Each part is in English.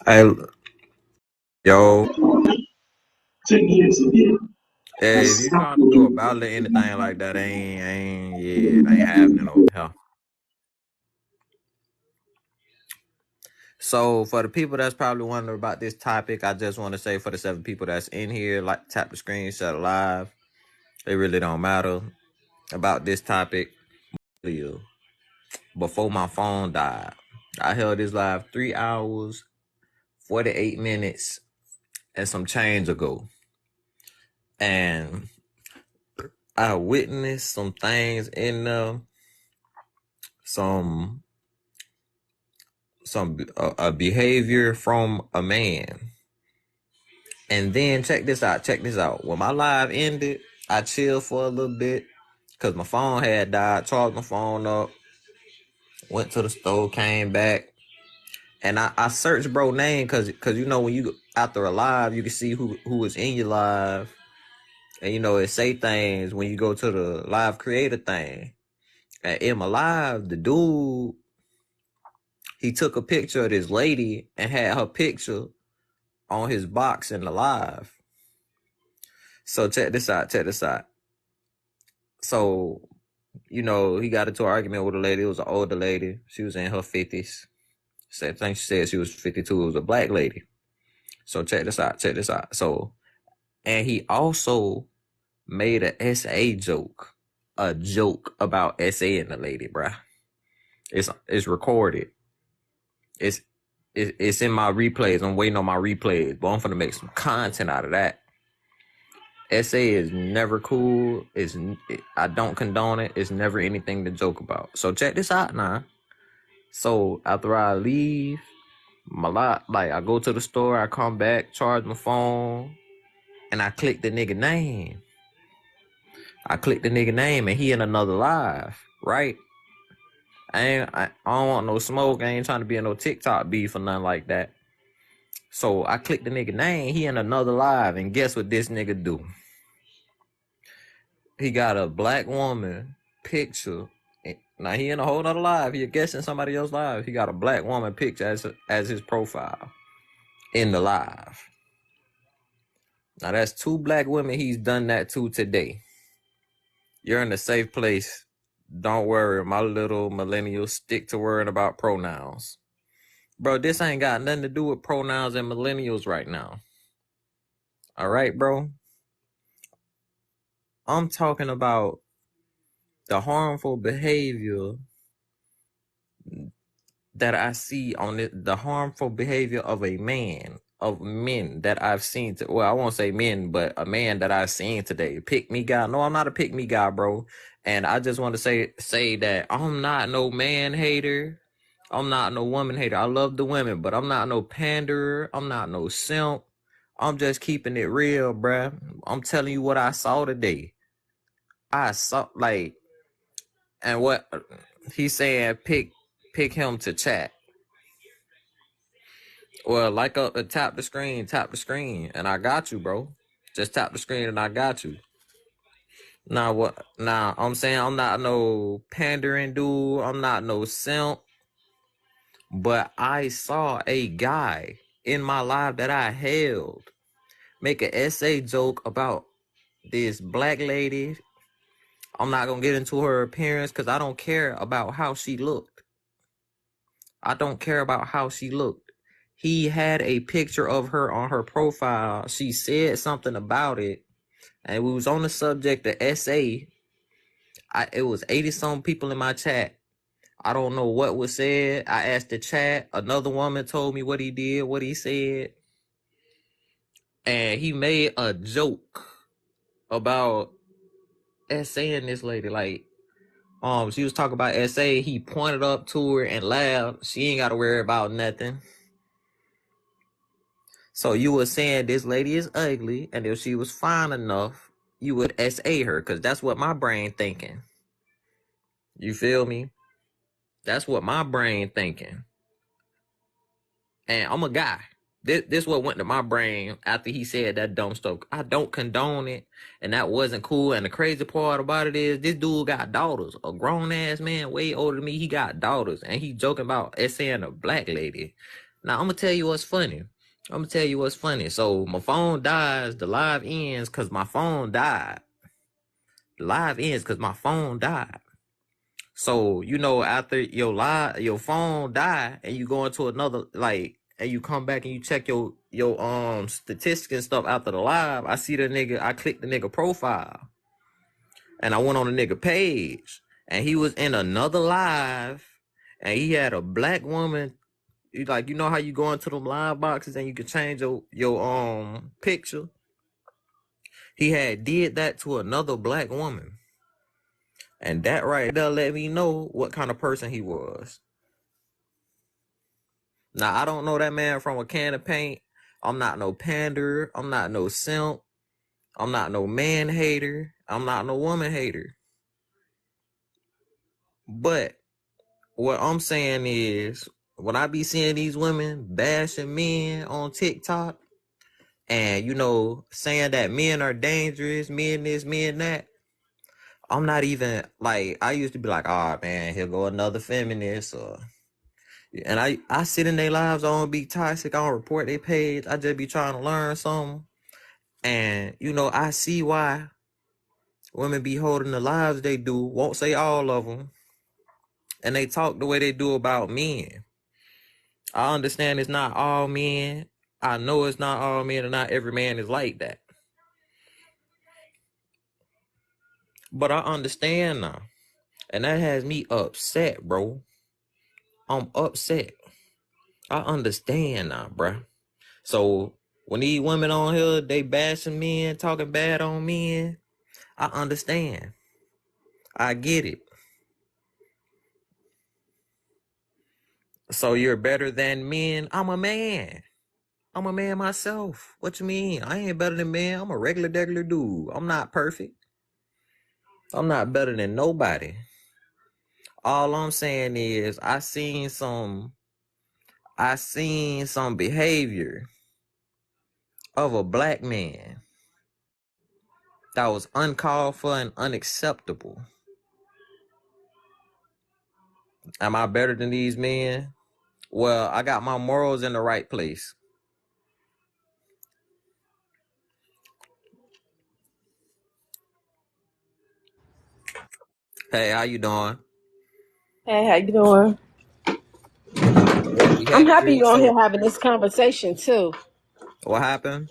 Hey, yo, 10 years ago. hey, if you trying to do a battle or anything like that, it ain't happening over here. So for the people that's probably wondering about this topic, I just want to say for the 7 people that's in here, like tap the screen, shut live. It really don't matter about this topic. Before my phone died, I held this live 3 hours, 48 minutes, and some change ago. And I witnessed some things in some a behavior from a man. And then check this out. When my live ended, I chilled for a little bit because my phone had died. Charged my phone up, went to the store, came back, and I searched bro name because you know when you after a live you can see who is in your live, and you know it say things when you go to the live creator thing. And in my live, the dude, he took a picture of this lady and had her picture on his box in the live. So check this out. So, you know, he got into an argument with a lady. It was an older lady. She was in her 50s. I think she said she was 52. It was a black lady. So check this out. So, and he also made a SA joke. A joke about SA and the lady, bruh. It's recorded. It's in my replays. I'm waiting on my replays, but I'm finna make some content out of that. SA is never cool. I don't condone it. It's never anything to joke about. So check this out now. So after I leave, I go to the store, I come back, charge my phone, and I click the nigga name. And he in another live, right? I don't want no smoke. I ain't trying to be in no TikTok beef or nothing like that. So I click the nigga name. He in another live, and guess what this nigga do? He got a black woman picture. Now he in a whole nother live. He guessing somebody else's live. He got a black woman picture as his profile in the live. Now that's 2 black women he's done that to today. You're in a safe place. Don't worry, my little millennials, stick to worrying about pronouns. Bro, this ain't got nothing to do with pronouns and millennials right now. All right, bro? I'm talking about the harmful behavior that I see on it, the harmful behavior of a man, of men that I've seen. Well, I won't say men, but a man that I've seen today. Pick me guy. No, I'm not a pick me guy, bro. And I just want to say that I'm not no man hater. I'm not no woman hater. I love the women, but I'm not no panderer. I'm not no simp. I'm just keeping it real, bruh. I'm telling you what I saw today. I saw and what he's saying, pick him to chat. Well, tap the screen, and I got you, bro. Just tap the screen and I got you. Now I'm saying I'm not no pandering dude. I'm not no simp. But I saw a guy in my live that I held make an essay joke about this black lady. I'm not going to get into her appearance because I don't care about how she looked. He had a picture of her on her profile. She said something about it. And we was on the subject of SA. It was 80-some people in my chat. I don't know what was said. I asked the chat. Another woman told me what he did, what he said. And he made a joke about essaying this lady. Like, she was talking about essay. He pointed up to her and laughed. She ain't got to worry about nothing. So you were saying this lady is ugly, and if she was fine enough, you would essay her, because that's what my brain thinking. You feel me? That's what my brain thinking. And I'm a guy. This what went to my brain after he said that dumb stuff. I don't condone it, and that wasn't cool. And the crazy part about it is this dude got daughters. A grown ass man, way older than me, he got daughters, and he joking about essaying a black lady. Now I'm gonna tell you what's funny. So my phone dies, the live ends because my phone died. The live ends because my phone died. So, you know, after your phone die and you go into another, like, and you come back and you check your statistics and stuff after the live, I see the nigga, I clicked the nigga profile and I went on the nigga page and he was in another live and he had a black woman. Like, you know how you go into them live boxes and you can change your picture? He had did that to another black woman. And that right there let me know what kind of person he was. Now, I don't know that man from a can of paint. I'm not no pander. I'm not no simp. I'm not no man hater. I'm not no woman hater. But what I'm saying is, when I be seeing these women bashing men on TikTok and, you know, saying that men are dangerous, men this, men that, I'm not even, like, I used to be like, oh, man, here go another feminist, or... And I sit in their lives, I don't be toxic, I don't report their page, I just be trying to learn something. And, you know, I see why women be holding the lives they do, won't say all of them, and they talk the way they do about men. I understand it's not all men. I know it's not all men, and not every man is like that. But I understand now. And that has me upset, bro. I'm upset. I understand now, bro. So when these women on here, they bashing men, talking bad on men, I understand. I get it. So you're better than men? I'm a man. I'm a man myself. What you mean? I ain't better than men. I'm a regular dude. I'm not perfect. I'm not better than nobody. All I'm saying is I seen some behavior of a black man that was uncalled for and unacceptable. Am I better than these men? Well, I got my morals in the right place. Hey, how you doing? Hey, how you doing? I'm happy you're on here having this conversation too. What happened?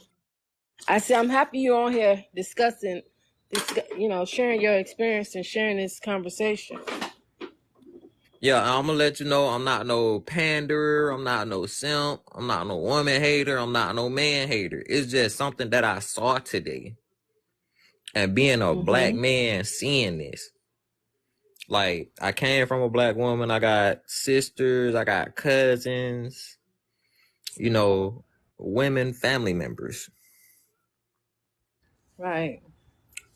I said I'm happy you're on here discussing this, you know, sharing your experience and sharing this conversation. Yeah, I'm gonna let you know I'm not no panderer, I'm not no simp, I'm not no woman hater, I'm not no man hater. It's just something that I saw today. And being a black man seeing this. Like, I came from a black woman, I got sisters, I got cousins, you know, women, family members. Right.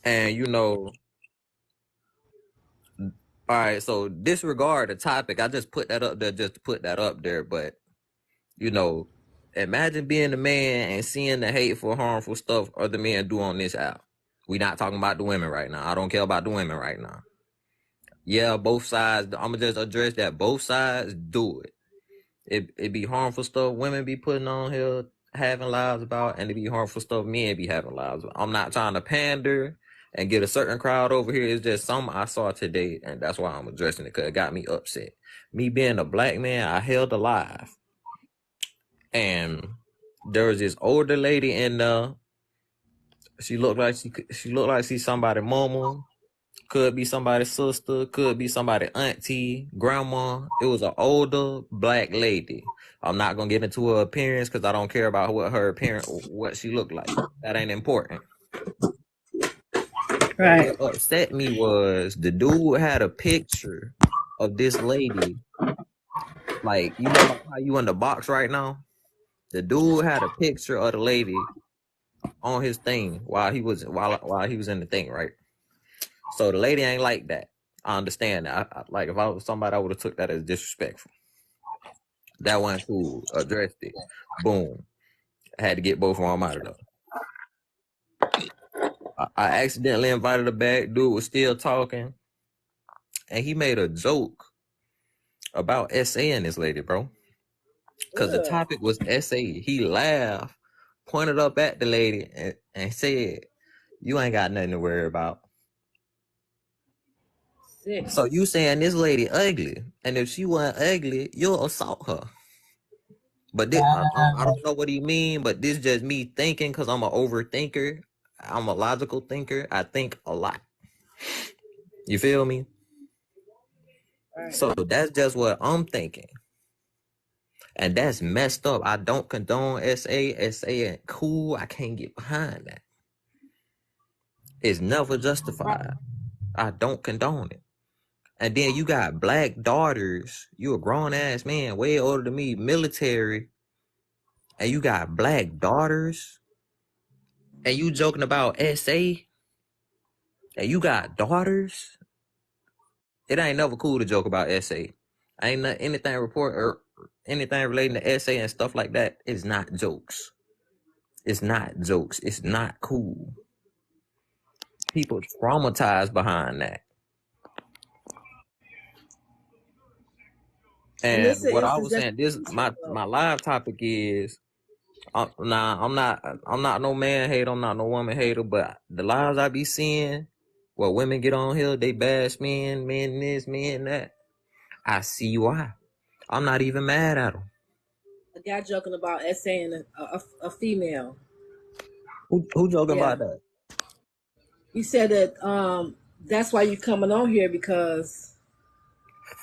And, you know, all right, so disregard the topic. I just put that up there just to put that up there. But, you know, imagine being a man and seeing the hateful, harmful stuff other men do on this app. We not talking about the women right now. I don't care about the women right now. Yeah, both sides. I'm going to just address that. Both sides do it. It be harmful stuff women be putting on here, having lives about, and it be harmful stuff men be having lives about. I'm not trying to pander and get a certain crowd over here. It's just something I saw today, and that's why I'm addressing it, because it got me upset. Me being a black man, I held alive. And there was this older lady in there. She looked like she's somebody's mama. Could be somebody's sister, could be somebody's auntie, grandma. It was an older black lady. I'm not gonna get into her appearance because I don't care about what she looked like. That ain't important. But Right. what upset me was the dude had a picture of this lady. Like, you know, like how you in the box right now? The dude had a picture of the lady on his thing while he was in the thing, right? So the lady ain't like that. I understand that. Like if I was somebody, I would have took that as disrespectful. That wasn't cool. Addressed it. Boom. I had to get both of them out of there. I accidentally invited her back. Dude was still talking, and he made a joke about essaying this lady, bro. Because the topic was essay. He laughed, pointed up at the lady, and said, "You ain't got nothing to worry about." Sick. So you saying this lady ugly, and if she wasn't ugly, you'll assault her. But this, I don't know what he mean, but this just me thinking because I'm an overthinker. I'm a logical thinker. I think a lot. You feel me? Right. So that's just what I'm thinking. And that's messed up. I don't condone SA. SA ain't cool. I can't get behind that. It's never justified. I don't condone it. And then you got black daughters. You a grown ass man, way older than me, military. And you got black daughters. And you joking about SA. And you got daughters. It ain't never cool to joke about SA. Ain't not, anything report or anything relating to SA and stuff like that is not jokes. It's not jokes. It's not cool. People traumatized behind that. And what I was saying, this my live topic is, I'm not no man hater, I'm not no woman hater, but the lives I be seeing, where women get on here, they bash men this, men that. I see why. I'm not even mad at them. A guy joking about essaying a female. Who joking about that? You said that that's why you coming on here, because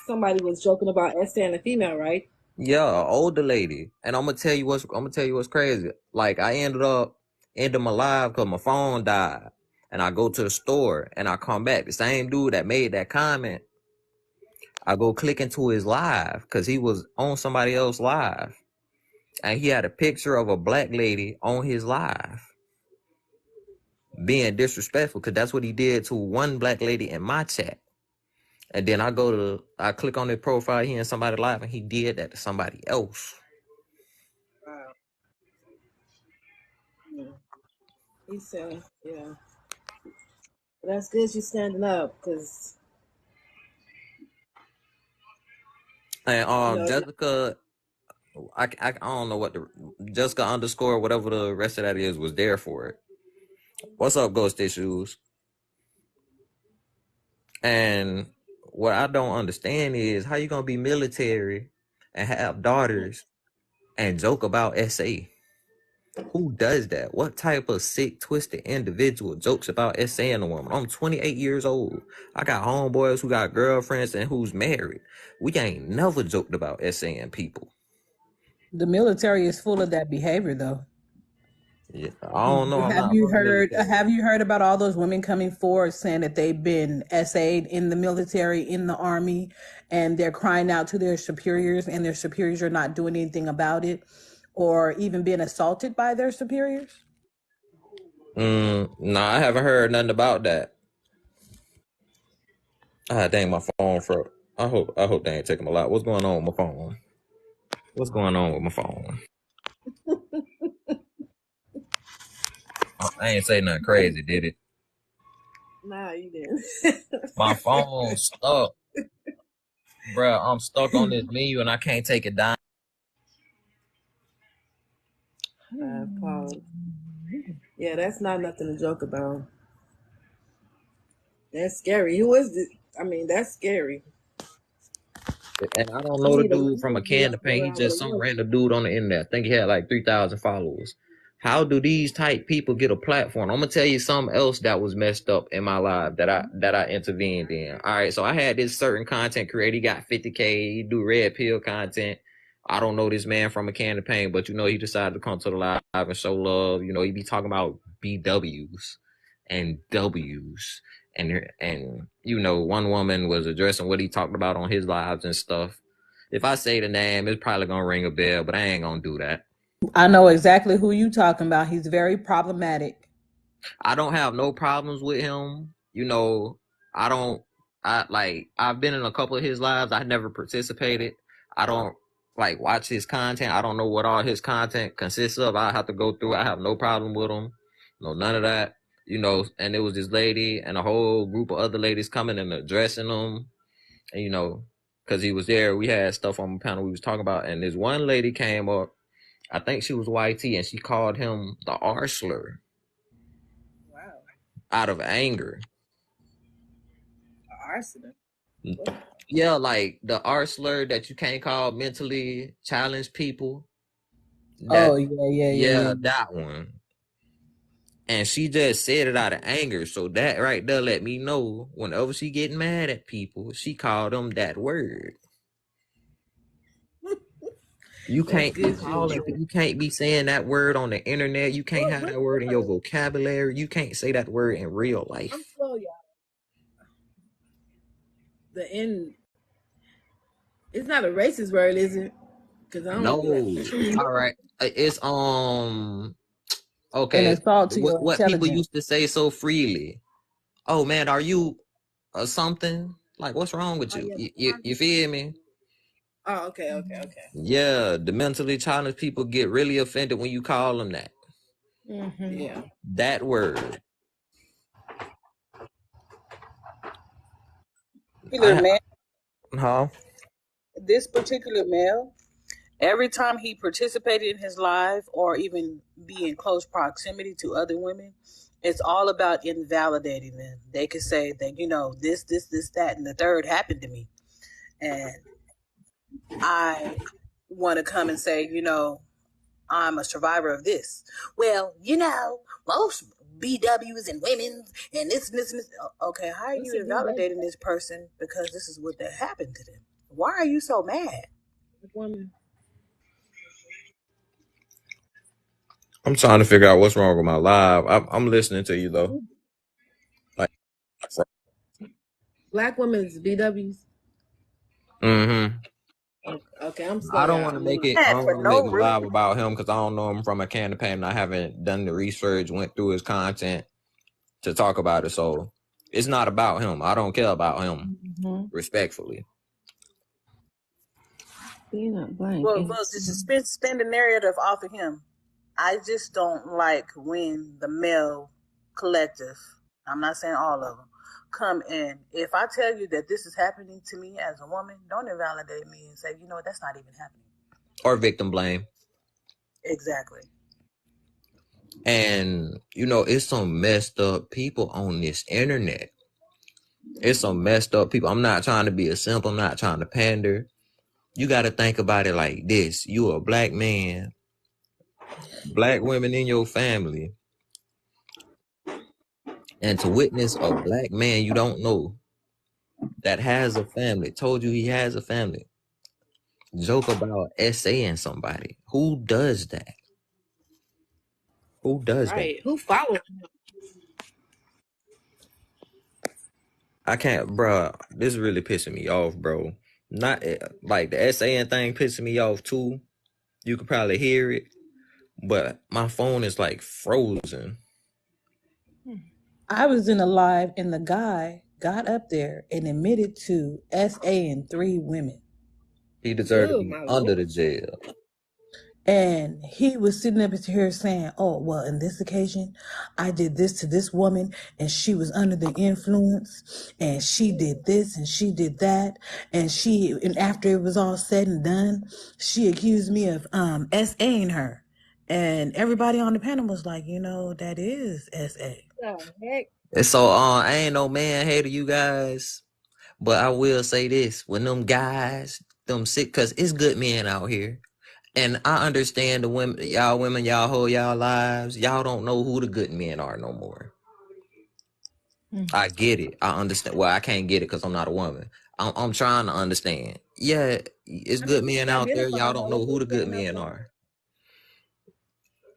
somebody was joking about essaying a female, right? Yeah, an older lady. And I'm gonna tell you what's crazy. Like I ended up ending my live because my phone died. And I go to the store and I come back. The same dude that made that comment, I go click into his live because he was on somebody else's live. And he had a picture of a black lady on his live being disrespectful, because that's what he did to one black lady in my chat. And then I click on his profile, he in somebody live, and he did that to somebody else. Wow. Yeah. He said, yeah. But that's good you standing up, because and Jessica, I don't know what the Jessica _ whatever the rest of that is was there for it. What's up, Ghost Issues? And what I don't understand is how you gonna be military and have daughters and joke about SA. Who does that? What type of sick, twisted individual jokes about essaying a woman? I'm 28 years old. I got homeboys who got girlfriends and who's married. We ain't never joked about essaying people. The military is full of that behavior, though. Yeah, I don't know. Have you heard about all those women coming forward saying that they've been essayed in the military, in the army, and they're crying out to their superiors, and their superiors are not doing anything about it, or even being assaulted by their superiors? No, I haven't heard nothing about that. Ah, dang, my phone froze. I hope they ain't taking a lot. What's going on with my phone? What's going on with my phone? I ain't say nothing crazy, did it? nah, you didn't. My phone stuck. Bruh, I'm stuck on this menu and I can't take it down. Yeah, that's not nothing to joke about. That's scary. Who is this? I mean, that's scary. And I don't know the dude from a can of paint. He's just some random dude on the internet. I think he had like 3,000 followers. How do these type people get a platform? I'm gonna tell you something else that was messed up in my life that I intervened in. All right, so I had this certain content creator. He got 50K. He do red pill content. I don't know this man from a can of paint, but he decided to come to the live and show love. He be talking about BWs. and W's. And you know, one woman was addressing what he talked about on his lives and stuff. If I say the name, it's probably gonna ring a bell, but I ain't gonna do that. I know exactly who you talking about. He's very problematic. I don't have no problems with him. You know, I've been in a couple of his lives. I never participated. I don't like watch his content. I don't know what all his content consists of. I have to go through. I have no problem with him. No, none of that. You know, and it was this lady and a whole group of other ladies coming and addressing him. And, you know, because he was there, we had stuff on the panel we was talking about. And this one lady came up, I think she was YT, and she called him the R slur. Wow. Out of anger. Arsenal. Yeah, like the R slur that you can't call mentally challenged people. Yeah, that one. And she just said it out of anger. So that right there let me know whenever she getting mad at people, she called them that word. You can't be calling, you can't be saying that word on the internet. You can't have that word in your vocabulary. You can't say that word in real life. I'm slow, y'all. The N. It's not a racist word, is it? Because I don't No. All right. It's okay. An assault to your What people intelligence. used to say so freely. Oh man, are you something? Like, what's wrong with you? You feel me? Oh, okay. Yeah, the mentally challenged people get really offended when you call them that. Yeah. That word. This particular male, every time he participated in his life or even be in close proximity to other women, it's all about invalidating them. They could say that, you know, this, that, and the third happened to me. And I want to come and say, you know, I'm a survivor of this. Well, you know, most BWs and women's and this. Okay, how are you invalidating this person because this is what that happened to them? Why are you so mad? Woman. I'm trying to figure out what's wrong with my live. I'm listening to you though. Like, Black women's BWs. Okay, I'm sorry. I don't want to make it. I don't want to make my live about him because I don't know him from a can of paint. And I haven't done the research, went through his content to talk about it. So it's not about him. I don't care about him. Respectfully. Well, just spin the narrative off of him. I just don't like when the male collective, I'm not saying all of them, come in. If I tell you that this is happening to me as a woman, don't invalidate me and say, you know, that's not even happening. Or victim blame. Exactly. And, you know, it's some messed up people on this internet. It's some messed up people. I'm not trying to be a simp. I'm not trying to pander. You got to think about it like this. You a black man, black women in your family, and to witness a black man you don't know that has a family, told you he has a family, joke about essaying somebody. Who does that? Who does that? Who follows him? I can't, bro. This is really pissing me off, bro. Not like the essaying thing pissing me off too. You could probably hear it, but my phone is like frozen. I was in a live and the guy got up there and admitted to SA-ing 3 women. He deserved to be under the jail. And he was sitting up here saying, oh, well, in this occasion, I did this to this woman and she was under the influence and she did this and she did that. And after it was all said and done, she accused me of SA-ing her. And everybody on the panel was like, you know, that is SA. The heck? And so I ain't no man hater, you guys. But I will say this, when them guys, them sick, because it's good men out here. And I understand the women, y'all hold y'all lives. Y'all don't know who the good men are no more. I get it. I understand. Well, I can't get it because I'm not a woman. I'm trying to understand. Yeah, it's good men out there. Y'all don't know who the good men are.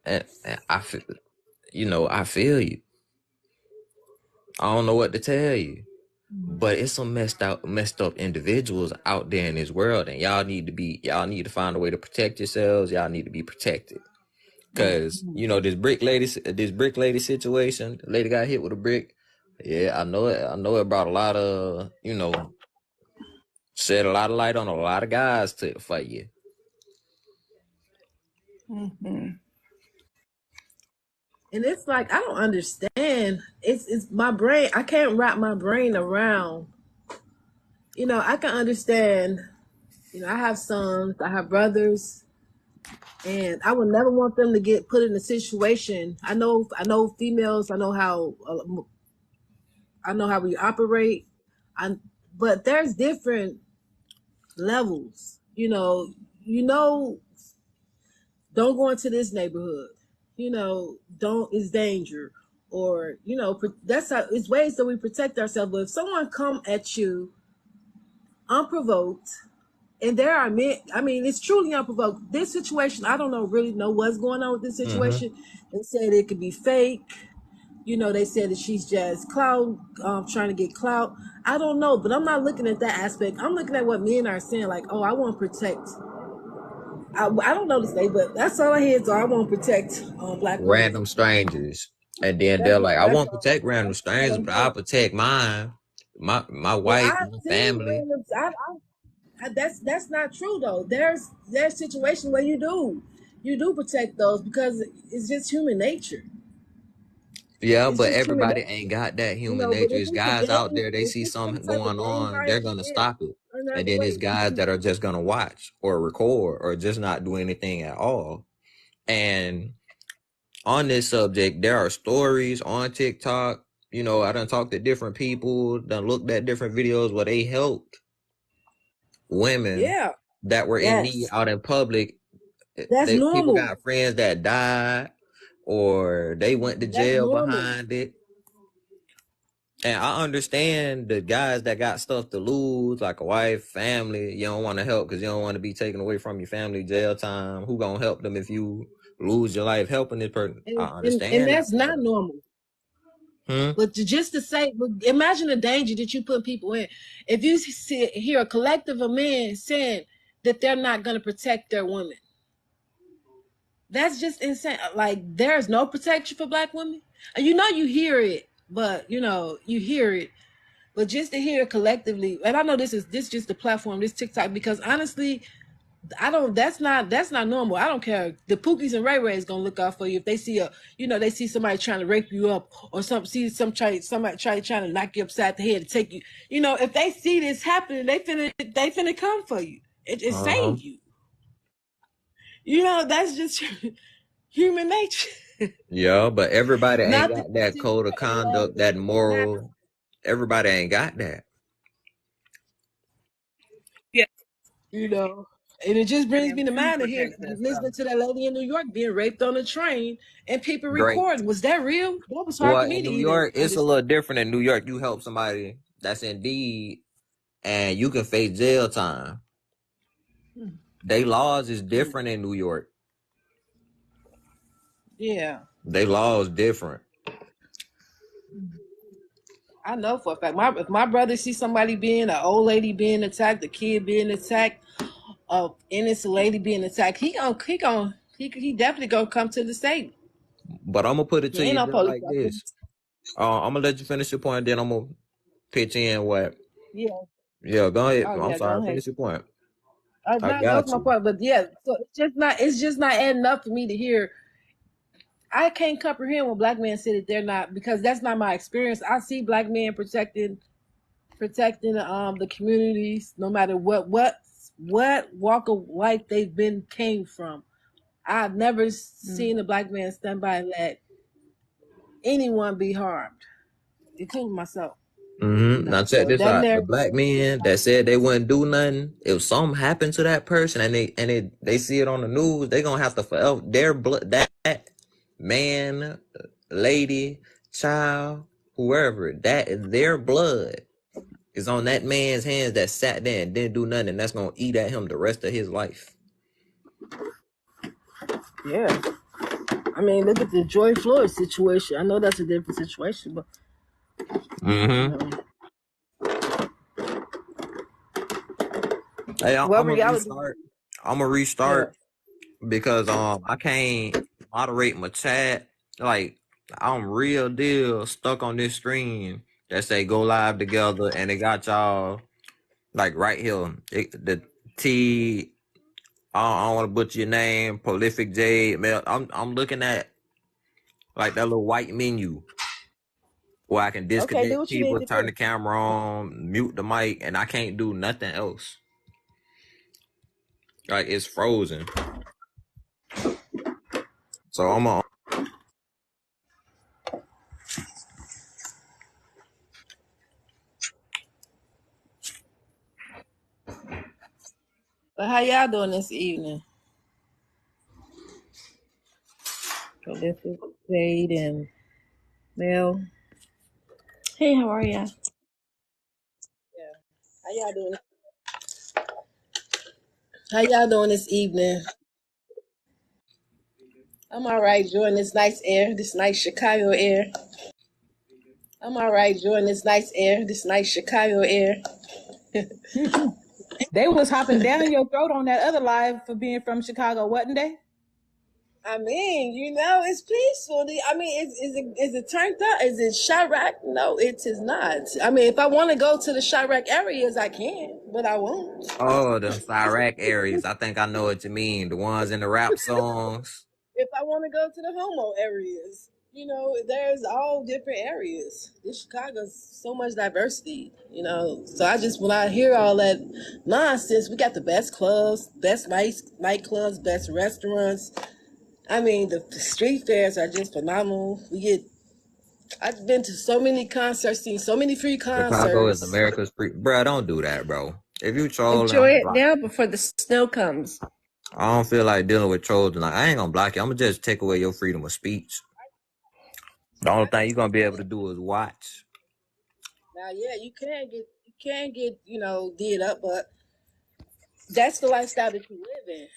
And I feel, I feel you. I don't know what to tell you. But it's some messed up individuals out there in this world, and y'all need to find a way to protect yourselves. Y'all need to be protected. Cause this brick lady situation, the lady got hit with a brick. Yeah, I know it. I know it brought a lot of, shed a lot of light on a lot of guys to fight you. And it's like, I don't understand. It's my brain. I can't wrap my brain around. I can understand. I have sons, I have brothers, and I would never want them to get put in a situation. I know females. I know how we operate. But there's different levels. Don't go into this neighborhood. It's danger, or that's how. It's ways that we protect ourselves. But if someone come at you unprovoked, and there are men, I mean, it's truly unprovoked. This situation, I don't really know what's going on with this situation. They said it could be fake. They said that she's just clout, trying to get clout. I don't know, but I'm not looking at that aspect. I'm looking at what men are saying, like, oh, I want to protect. I don't know to say, but that's all I hear. So I want to protect black women. Random strangers. And then they're like, I won't protect random strangers, but I'll protect mine, my wife, my family. That's not true though. There's situations where you do protect those because it's just human nature. Yeah, but everybody ain't got that human nature. It's guys out there, they see something going on, they're gonna stop it. And then there's guys that are just gonna watch or record or just not do anything at all. And on this subject, there are stories on TikTok. I done talked to different people, done looked at different videos where they helped women that were in need out in public. That's normal. People got friends that died or they went to jail behind it. And I understand the guys that got stuff to lose, like a wife, family. You don't want to help because you don't want to be taken away from your family, jail time. Who gonna help them if you lose your life helping this person? I understand. And that's not normal. But just to say, imagine the danger that you put people in. If you hear a collective of men saying that they're not going to protect their women, that's just insane. Like, there's no protection for black women. And you hear it, but you hear it. But just to hear it collectively, and I know this just the platform, this TikTok, because honestly, that's not normal. I don't care. The Pookies and Ray Ray is gonna look out for you if they see they see somebody trying to rape you up or somebody trying to knock you upside the head to take you. If they see this happening, they finna come for you. It save you. That's just human nature. Yeah, but everybody ain't got that code of conduct, that moral. Everybody ain't got that. Yeah. And it just brings me to mind of here listening to that lady in New York being raped on a train and people recording. Was that real? That was hard for me to New York, it's a little different. In New York, you help somebody that's in need and you can face jail time. They laws is different in New York. Yeah. They laws different. I know for a fact. If my brother sees somebody an old lady being attacked, a kid being attacked, innocent lady being attacked, he definitely gonna come to the state. But I'm gonna put it to you like this. I'm gonna let you finish your point, then I'm gonna pitch in what. Yeah. Yeah, go ahead. I'm sorry. Finish your point. That's my point. But yeah, so it's just not adding up for me to hear. I can't comprehend when black men say that they're not, because that's not my experience. I see black men protecting the communities, no matter what walk of life they've came from. I've never seen a black man stand by and let anyone be harmed, including myself. Now check this out. The black men that said they wouldn't do nothing, if something happened to that person and they see it on the news, they gonna have to forever their blood, that man, lady, child, whoever, that their blood is on that man's hands that sat there and didn't do nothing, and that's gonna eat at him the rest of his life. Yeah. I mean, look at the George Floyd situation. I know that's a different situation, but Mm-hmm. Hey, I'm What gonna reality? restart. I'm gonna Yeah. restart because I can't moderate my chat. Like I'm real deal stuck on this screen that say go live together, and it got y'all like right here. The T. I don't want to butcher your name. Prolific Jade. Man, I'm looking at like that little white menu where I can Okay, do disconnect what you need people, to turn do. the camera on, mute the mic, and I can't do nothing else. Like it's frozen. So I'm on. But how y'all doing this evening? Prolific, Jade, and Mel. Hey, how are ya? Yeah. How y'all doing? How y'all doing this evening? I'm all right, enjoying this nice air, this nice Chicago air. I'm all right, enjoying this nice air, this nice Chicago air. They was hopping down your throat on that other live for being from Chicago, wasn't they? I mean, it's peaceful. I mean, is it turned up? Is it Chirac? No, it is not. I mean, if I want to go to the Chirac areas, I can, but I won't. Oh, them Iraq areas. I think I know what you mean. The ones in the rap songs. If I want to go to the homo areas, there's all different areas. This Chicago's so much diversity, So when I hear all that nonsense, we got the best clubs, best nightclubs, best restaurants. I mean, the street fairs are just phenomenal. I've been to so many concerts, seen so many free Chicago is concerts. America's free. Bro, don't do that, bro. If you trolling, Enjoy I'm it block. now before the snow comes. I don't feel like dealing with trolls. Like I ain't gonna block you. I'm gonna just take away your freedom of speech. The only thing you're gonna be able to do is watch. Now, yeah, you can get did up, but that's the lifestyle that you live in.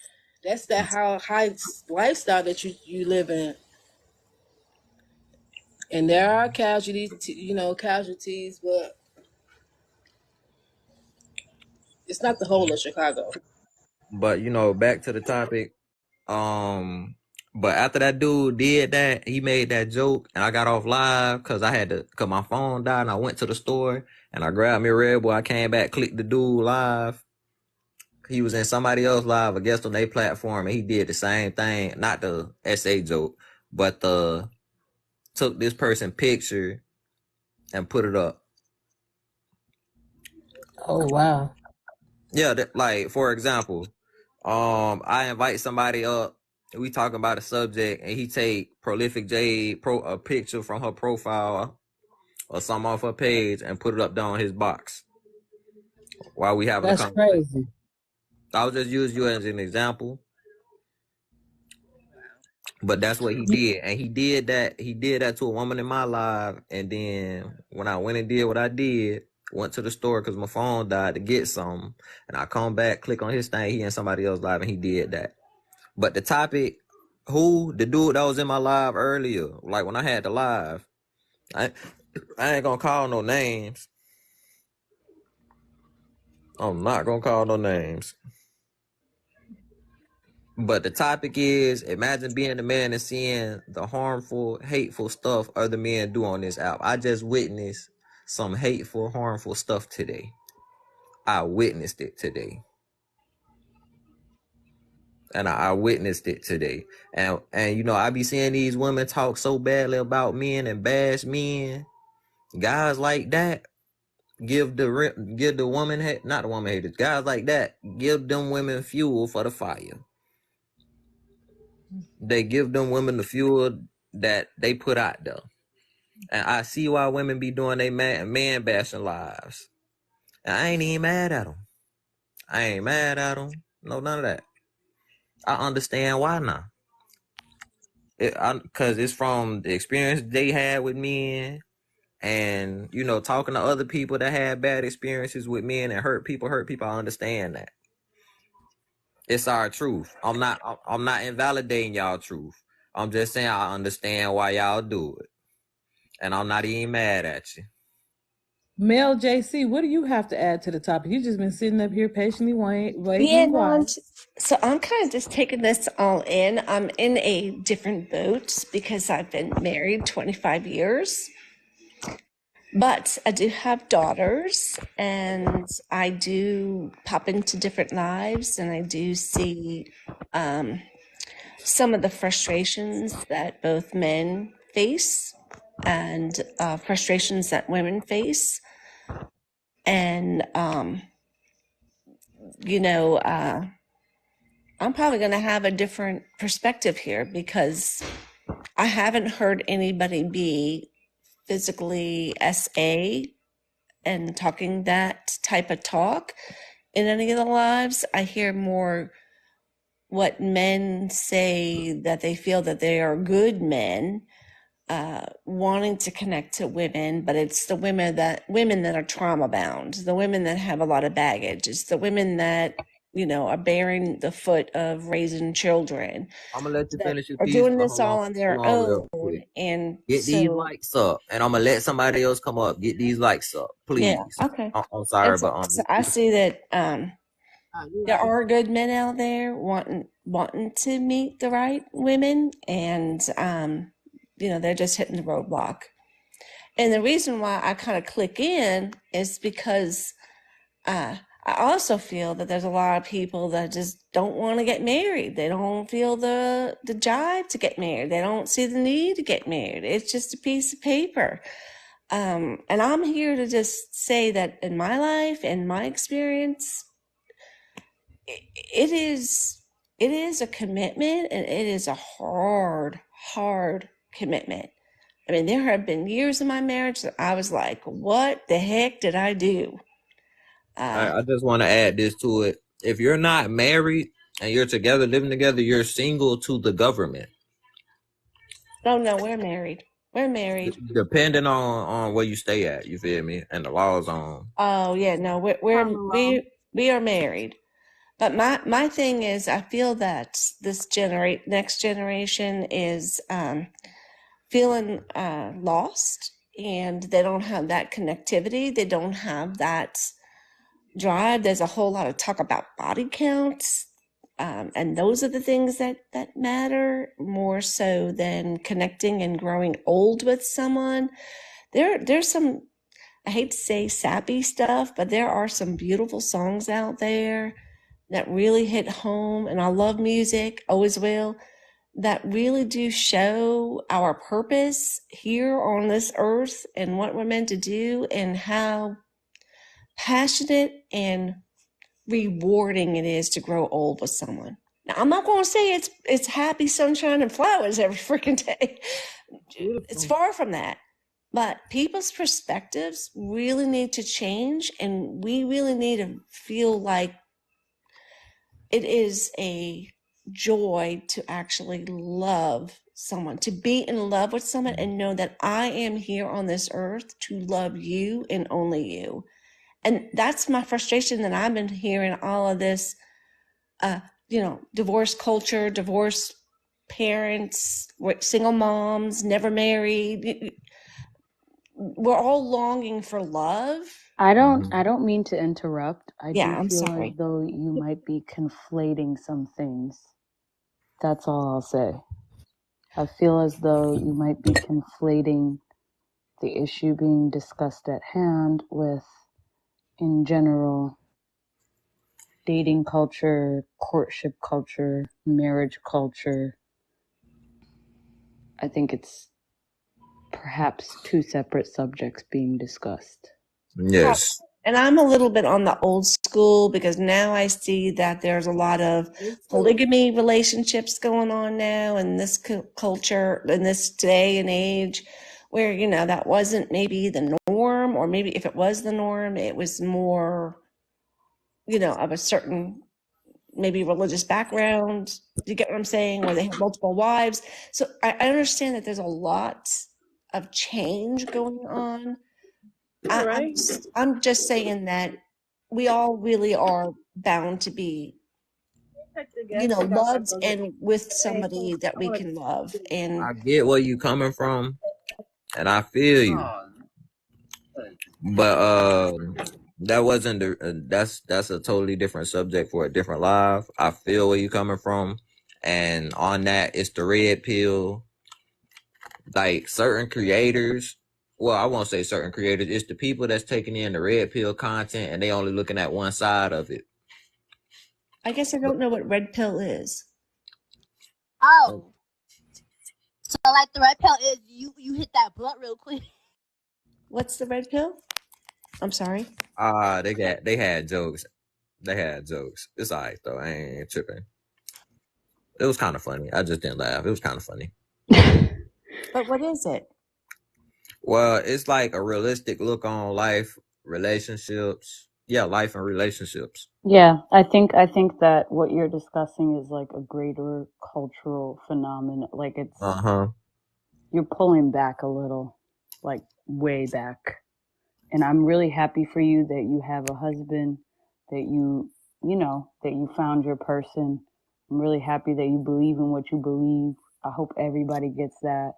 That's that how high lifestyle that you live in. And there are casualties, but it's not the whole of Chicago. But back to the topic. But after that dude did that, he made that joke, and I got off live because cause my phone died, and I went to the store and I grabbed me a Red Bull. I came back, clicked the dude live. He was in somebody else live, I guess on their platform, and he did the same thing. Not the SA joke, but took this person picture and put it up. Oh wow. Yeah, like for example, I invite somebody up. We talking about a subject, and he take Prolific Jade a picture from her profile or something off her page and put it up down his box while we having a conversation. Crazy. I'll just use you as an example, but that's what he did, and he did that to a woman in my live, and then when I went and did what I did, went to the store because my phone died to get something, and I come back, click on his thing, he in somebody else live, and he did that. But the topic, the dude that was in my live earlier, like when I had the live, I ain't gonna call no names. I'm not gonna call no names. But the topic is, imagine being the man and seeing the harmful, hateful stuff other men do on this app. I just witnessed some hateful, harmful stuff today. I witnessed it today. And I witnessed it today. And I be seeing these women talk so badly about men and bash men. Guys like that give the woman, not the woman haters, guys like that give them women fuel for the fire. They give them women the fuel that they put out there. And I see why women be doing they man bashing lives. And I ain't even mad at them. No, none of that. I understand why now. Because it's from the experience they had with men, and talking to other people that had bad experiences with men and hurt people. I understand that. It's our truth. I'm not invalidating y'all truth. I'm just saying I understand why y'all do it. And I'm not even mad at you. Mel JC, what do you have to add to the topic? You've just been sitting up here patiently waiting. Yeah, no, so I'm kind of just taking this all in. I'm in a different boat because I've been married 25 years. But I do have daughters, and I do pop into different lives, and I do see some of the frustrations that both men face and frustrations that women face. And, I'm probably going to have a different perspective here because I haven't heard anybody be physically SA and talking that type of talk in any of the lives. I hear more what men say, that they feel that they are good men, wanting to connect to women, but it's the women that are trauma bound, the women that have a lot of baggage. It's the women that, are bearing the foot of raising children. I'm gonna let you finish your are piece. doing this all on their own. And get these likes up, and I'm gonna let somebody else come up. Get these likes up, please. Yeah, okay. I'm sorry, but I see that there are good men out there wanting to meet the right women, and they're just hitting the roadblock. And the reason why I kind of click in is because I also feel that there's a lot of people that just don't want to get married. They don't feel the jive to get married. They don't see the need to get married. It's just a piece of paper. And I'm here to just say that in my life, in my experience, it is a commitment, and it is a hard commitment. I mean, there have been years in my marriage that I was like, what the heck did I do? I just want to add this to it. If you're not married and you're together, living together, you're single to the government. No, we're married. We're married. Depending on where you stay at, you feel me? And the laws on. Oh yeah, no, we are married. But my thing is, I feel that this next generation is feeling lost, and they don't have that connectivity. They don't have that drive. There's a whole lot of talk about body counts, and those are the things that matter more so than connecting and growing old with someone. There's some, I hate to say sappy stuff, but there are some beautiful songs out there that really hit home, and I love music, always will, that really do show our purpose here on this earth and what we're meant to do, and how passionate and rewarding it is to grow old with someone. Now, I'm not going to say it's happy sunshine and flowers every freaking day. It's far from that. But people's perspectives really need to change, and we really need to feel like it is a joy to actually love someone, to be in love with someone, and know that I am here on this earth to love you and only you. And that's my frustration that I've been hearing all of this, divorce culture, divorced parents, single moms, never married. We're all longing for love. I don't mean to interrupt. I'm sorry. As though you might be conflating some things. That's all I'll say. I feel as though you might be conflating the issue being discussed at hand with, in general, dating culture, courtship culture, marriage culture. I think it's perhaps two separate subjects being discussed. Yes. And I'm a little bit on the old school, because now I see that there's a lot of polygamy relationships going on now in this culture, in this day and age, where, that wasn't maybe the norm, or maybe if it was the norm, it was more, of a certain maybe religious background. You get what I'm saying? Where they have multiple wives. So I understand that there's a lot of change going on. I'm just saying that we all really are bound to be, loved and with somebody that we can love. And I get where you coming from, And I feel you. But that wasn't the that's a totally different subject for a different live. I feel where you coming from, and on that, it's the red pill. Like certain creators, well, I won't say certain creators. It's the people that's taking in the red pill content, and they only looking at one side of it. I guess I don't know what red pill is. Oh, so like the red pill is you hit that blunt real quick. What's the red pill? I'm sorry. They had jokes. They had jokes. It's alright though. I ain't tripping. It was kind of funny. I just didn't laugh. It was kind of funny. But what is it? Well, it's like a realistic look on life, relationships. Yeah, life and relationships. Yeah, I think that what you're discussing is like a greater cultural phenomenon. Like it's you're pulling back a little, like way back. And I'm really happy for you that you have a husband, that you found your person. I'm really happy that you believe in what you believe. I hope everybody gets that.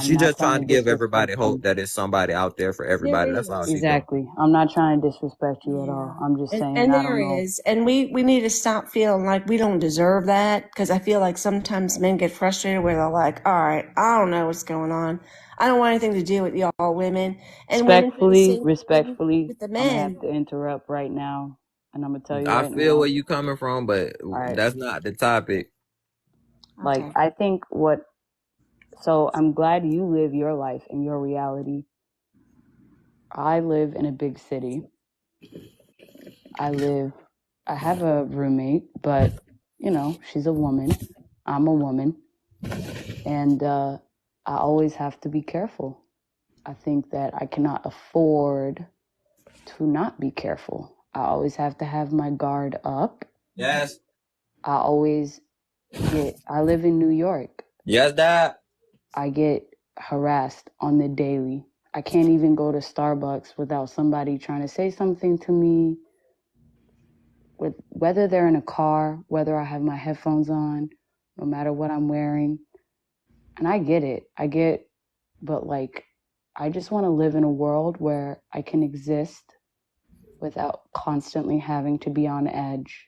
She's just trying to give everybody hope that there's somebody out there for everybody. That's all she's doing. Exactly. I'm not trying to disrespect you at all. I'm just saying. And there is. And we need to stop feeling like we don't deserve that, because I feel like sometimes men get frustrated where they're like, all right, I don't know what's going on. I don't want anything to do with y'all women. And respectfully, with the men. I'm going to have to interrupt right now. And I'm going to tell you I feel where you coming from, but that's not the topic. Like, I think so I'm glad you live your life in your reality. I live in a big city. I have a roommate, but she's a woman. I'm a woman. And I always have to be careful. I think that I cannot afford to not be careful. I always have to have my guard up. Yes. I live in New York. Yes, Dad. I get harassed on the daily. I can't even go to Starbucks without somebody trying to say something to me. Whether they're in a car, whether I have my headphones on, no matter what I'm wearing. And I get it. But like, I just want to live in a world where I can exist without constantly having to be on edge.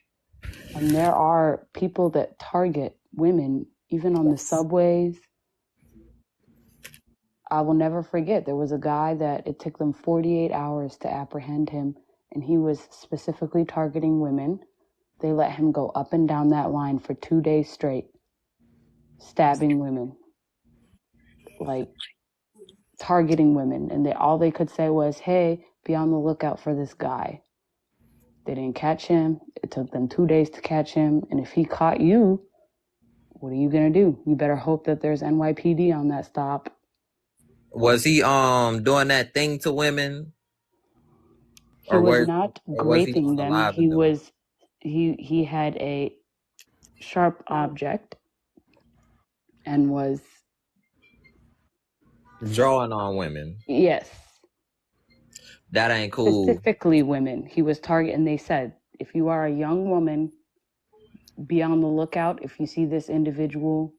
And there are people that target women, even on the subways. I will never forget, there was a guy that it took them 48 hours to apprehend him, and he was specifically targeting women. They let him go up and down that line for 2 days straight, stabbing women, like targeting women. And all they could say was, hey, be on the lookout for this guy. They didn't catch him. It took them 2 days to catch him. And if he caught you, what are you going to do? You better hope that there's NYPD on that stop. Was he doing that thing to women? He was not raping them. He had a sharp object and was drawing on women. Yes. That ain't cool. Specifically women. He was targeting. They said, if you are a young woman, be on the lookout if you see this individual.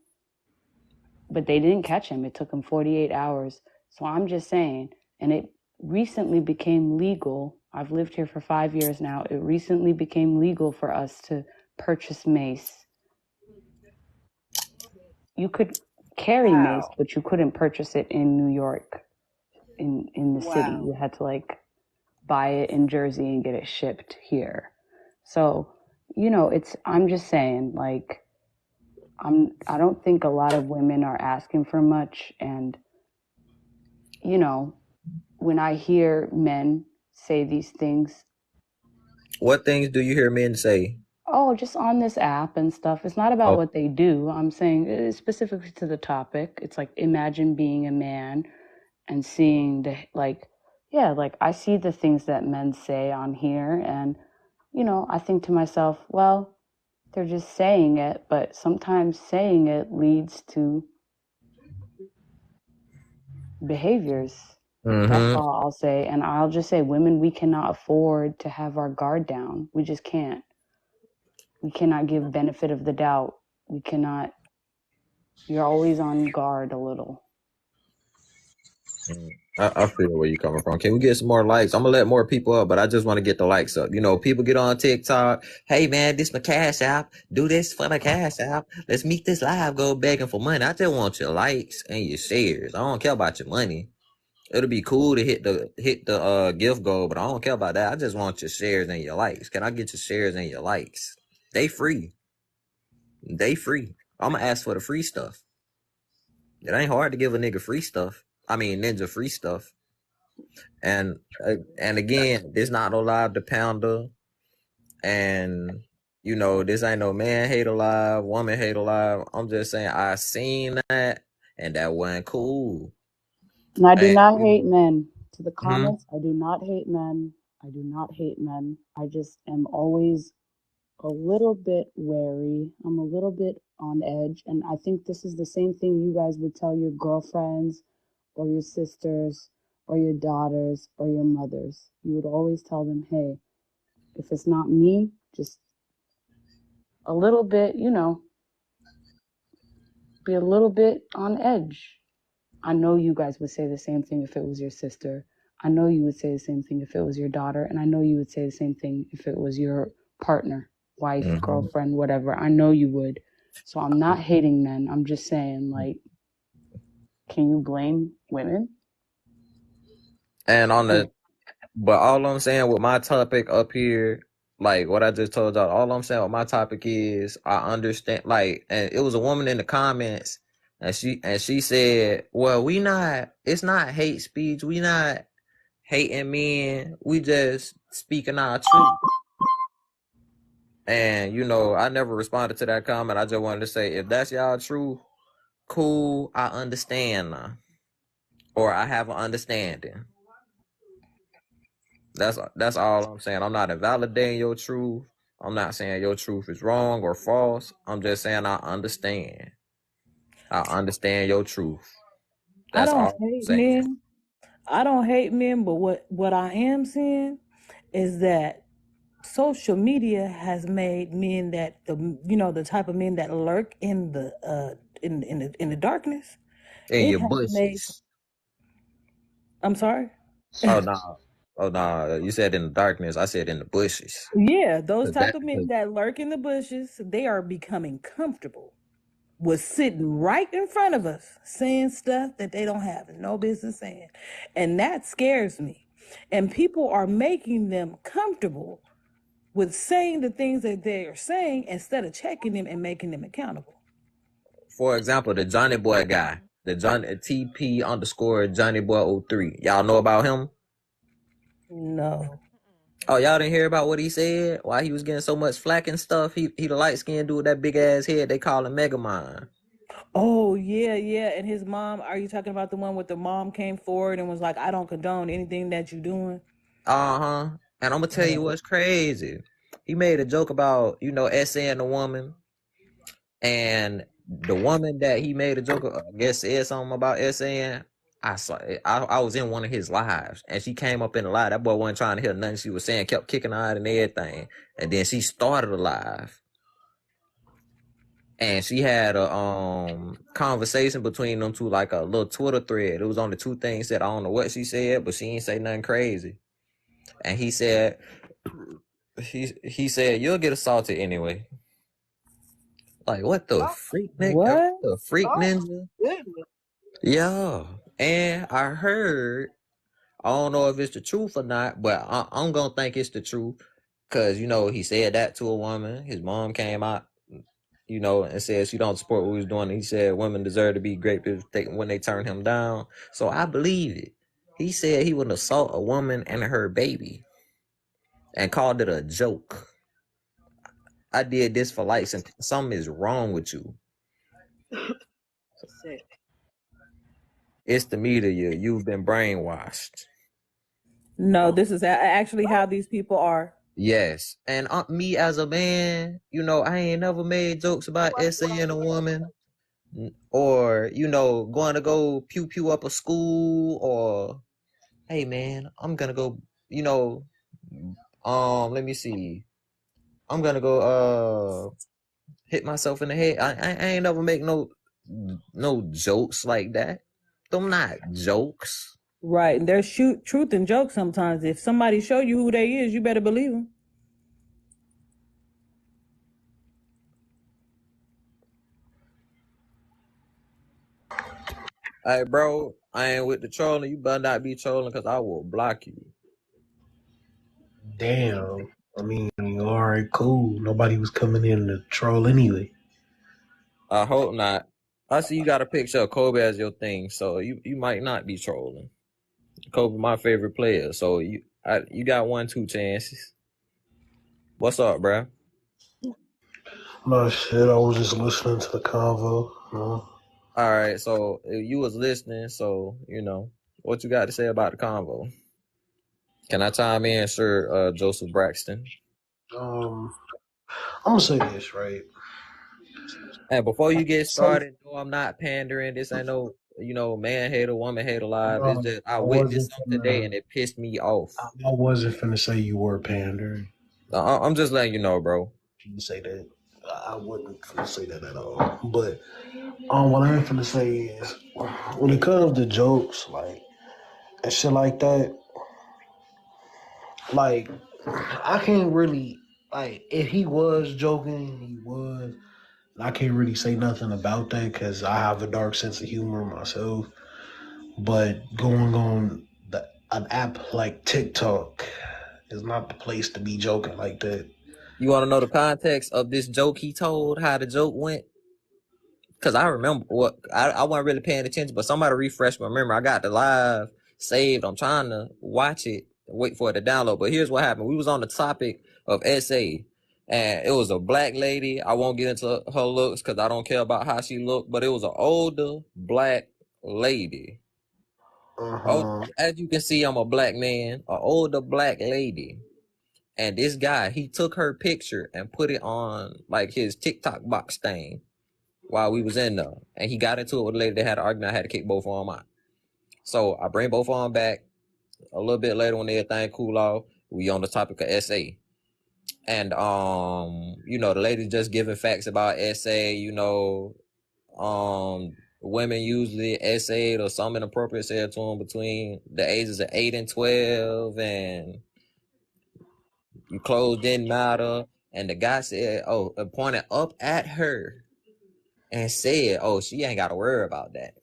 But they didn't catch him. It took him 48 hours. So I'm just saying, and it recently became legal. I've lived here for 5 years now. It recently became legal for us to purchase mace. You could carry mace, but you couldn't purchase it in New York, in the city. You had to like buy it in Jersey and get it shipped here. So, I'm just saying, like, I don't think a lot of women are asking for much. And, when I hear men say these things. What things do you hear men say? Oh, just on this app and stuff. It's not about what they do. I'm saying specifically to the topic. It's like, imagine being a man and seeing I see the things that men say on here. And, I think to myself, well, they're just saying it, but sometimes saying it leads to behaviors. Mm-hmm. That's all I'll say. And I'll just say, women, we cannot afford to have our guard down. We just can't. We cannot give benefit of the doubt. You're always on guard a little. I feel where you're coming from. Can we get some more likes? I'm gonna let more people up, but I just want to get the likes up. You know, people get on TikTok. Hey man, this my cash app. Do this for my cash app. Let's meet this live. Go begging for money. I just want your likes and your shares. I don't care about your money. It'll be cool to hit the gift goal, but I don't care about that. I just want your shares and your likes. Can I get your shares and your likes? They free. They free. I'm gonna ask for the free stuff. It ain't hard to give a nigga free stuff. I mean, ninja free stuff. And again, this not no live to Pounder. And you know, this ain't no man hate alive, woman hate alive. I'm just saying I seen that, and that wasn't cool. And I do not hate men. To the comments, I do not hate men. I do not hate men. I just am always a little bit wary. I'm a little bit on edge. And I think this is the same thing you guys would tell your girlfriends or your sisters or your daughters or your mothers. You would always tell them, hey, if it's not me, just a little bit, you know, be a little bit on edge. I know you guys would say the same thing if it was your sister. I know you would say the same thing if it was your daughter. And I know you would say the same thing if it was your partner, wife, girlfriend, whatever. I know you would. So I'm not hating men. I'm just saying, like, can you blame women? And but all I'm saying with my topic up here, like what I just told y'all, all I'm saying with my topic is I understand, like, and it was a woman in the comments, and she said, well, it's not hate speech, we not hating men, we just speaking our truth. And you know, I never responded to that comment. I just wanted to say, if that's y'all truth, cool, I understand now, or I have an understanding. That's all I'm saying. I'm not invalidating your truth. I'm not saying your truth is wrong or false. I'm just saying I understand. I understand your truth. That's all I'm saying. Men. I don't hate men, but what I am saying is that social media has made men that the type of men that lurk in the in the darkness. In your bushes. I'm sorry? Oh no. You said in the darkness. I said in the bushes. Yeah, those type of men that lurk in the bushes, they are becoming comfortable with sitting right in front of us saying stuff that they don't have no business saying. And that scares me. And people are making them comfortable with saying the things that they are saying instead of checking them and making them accountable. For example, the Johnny Boy guy, the TP_ Johnny Boy 03. Y'all know about him? No. Oh, y'all didn't hear about what he said? Why he was getting so much flack and stuff? He the light-skinned dude with that big ass head. They call him Megamind. Oh, yeah. And his mom, are you talking about the one with the mom came forward and was like, I don't condone anything that you're doing? Uh-huh. And I'm going to tell you what's crazy. He made a joke about, essaying the woman. And the woman that he made a joke of, I guess, said something about essaying. I was in one of his lives, and she came up in the live. That boy wasn't trying to hear nothing she was saying, kept kicking her out and everything. And then she started a live. And she had a conversation between them two, like a little Twitter thread. It was only two things said. I don't know what she said, but she ain't say nothing crazy. And he said, you'll get assaulted anyway. Like, what the freak, nigga? What the freak, ninja? Yeah. And I heard, I don't know if it's the truth or not, but I'm gonna think it's the truth. Cause he said that to a woman. His mom came out, and said she don't support what he's doing. He said women deserve to be raped when they turn him down. So I believe it. He said he would assault a woman and her baby and called it a joke. I did this for likes, and something is wrong with you. It's the media. You've been brainwashed. No, this is actually how these people are. Yes. And me as a man, I ain't never made jokes about essaying a woman or, going to go pew pew up a school or, hey man, I'm going to go, let me see. I'm going to go hit myself in the head. I ain't never make no jokes like that. Them not jokes. Right. And there's truth in jokes sometimes. If somebody show you who they is, you better believe them. Hey, bro, I ain't with the trolling. You better not be trolling because I will block you. Damn. I mean, all right, cool. Nobody was coming in to troll anyway. I hope not. I see you got a picture of Kobe as your thing, so you might not be trolling. Kobe, my favorite player, so you got 1-2 chances. What's up, bro? No shit, I was just listening to the convo. All right, so you was listening, so what you got to say about the convo? Can I chime in, Sir Joseph Braxton? I'm gonna say this, right? And before you get started, no, I'm not pandering. This ain't no, man hater, woman hater live. It's just I witnessed something today and it pissed me off. I wasn't finna say you were pandering. I'm just letting you know, bro. You say that. I wouldn't finna say that at all. But what I'm finna say is, when it comes to jokes, like, and shit like that, like, I can't really, like, if he was joking, he was. I can't really say nothing about that because I have a dark sense of humor myself. But going on an app like TikTok is not the place to be joking like that. You want to know the context of this joke he told, how the joke went? Because I remember I wasn't really paying attention, but somebody refreshed my memory. I got the live saved. I'm trying to watch it, wait for it to download. But here's what happened. We was on the topic of SA. And it was a black lady. I won't get into her looks because I don't care about how she looked. But it was an older black lady. Oh, as you can see, I'm a black man. An older black lady. And this guy, he took her picture and put it on like his TikTok box thing while we was in there. And he got into it with a lady that had an argument. I had to kick both of them out. So I bring both of them back a little bit later when everything cool off. We on the topic of SA. And, the lady just giving facts about SA, women usually SA'd or some inappropriate said to them between the ages of 8 and 12, and your clothes didn't matter. And the guy said, pointed up at her and said, she ain't got to worry about that.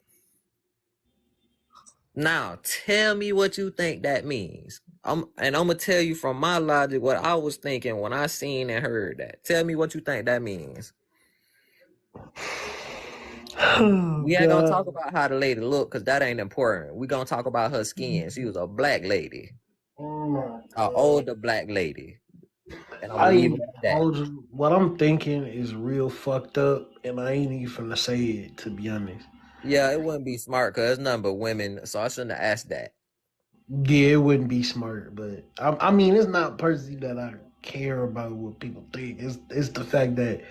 Now, tell me what you think that means. I'm going to tell you from my logic what I was thinking when I seen and heard that. Tell me what you think that means. We ain't going to talk about how the lady looked because that ain't important. We going to talk about her skin. She was a black lady. An older black lady. And I'm leave it at that. What I'm thinking is real fucked up, and I ain't even finna say it, to be honest. Yeah, it wouldn't be smart because it's nothing but women, so I shouldn't have asked that. Yeah, it wouldn't be smart, but I mean, it's not personally that I care about what people think. It's the fact that,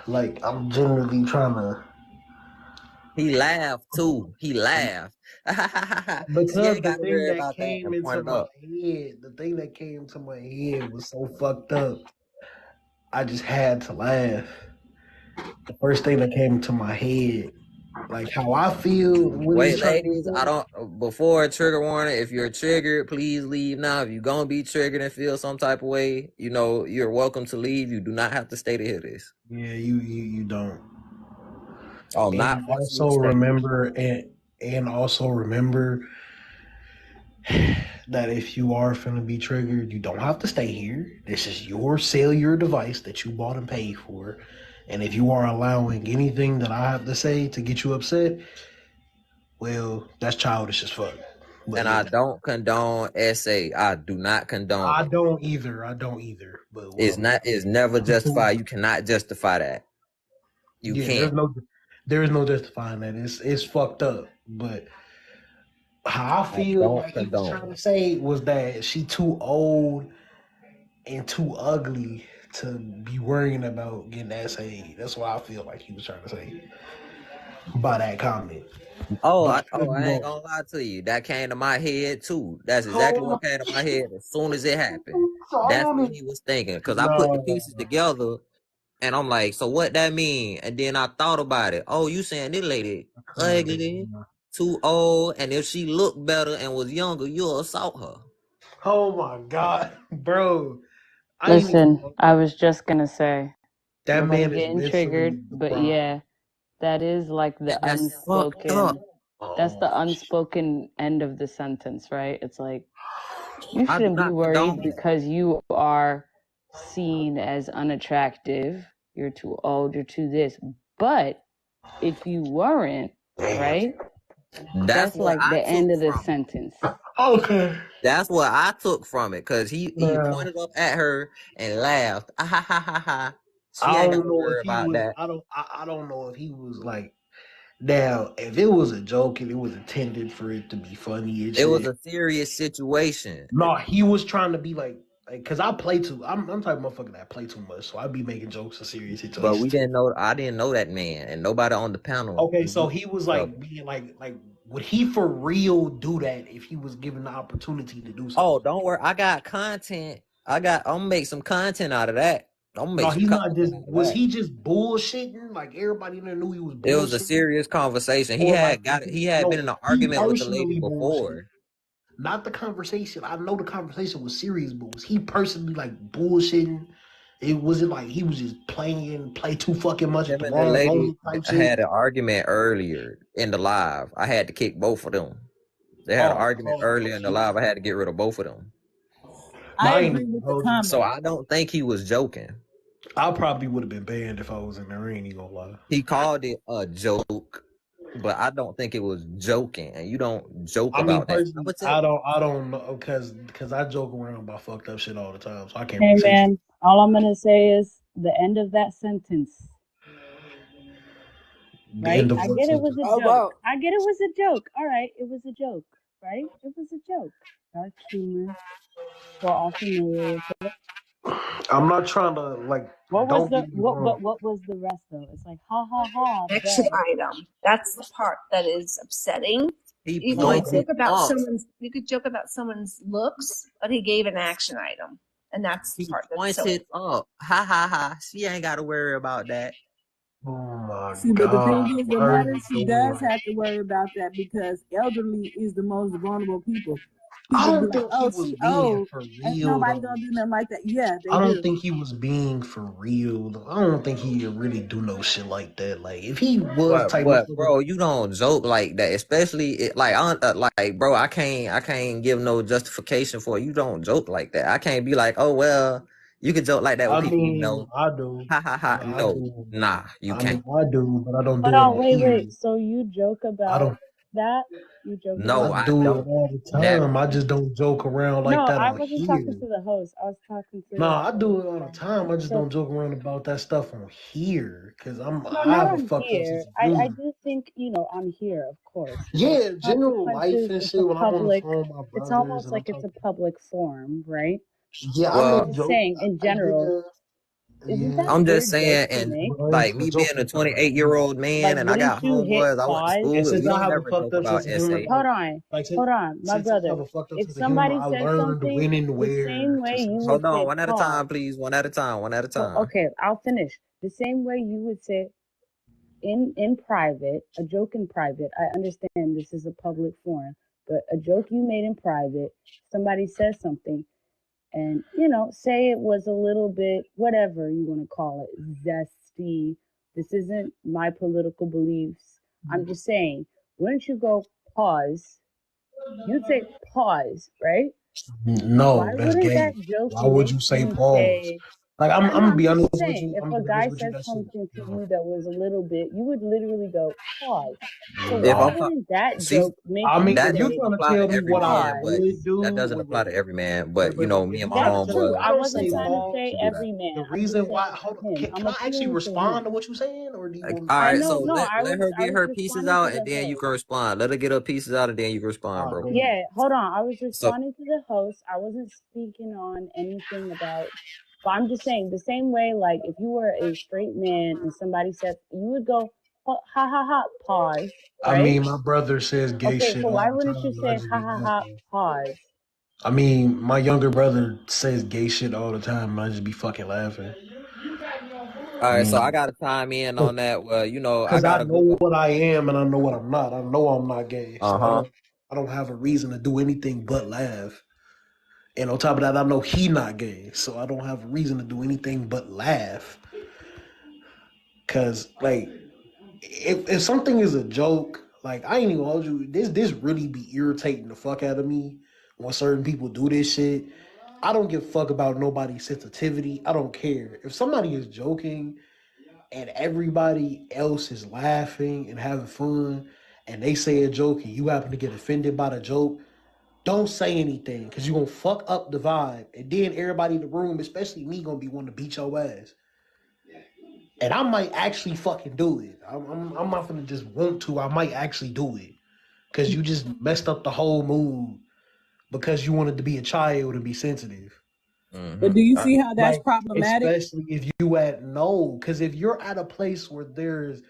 like, I'm generally trying to. He laughed too. He laughed. Because the thing that came to my head was so fucked up. I just had to laugh. The first thing that came to my head, like how I feel. Wait, ladies, before a trigger warning, if you're triggered, please leave now. If you're going to be triggered and feel some type of way, you're welcome to leave. You do not have to stay to hear this. Yeah, you don't. Oh, and not also remember and also remember that if you are finna be triggered, you don't have to stay here. This is your cellular device that you bought and paid for. And if you are allowing anything that I have to say to get you upset, well, that's childish as fuck. But I don't condone SA. I do not condone. I don't either. But it's never justified. You cannot justify that. You can't. There is no justifying that. It's fucked up. But how I feel like he was trying to say was that she too old and too ugly to be worrying about getting SA'd. That's what I feel like he was trying to say by that comment. I ain't gonna lie to you. That came to my head too. That's exactly what came to my head as soon as it happened. That's what he was thinking. Because I put the pieces together And I'm like, so what that mean? And then I thought about it. Oh, you saying this lady ugly, too old, and if she looked better and was younger, you'll assault her. Oh my God, bro. Listen, I was just gonna say that man is getting triggered, but yeah, that is like the unspoken. That's the unspoken end of the sentence, right? It's like you shouldn't be worried because you are seen as unattractive. You're too old. You're too this. But if you weren't, right? That's like the end of the sentence. Okay. That's what I took from it, because he pointed up at her and laughed. Ah, ha, ha, ha, ha. I don't know if he was. I don't know if he was like. Now, if it was a joke and it was intended for it to be funny, and it was a serious situation. No, he was trying to be like, cause I play too. I'm type of motherfucker that play too much, so I be making jokes of serious situations. But we didn't know. I didn't know that man, and nobody on the panel. Okay, so he was like being like, would he for real do that if he was given the opportunity to do something? Oh, don't worry, I got content. I'm gonna make some content out of that. No, he's not just. Was he just bullshitting? Like everybody knew he was bullshitting? It was a serious conversation. He had been in an argument with the lady before. Not the conversation. I know the conversation was serious, but was he personally like bullshitting? It wasn't like he was just play too fucking much. Him and the lady had an argument earlier in the live. I had to kick both of them. They had an argument earlier in the live. I had to get rid of both of them. I agree with the comment. So I don't think he was joking. I probably would have been banned if I was in there. I ain't gonna lie. He called it a joke, but I don't think it was joking. And you don't joke about that. I don't know, because I joke around about fucked up shit all the time, so I can't. Hey man, all I'm gonna say is the end of that sentence. Right? I get it was a joke. I get it was a joke. All right, it was a joke. Right? It was a joke. Dark humor. We're all familiar with it. I'm not trying to like. What was the rest though? It's like ha ha ha. Action item. That's the part that is upsetting. You could joke about someone's looks, but he gave an action item, and that's the part that's pointed up. Ha ha ha. She ain't got to worry about that. Oh my God. But the thing is, the matter, she does have to worry about that because elderly is the most vulnerable people. I don't think he was being for real. Nobody gonna do nothing like that. Yeah, I don't think he was being for real. I don't think he really do no shit like that. Like if he was bro, you don't joke like that, especially bro. I can't give no justification for it. You don't joke like that. I can't be like, oh well, you can joke like that with people you know. I do. Ha ha ha. No, nah, you can't. I do, but I don't do it. Wait. So you joke about that? You joke? No, I do it all the time. I just don't joke around like that. No, I wasn't talking to the host. I was talking to. No, I do it all the time. I just don't joke around about that stuff on here because I have a fucked up sense of humor. I do think on here, of course. Yeah, general life and shit. When I'm on the phone, my brothers, it's almost like it's a public forum, right? Yeah, I'm just saying in general. I'm just saying, and like me being a 28-year-old man, and I got homeboys. I went to school. We never joke about SA. Hold on, my brother. If somebody says something, the same way you would hold on, one at a time, please. One at a time. Okay, I'll finish. The same way you would say in private, a joke in private. I understand this is a public forum, but a joke you made in private, somebody says something. And, say it was a little bit, whatever you want to call it, zesty. This isn't my political beliefs. I'm just saying, wouldn't you go pause? You'd say pause, right? No, that's gay. Why would you say pause? Like, I'm going to be honest with you. If a guy said something to you that was a little bit, you would literally go, pause. So why wouldn't that joke make that you're trying to tell me what I would do? That doesn't apply to every man, but, me and my homeboy. I wasn't trying to say every man. The reason why, hold on, can I actually respond to what you're saying? Or do you all right, so let her get her pieces out, and then you can respond. Let her get her pieces out, and then you can respond, bro. Yeah, hold on. I was responding to the host. I wasn't speaking on anything about... But I'm just saying, the same way, like, if you were a straight man and somebody said, you would go, ha, ha, ha, pause. Right? I mean, my brother says gay shit. Okay, so why wouldn't you say, ha, ha, ha, pause? I mean, my younger brother says gay shit all the time. I just be fucking laughing. All right, so I gotta time in on that. Well, you know, I Because I gotta know go. what I am and I know what I'm not. I know I'm not gay. So Uh-huh. I don't have a reason to do anything but laugh. And on top of that, I know he not gay. So I don't have a reason to do anything but laugh. Cause like if something is a joke, like I ain't even hold you, this really be irritating the fuck out of me when certain people do this shit. I don't give a fuck about nobody's sensitivity. I don't care. If somebody is joking and everybody else is laughing and having fun and they say a joke and you happen to get offended by the joke, don't say anything because you're gonna fuck up the vibe. And then everybody in the room, especially me, gonna be wanting to beat your ass. And I might actually fucking do it. I'm not gonna just want to. I might actually do it because you just messed up the whole mood because you wanted to be a child and be sensitive. Mm-hmm. But do you see how that's like, problematic? Especially if you because if you're at a place where there's,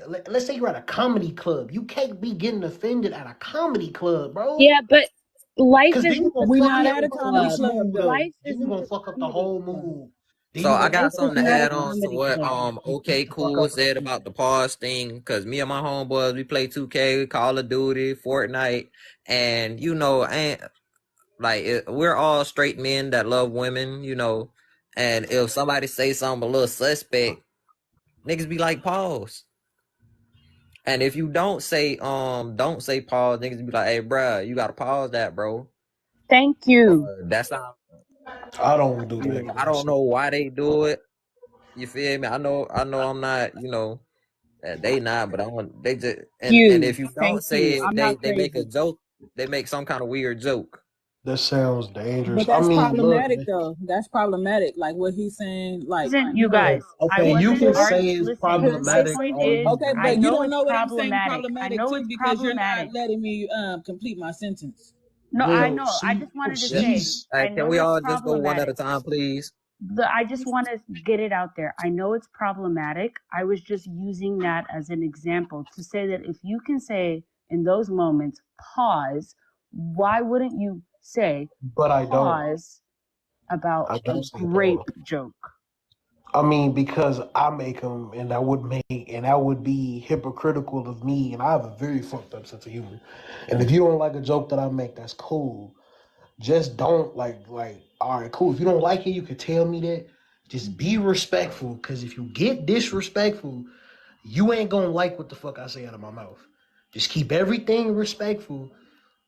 let's say you're at a comedy club, you can't be getting offended at a comedy club, bro. Yeah, but life isn't. We're not at a comedy club though. Life Then isn't you gonna a fuck up the comedy whole club. mood. So I got Life is something to not a add on to comedy what club. OK Cool said about the pause thing, because me and my homeboys, we play 2K, Call of Duty, Fortnite, and you know, we're all straight men that love women, you know, and if somebody say something a little suspect, niggas be like, pause. And if you don't say pause, niggas be like, hey, bruh, you gotta pause that, bro. Thank you. That's not. I don't do that. I don't know why they do it. You feel me? I know. I'm not. You know, they not. But I want. They just. And if you don't say it, they make a joke. They make some kind of weird joke. That sounds dangerous. But that's problematic, look, though. That's problematic. Like what he's saying. Like, Listen, you guys. Okay, you can say it's listen, problematic. my point is, okay, I but you know don't it's know what I'm saying problematic. I problematic know too it's because problematic. you're not letting me complete my sentence. No, Well, I know. I just wanted to say. I know can we it's all just go one at a time, please? I just want to get it out there. I know it's problematic. I was just using that as an example to say that if you can say in those moments, pause, why wouldn't you say but I pause about a rape joke? I mean, because I make them, and that would be hypocritical of me, and I have a very fucked up sense of humor. And if you don't like a joke that I make, that's cool. Just don't like. All right, cool. If you don't like it, you can tell me that. Just be respectful, because if you get disrespectful, you ain't gonna like what the fuck I say out of my mouth. Just keep everything respectful,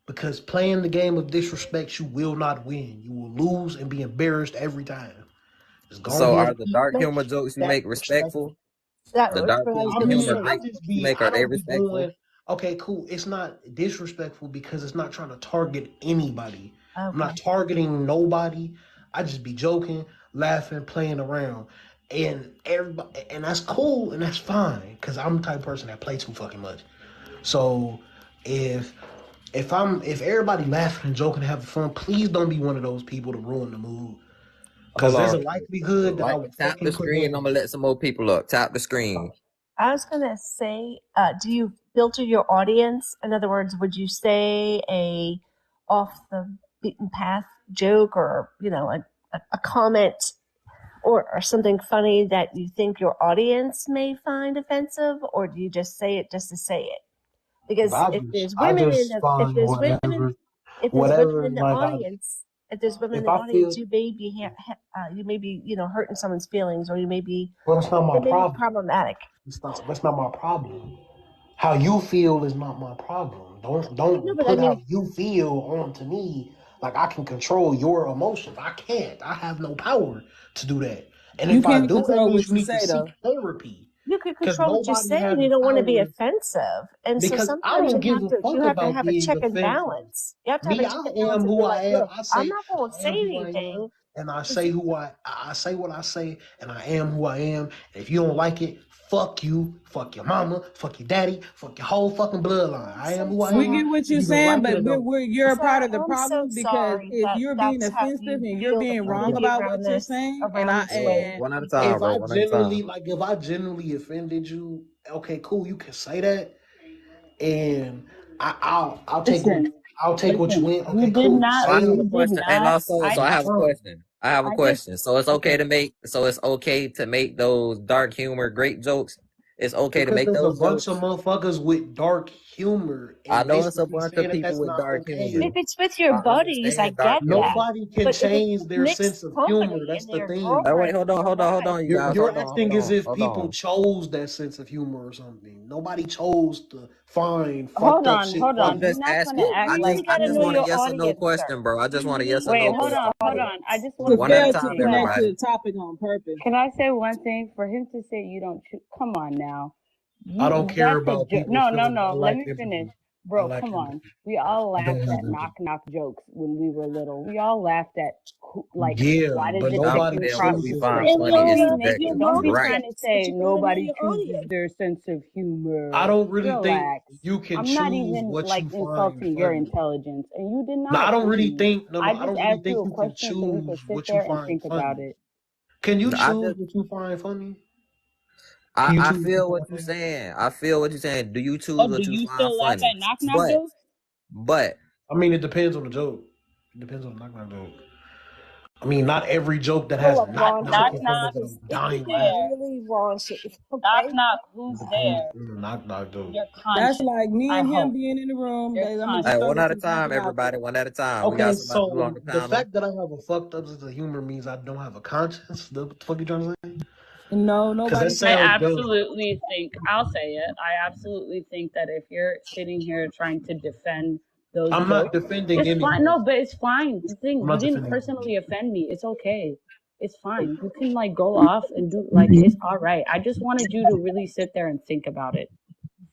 because playing the game of disrespect, you will not win. You will lose and be embarrassed every time. So are the dark humor jokes you make respectful? The dark humor you make, are they respectful? Okay, cool. It's not disrespectful because it's not trying to target anybody. Okay. I'm not targeting nobody. I just be joking, laughing, playing around. And everybody, and that's cool and that's fine, because I'm the type of person that play too fucking much. So if everybody laughing and joking and having fun, please don't be one of those people to ruin the mood. Because there's a likelihood that I would tap the screen. I'm gonna let some more people up. Tap the screen. I was gonna say, do you filter your audience? In other words, would you say a off the beaten path joke, or a comment, or something funny that you think your audience may find offensive, or do you just say it just to say it? Because if there's women in the audience. If there's women in the audience, you may be hurting someone's feelings, or you may be. Well, that's not my problem. Problematic. That's not my problem. How you feel is not my problem. Don't put how you feel onto me. Like I can control your emotions. I can't. I have no power to do that. And if I do, that means you need to seek therapy. You can control what you say, and you don't want to be offensive. And so sometimes you have to have a check and balance. You have to have a check and balance. Who I am. I'm not going to say anything. And I say I say what I say, and I am who I am. And if you don't like it, fuck you, fuck your mama, fuck your daddy, fuck your whole fucking bloodline. I am who I am. We get what you're saying, but you're a part of the problem, because if you're being offensive and you're being wrong about what you're saying, one at a time, bro. If I genuinely offended you, okay, cool, you can say that, and I'll take I'll take what you Listen, win. you Okay, did cool. not. So I have Say a You it. did question. Hey, not. Lost Soul. I So I That's have a just. fine. question. I have a I just. question. So it's okay Okay. to make. So it's okay to make those dark humor great jokes. It's okay to Because make there's a those bunch of jokes. motherfuckers with dark humor I and know it's a basically bunch of saying that people that's with not dark okay. humor. If it's with your I buddies, I understand dark get humor. that. Nobody can But if it's change with their mixed sense of humor. company That's and the their thing. Hey, wait, girlfriends, hold you're on, right. you You're guys. you're Hold on, acting hold as on, if hold people on. chose that sense of humor or something. Nobody chose to find Hold fucked up on. shit Hold I'm on. funny. You're just not gonna asking. You act like really got I to just know want a your you. yes or no audience, sir. question, bro. I just You want a really yes or got Wait. to no know Hold your on. question. Hold on. I audience. just want To to One say at a fail one to time, thing connect though. to everybody. the topic on purpose. Can I say one thing for him to say you don't choose? Come on now. I don't You care that's a about joke. people's No, no, feelings. I no. Let lack me finish. empathy. I Bro, lack come on. empathy. We all I don't laughed have at empathy. knock jokes when we were little. We all laughed at like Yeah, why did but the Y'all nobody chicken saying what cross we the chooses find that. street? And funny Don't is be your subjective. don't be Right. trying to motives, but say you got to know nobody your chooses audience. their sense of I humor. don't really think Relax. you can I'm not choose even what like you find insulting your funny. intelligence, and you did No, I not don't to really me. think. No, I I just don't really asked you think a you can question so we could choose sit what you there and find think about funny. it. Can you I choose just what you find funny? Can you I choose what you feel what find you're funny? saying. I feel what you're saying. Do you Oh, choose do what you you find still laugh funny? at knock But jokes? but I mean, it depends on the joke. It depends on the knock joke. I mean, not every joke that has Full of knock Knock in raunchy. front knock, of it. It's, I'm it's who's dying laughing. there? really raunchy. Knock Okay. knock, It who's depends there? on the knock joke. Your That's conscience. like me I and him hope being in the room. your I'm gonna hey, just throw conscience. one this at a time, example out everybody. there. One at a time. We got Okay, somebody new on so the the panel. fact that I have a fucked up sense of humor means I don't have a conscience. What the fuck you trying to say? No, Because that nobody I said sounds that. dumb. absolutely think, I'll say it, I absolutely think that if you're sitting here trying to defend those I'm not jokes, defending it's fine. No, anything. but it's fine. The thing, I'm you not didn't defending anything. personally offend me. It's okay. It's fine. You can like go off and do like, it's all right. I just wanted you to really sit there and think about it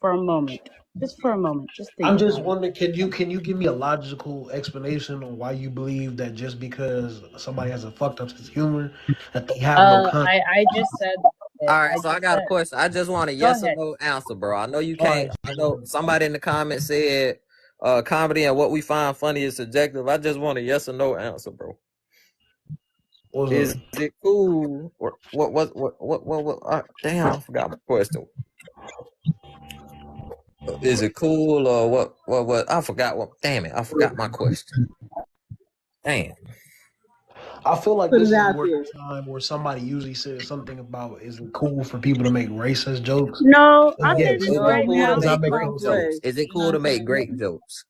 for a moment. Just for a moment. Just think I'm just about it. wondering, can you give me a logical explanation on why you believe that just because somebody has a fucked up sense of humor that they have no conscience? I just said it. All I right, so I just got a said, question. I just want a go yes or ahead. no answer, bro. I know you All can't. right. I know somebody in the comments said comedy and what we find funny is subjective. I just want a yes or no answer, bro. What's Is up? it cool? Or what damn, I forgot my question. Is it cool or what? I forgot what. Damn it, I forgot my question. Damn. I feel like Put this it is out more there. the time where somebody usually says something about is it cool for people to make racist jokes? No, I'll Yeah, say Okay, this is it so right we cool to have now. to Does that make make great no crossway. jokes? sense? Is it You know cool what to I'm make saying? great jokes?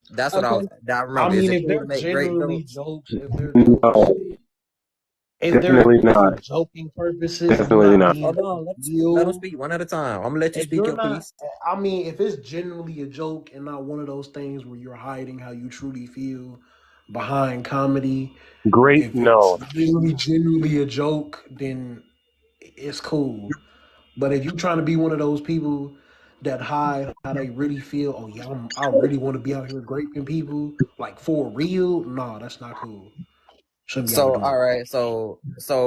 That's what Okay. I I remember. Is mean, it if cool they're to make great genuinely jokes? jokes, if they're jokes, No, if they're definitely for not. joking purposes and you're Definitely not not. being Hold for on, let them real, speak one at a time. I'm gonna let you if speak you're your not, piece. I mean, if it's genuinely a joke and not one of those things where you're hiding how you truly feel behind comedy, Great, if it's no. really genuinely a joke, then it's cool. But if you're trying to be one of those people that hide how they really feel, oh yeah, I really want to be out here graping people, like for real, nah, that's not cool. Shouldn't be able So to do all that. right, so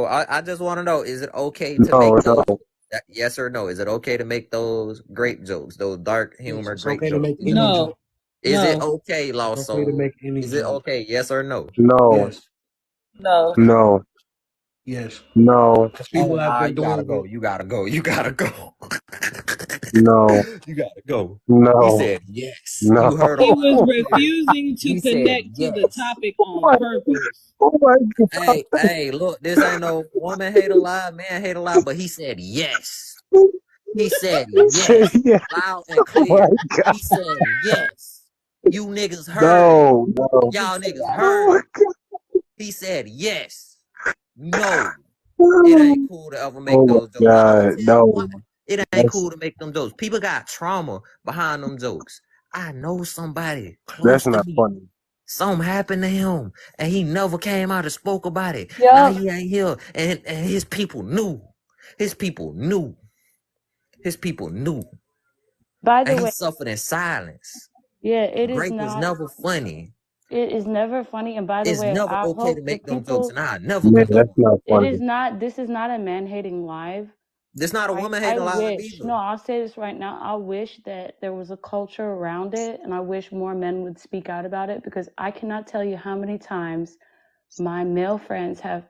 I just want to know: is it okay to No, make those? no. Yes or no? Is it okay to make those great jokes, those dark Yes, humor it's great okay to jokes? make Is it any okay? No, joke. Is it no, okay, It's Lost okay to Soul? make any Is it joke. okay? Yes or no? No. Yes, no. No. yes. No. Because people have Ah, been you gotta doing go. it. You gotta go. You gotta go. No. You gotta go. He No. said yes. No. You heard him He loud was and clear. refusing to He said connect to the yes. topic Oh on my, purpose. oh my God. Hey, look, this ain't no woman hate a lie, man hate a lie, but he said yes. He said He said, yes. yeah. Loud and Oh my clear. God. He said yes. You niggas heard him. No. No. Y'all niggas Oh heard my him. He said yes. No. It ain't God. cool to ever make Oh my those jokes. And I'm gonna God. tell you why. No. It ain't That's cool to make them jokes. People got trauma behind them jokes. I know somebody that's close to not me. funny. Something happened to him, and he never came out and spoke about it. Now Yep. he ain't here, and his people knew. His people knew. His people knew, By the and he way, suffered in silence. yeah, it is Grape is not. never funny. It is never funny. And by the It's way, never I okay to hope the make them jokes, people. and I never Man, condone that's it. not It funny. is not. This is not a man hating live. This not a woman I hating live wish. either. No, I'll say this right now. I wish that there was a culture around it, and I wish more men would speak out about it, because I cannot tell you how many times my male friends have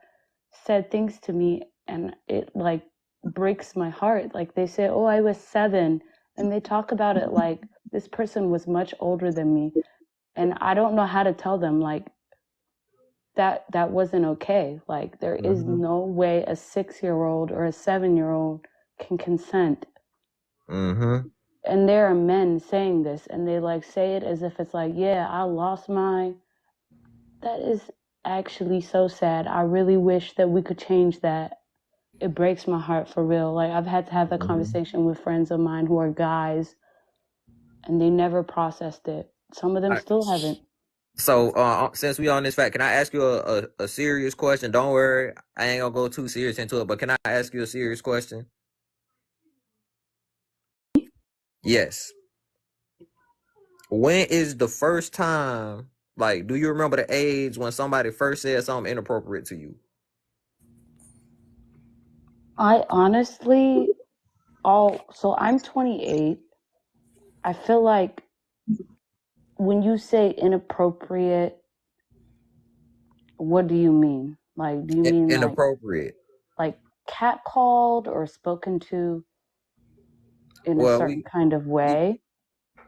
said things to me, and it like breaks my heart. Like they say, "Oh, I was 7," and they talk about it like this person was much older than me. And I don't know how to tell them, like, that wasn't okay. Like, there is no way a 6-year-old or a 7-year-old can consent. And there are men saying this, and they like say it as if it's like, yeah, I lost mine. That is actually so sad. I really wish that we could change that. It breaks my heart for real. Like, I've had to have that conversation with friends of mine who are guys, and they never processed it. Some of them still haven't. So, since we on this fact, can I ask you a serious question? Don't worry, I ain't gonna go too serious into it, but can I ask you a serious question? Yes. When is the first time, like, do you remember the age when somebody first said something inappropriate to you? I honestly, so I'm 28. I feel like when you say inappropriate, what do you mean? Like, do you mean inappropriate? Like catcalled or spoken to in a certain kind of way?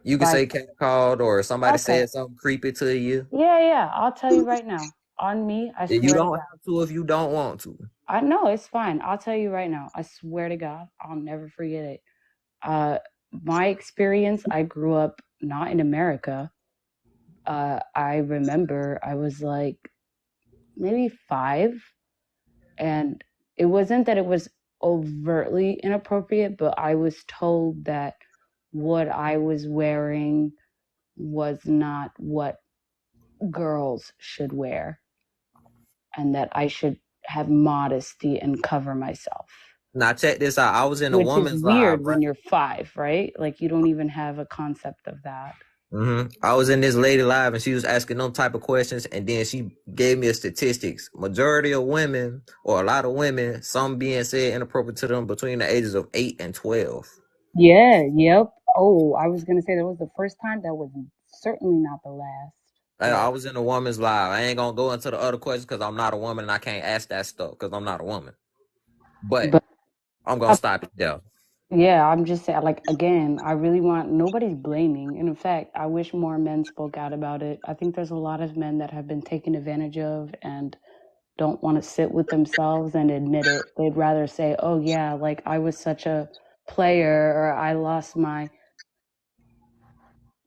You can say catcalled, or somebody said something creepy to you. Yeah. I'll tell you right now. On me, I swear you don't have to if you don't want to. I know it's fine. I'll tell you right now. I swear to God, I'll never forget it. My experience, I grew up not in America. I remember I was like maybe 5, and it wasn't that it was overtly inappropriate, but I was told that what I was wearing was not what girls should wear, and that I should have modesty and cover myself. Now check this out. I was in a woman's live. Which is weird when you're 5, right? Like, you don't even have a concept of that. I was in this lady live, and she was asking them type of questions, and then she gave me a statistics. Majority of women, or a lot of women, some being said inappropriate to them between the ages of 8 and 12. Yeah, yep. Oh, I was gonna say that was the first time. That was certainly not the last. I was in a woman's live. I ain't gonna go into the other questions because I'm not a woman and I can't ask that stuff because I'm not a woman. But I'm gonna stop it there. Yeah, I'm just saying, like, again, I really want, nobody's blaming. And in fact, I wish more men spoke out about it. I think there's a lot of men that have been taken advantage of and don't want to sit with themselves and admit it. They'd rather say, oh yeah, like, I was such a player, or I lost my,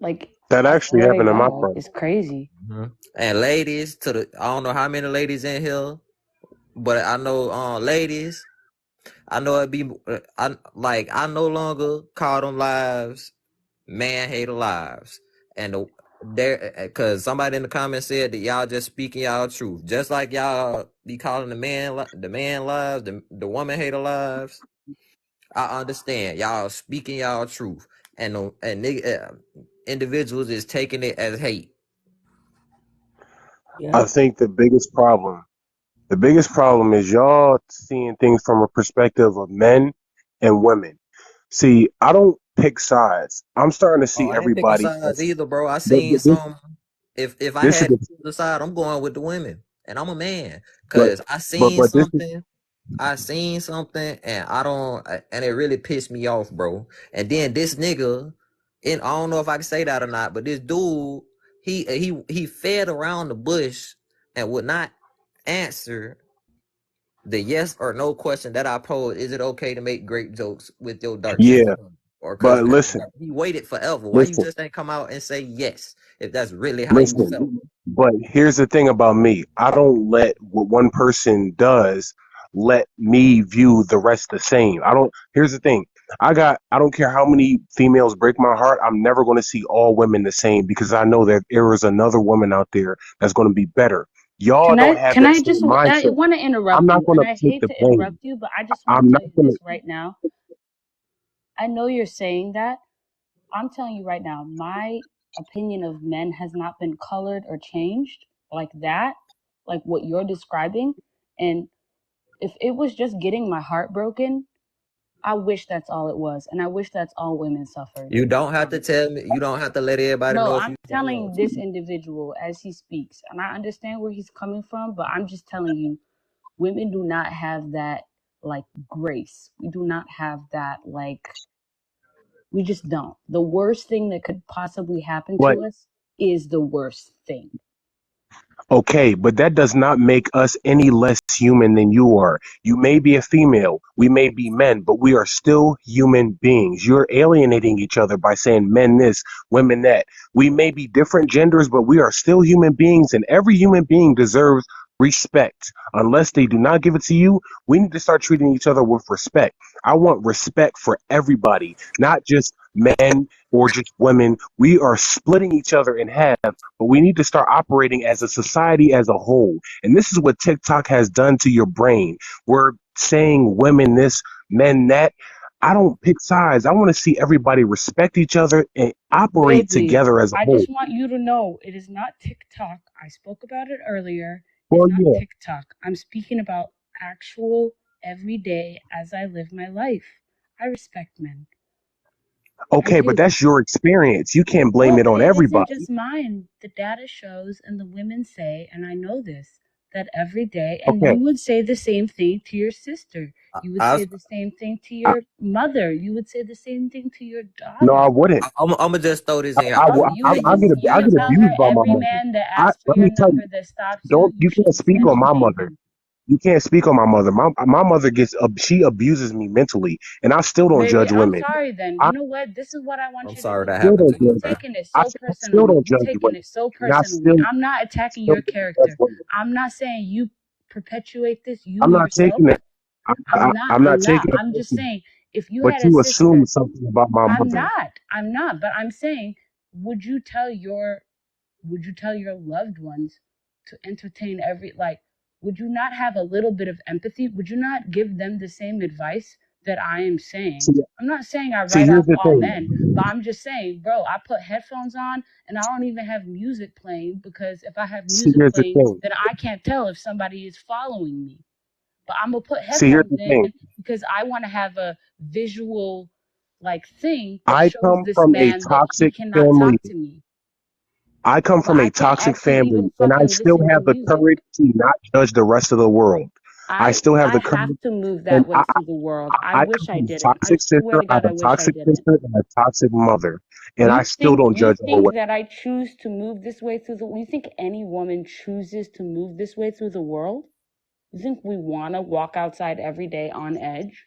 like, that actually happened in my friend. It's crazy. And ladies, I don't know how many ladies in here, but I know ladies, I know I no longer call them lives man hater lives. And because somebody in the comments said that y'all just speaking y'all truth, just like y'all be calling the man lives, the woman hater lives. I understand y'all speaking y'all truth, and individuals is taking it as hate. I think the biggest problem is y'all seeing things from a perspective of men and women. See, I don't pick sides. I'm starting to see everybody. I ain't picking sides either, bro. I seen some. If I had to decide, I'm going with the women, and I'm a man, because I seen something. I seen something, and and it really pissed me off, bro. And then this nigga, and I don't know if I can say that or not, but this dude, he fed around the bush and would not answer the yes or no question that I posed. Is it okay to make grape jokes with your dark sense of humor? But listen, he waited forever. Why you just ain't come out and say yes if that's really how you felt? But here's the thing about me. I don't let what one person does let me view the rest the same. Here's the thing. I don't care how many females break my heart. I'm never going to see all women the same, because I know that there is another woman out there that's going to be better. Y'all don't have that same mindset. I want to interrupt I'm not you, and I hate to interrupt you, but I just want to tell you this right now. I know you're saying that. I'm telling you right now, my opinion of men has not been colored or changed like that, like what you're describing. And if it was just getting my heart broken, I wish that's all it was. And I wish that's all women suffered. You don't have to tell me. You don't have to let everybody know. No, I'm telling this individual as he speaks. And I understand where he's coming from, but I'm just telling you, women do not have that, like, grace. We do not have that, like, we just don't. The worst thing that could possibly happen to us is the worst thing. Okay, but that does not make us any less human than you are. You may be a female, we may be men, but we are still human beings. You're alienating each other by saying men this, women that. We may be different genders, but we are still human beings, and every human being deserves respect. Unless they do not give it to you, we need to start treating each other with respect. I want respect for everybody, not just men or just women. We are splitting each other in half, but we need to start operating as a society as a whole. And this is what TikTok has done to your brain. We're saying women this, men that. I don't pick sides. I want to see everybody respect each other and operate Baby, together as a I whole. just want you to know it is not TikTok. I spoke about it earlier. Well, It's not yeah. TikTok. I'm speaking about actual everyday as I live my life. I respect men. I Okay, but do. that's your experience. You can't blame No, it but on it isn't everybody. just mine. The data shows and the women say, and I know this, that every day, and Okay. you would say the same thing to your sister. You would I, say the same thing to I, your mother. You would say the same thing to your no, I daughter. wouldn't. I'm gonna just throw this in. Oh, you would I get tell her abused by my every mother. man that asks for Let your me tell you, number that stops you, you can't should speak say on the my same mother. thing. You can't speak on my mother. My mother she abuses me mentally, and I still don't Baby, judge I'm women. sorry then. I You know what? This is what I want I'm you to sorry do. that still happened don't to you, You judge. man. taking it I so still personally. don't You judge taking women, it so and I personally. still I'm not attacking still your don't judge character. women. I'm not saying you perpetuate this, you I'm not yourself. taking it. I'm not I'm not. taking it I'm just personally. saying, if you But had a you sister, assume something about my mother. I'm not, but I'm saying, would you tell your loved ones to entertain would you not have a little bit of empathy? Would you not give them the same advice that I am saying? See, I'm not saying I see, write here's off the all thing. men, but I'm just saying, bro, I put headphones on and I don't even have music playing, because if I have See, music here's the playing, thing. then I can't tell if somebody is following me. But I'm gonna put See, here's headphones the thing. in because I want to have a visual thing that I shows come this from a man that he toxic cannot family. talk to me. I come But from I a can't toxic actually even family, and I fucking still listen to have the music. courage to not judge the rest of the world. I still have I the have courage, to move and that way through the world. I I wish come I from a didn't. I toxic swear sister. to I have God, a I wish I toxic didn't. sister and a toxic mother, and I still don't judge her You way. think that I choose to move this way through you think any woman chooses to move this way through the world? You think we want to walk outside every day on edge?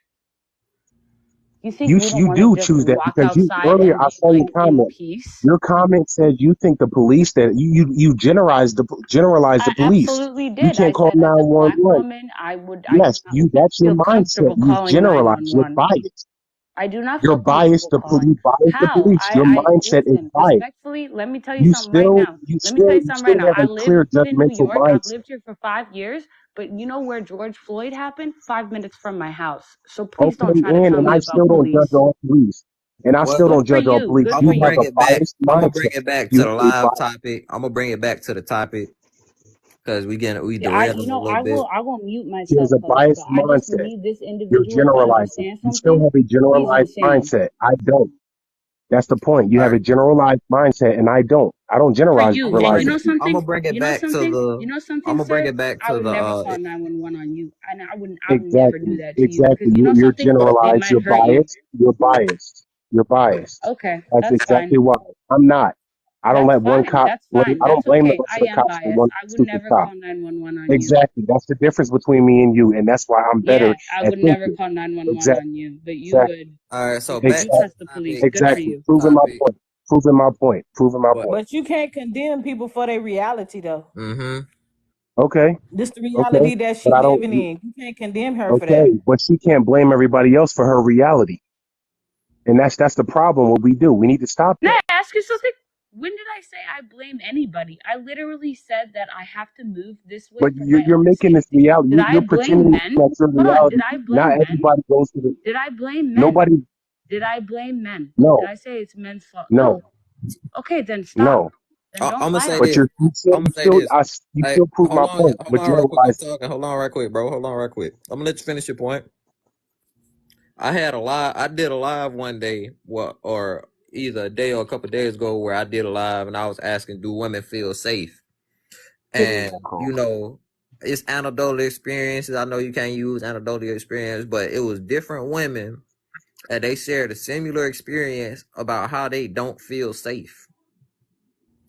You think we don't You want to do just choose that walk because you outside earlier and I be saw your in comment. peace? Your comment said you think the police that you generalize the I police. absolutely You did. I can't call said, as a black 911. woman, I do Yes, not that's your feel mindset. comfortable You calling generalize. You're 911. biased. I do not You're feel biased. comfortable The calling. police biased the How? police. Your mindset is Listen, biased. respectfully, let me tell you something right now. You still have I a lived clear in New judgmental York. I've mindset. lived here for 5 years, but you know where George Floyd happened? 5 minutes from my house. So please Okay, don't try to tell and me I about still don't judge police. all police. And I still Well, don't judge all police. Good I'm for You gonna have bring a you. it back. biased I'm gonna bring mindset. it back You to the have a live biased. topic. I'm gonna bring it back to the topic because we Yeah, I derailing a little bit. will mute He has myself, a coach, but biased I just mindset. need this You're individual to generalizing. understand You still something. have a He's generalized insane. mindset. I don't. That's the point. You All have right. a generalized mindset, and I don't. I don't For generalize. you, I'm gonna and bring you Realize know it. it. I'm something? gonna bring it You know back to something? the. You know I'm something, gonna bring sir? it back I to would the. never call 911 on you. And I would never do Exactly. that to you, Exactly. because you know You're something? It generalized. might You're hurt you. biased. You're biased. You're biased. Okay, That's that's fine. exactly why. I'm not. I don't That's let one fine. cop That's blame. fine. I don't That's blame the okay. rest I of the am cops for biased. one I would stupid never cop. call 911 on you. Exactly. That's the difference between me and you, and that's why I'm better Yeah, I at would never thinking. call 911 Exactly. on you, but you Exactly. would. All right. So You back to trust the the police. topic. Good for Back to Exactly. you. the Proving my topic. point. Proving my point. Proving my What? point. But you can't condemn people for their reality, though. Mm-hmm. Okay. This the Okay. reality that But she I don't. living in. You can't condemn her for Okay. that. But she can't blame everybody else for her reality, and that's the problem. What we do, we need to stop Can I that. ask you something? When did I say I blame anybody? I literally said that I have to move this way But for my you're own making this safety. reality. Did I You're blame pretending men? that's your Hold on. reality. Did I Not blame men? everybody goes to the. Did I blame men? Nobody. Did I blame men? Did No. I say it's men's fault? No. No. Okay, then stop. No. Then don't I'm gonna lie say on But me. this. I'm gonna say this. you Hey, still prove my point. hold But on, real quick. I'm generalize. talking. Hold on, right quick, bro. Hold on, right quick. I'm gonna let you finish your point. I did a live one day, or either a day or a couple of days ago, where I did a live and I was asking, do women feel safe? And it's anecdotal experiences. I know you can't use anecdotal experience, but it was different women, and they shared a similar experience about how they don't feel safe.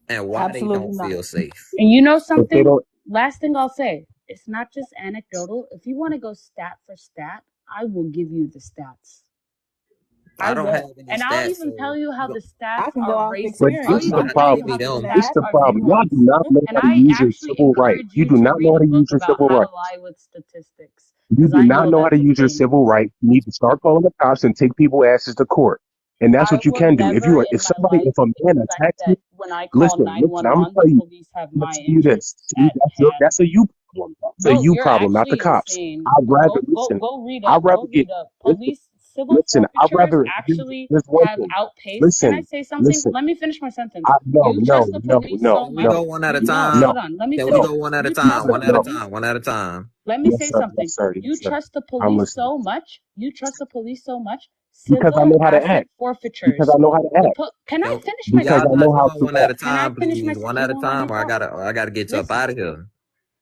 and why they Absolutely don't not. feel safe. And you know If they something? don't, Last thing I'll say, it's not just anecdotal. If you want to go stat for stat, I will give you the stats. I I don't have will. any And I'll stats, even so tell you how you the I stats can go are off racist. but I'll this experience. is you the even have to tell you give problem. me how the them. This is stats the are problem. Y'all do nuanced. not know And how to I use your actually civil right. encourage You you do to not know read how a to book use your about civil how right. to lie with statistics. You Because do I not know know how that's to a use your thing. civil right. You need to start calling the cops and take people asses to court. And that's I what you will can do. never If in my somebody, life if a man expect attacks you, that when I call listen, I'm gonna 911, tell the you, police have I'm gonna my tell you this. interests See, at hand. that's a you problem. That's a No, you you're problem, not the actually cops. insane. I'd rather Go read I'd up. rather Go get read up. listen, Police civil listen, I'd forfeitures rather actually here's one have thing. outpaced. Can I Listen, say something? listen. Let me finish my sentence. No, You no, trust the no, police no, so Can we much. go no, one at a No, time? no, hold on. Let me Can we finish. no, go one at a You time? trust the One at a no. police. time. One at a time. Let me Yes, say sir, something. yes, sir, You yes, sir. trust the I'm police listening. so much. You trust the police so much. Because I Civil know how to asset act. Because I forfeitures. know how to act. Can I Yo, finish my Because y'all I not know sentence? how doing to one at a act. Can I time, finish my? please. One You at a won't let me time, or talk. I gotta get you up Listen. out of here.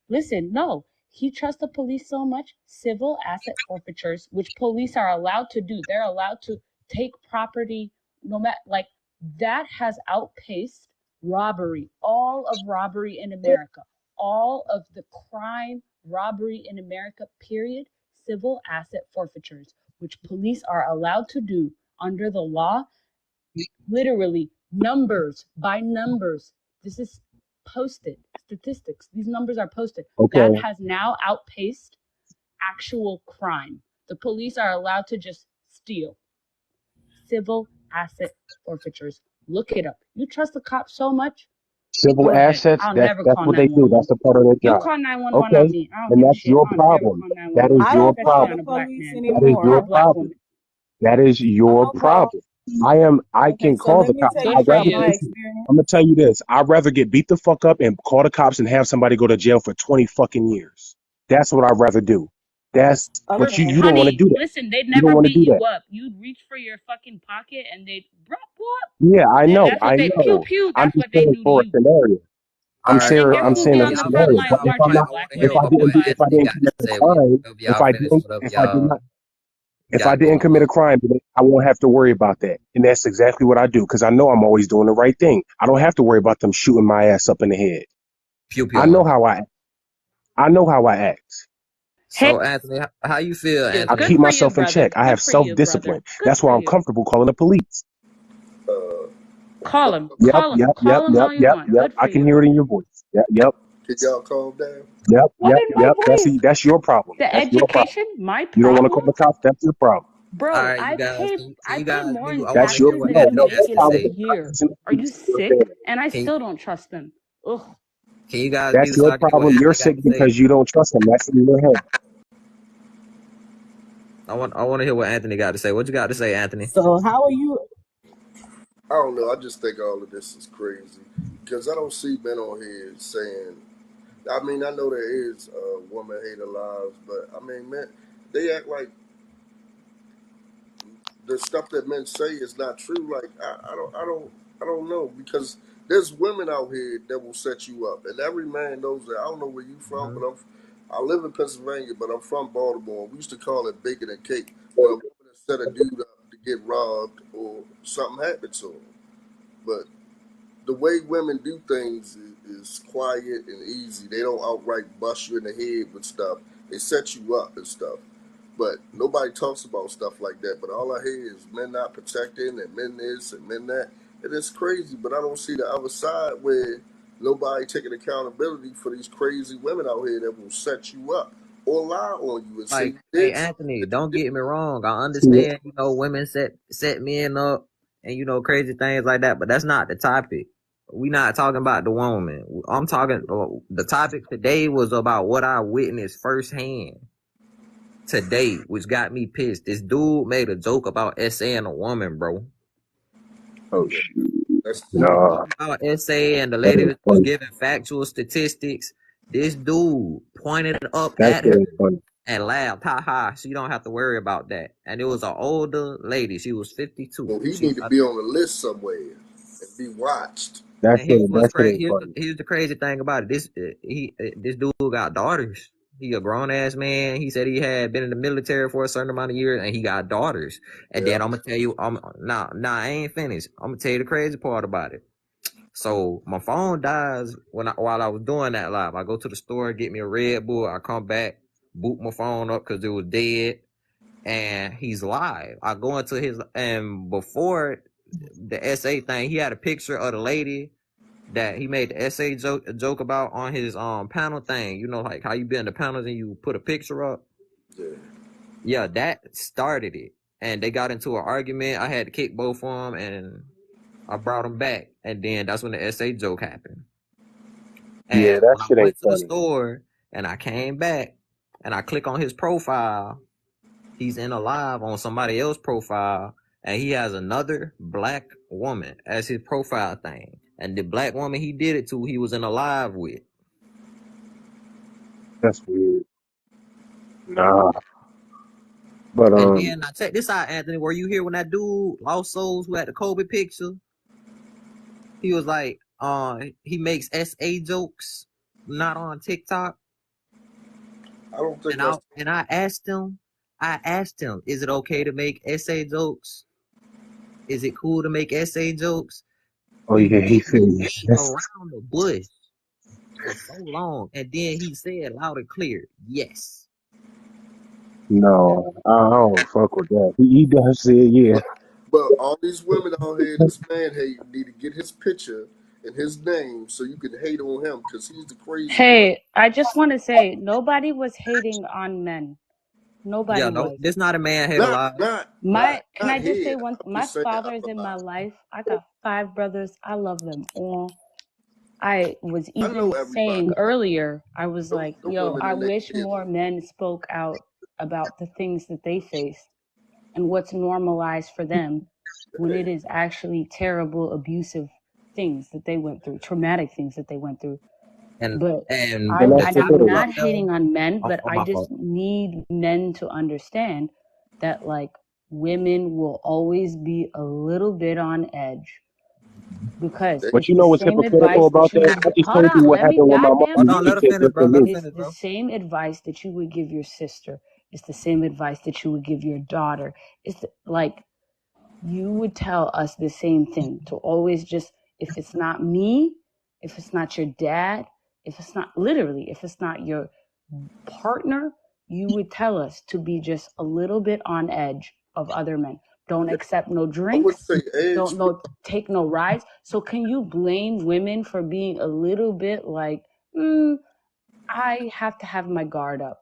Listen, no. He trusts the police so much. Civil asset forfeitures, which police are allowed to do, they're allowed to take property, no matter like that has outpaced robbery, all of robbery in America, all of the crime, robbery in America, period. Civil asset forfeitures, which police are allowed to do under the law, literally numbers by numbers. This is posted statistics. These numbers are posted. Okay. That has now outpaced actual crime. The police are allowed to just steal. Civil asset forfeitures. Look it up. You trust the cops so much? Civil Go ahead. assets, I'll never that's call what they do. 911. That's a part of their You job. call 911 on Okay? me. I don't And give a that's shit. your I'll never problem. call That 911. is I your don't Especially call on the a problem. black police man That is or anymore. a your black problem. woman. That is I your don't call. problem. I Okay, can so call let the me cops. tell Good you I'd for about rather my you. listen. experience. I'm gonna tell you this. I'd rather get beat the fuck up and call the cops and have somebody go to jail for 20 fucking years. That's what I'd rather do. But Okay. you don't want to Honey, do that. listen, they'd You don't never want to beat do you that. up. You'd reach for your fucking pocket and they'd what? Yeah, I And know, that's what I they pew know. pew. I'm That's just what they saying do to for a you. scenario. All right, Guess I'm who'll saying be of a on the front scenario. lines But I marching want with to black hear if women? I what my boy didn't Anthony got commit to a say. crime, Whenever y'all finish, whatever if I did y'all not got didn't going commit a on. crime, then I won't have to worry about that. And that's exactly what I do because I know I'm always doing the right thing. I don't have to worry about them shooting my ass up in the head. Pew I pew. know how I know how I act. Hey, So Anthony, how you feel, I good Anthony? keep for you, myself in brother. check. I Good have for you, brother. self-discipline. Good That's for why I'm you. comfortable calling the police. Call him. Yep, Call him. yep, Call yep, him yep, all you yep, want. yep. Good I for can you. hear it in your voice. Yep, yep, Can y'all calm down? yep, What yep, in my yep. voice? That's your problem. The That's your problem. education? My You don't want to problem? call the cops, that's your problem. All Bro, right, you guys, can I you pay guys more mute? in I want That's to hear your taxes what than you Anthony make got that's to in a probably say. the year. reason Are you you're sick? bad. And I Can still don't trust them. Ugh. can you guys That's mute so your I can hear what problem. You're Anthony got sick to say? because you don't trust them. That's in your head. I want to hear what Anthony got to say. What you got to say, Anthony? So how are you? I don't know. I just think all of this is crazy because I don't see men on here saying. I mean, I know there is woman hater lives, but I mean, men, they act like the stuff that men say is not true. Like I don't know because there's women out here that will set you up, and every man knows that. I don't know where you from, but I live in Pennsylvania, but I'm from Baltimore. We used to call it bacon and cake, where a woman set a dude up to get robbed or something happened to him. But the way women do things is quiet and easy. They don't outright bust you in the head with stuff. They set you up and stuff. But nobody talks about stuff like that. But all I hear is men not protecting and men this and men that. And it's crazy, but I don't see the other side where nobody taking accountability for these crazy women out here that will set you up or lie on you and say Like, you hey, did something Anthony, that you don't did. get me wrong. I See, understand, women set men up and crazy things like that, but that's not the topic. We not talking about the woman. I'm talking. The topic today was about what I witnessed firsthand today, which got me pissed. This dude made a joke about essaying a woman, bro. oh Yeah, shoot, that's nah, About essay and the that lady ain't was funny. giving factual statistics. This dude pointed up That at shit her ain't funny. and laughed, ha ha. She don't have to worry about that. And it was an older lady. She was 52. well, he need to be on the list somewhere and be watched. And here's what's That shit crazy. ain't funny. Here's the crazy thing about it. This dude got daughters. He a grown ass man. He said he had been in the military for a certain amount of years, and he got daughters. And Yeah. then I'm gonna tell you, I ain't finished. I'm gonna tell you the crazy part about it. So my phone dies while I was doing that live. I go to the store, get me a Red Bull. I come back, boot my phone up because it was dead, and he's live. I go into his, and before the SA thing, he had a picture of the lady that he made the SA joke about on his panel thing. You know, like how you be in the panels and you put a picture up. Yeah, that started it, and they got into an argument. I had to kick both of them, and I brought them back, and then that's when the SA joke happened. And Yeah, that when I shit went ain't to the funny. store and I came back and I click on his profile, he's in a live on somebody else's profile, and he has another black woman as his profile thing. And the black woman he did it to, he was in a live with. That's weird. Nah. But And then I check this out, Anthony. Were you here when that dude Lost Souls who had the Kobe picture? He was like, he makes SA jokes, not on TikTok. I don't think and I asked him, is it okay to make SA jokes? Is it cool to make SA jokes? oh yeah, he said beat yes. around the bush for so long, and then he said loud and clear, yes. No, I don't fuck with that. He does say yeah. But all these women out here, this man hate, need to get his picture and his name so you can hate on him because he's the crazy one. Hey, I just want to say nobody was hating on men. Nobody was. This not a man hate alive. Can I just say one? My father is in my life. I got 5 brothers. I love them all. I was even saying earlier, I was like, yo, I wish more men spoke out about the things that they face and what's normalized for them when it is actually terrible, abusive things that they went through, traumatic things that they went through. I'm not hating on men, but I just need men to understand that, like, women will always be a little bit on edge. Because but you know what's hypocritical about that? I just told you what happened with my mom. It's the same advice that you would give your sister. It's the same advice that you would give your daughter. Like, you would tell us the same thing, to always just, if it's not me, if it's not your dad, if it's not your partner, you would tell us to be just a little bit on edge of other men. Don't accept no drinks. Don't take no rides. So can you blame women for being a little bit like, I have to have my guard up?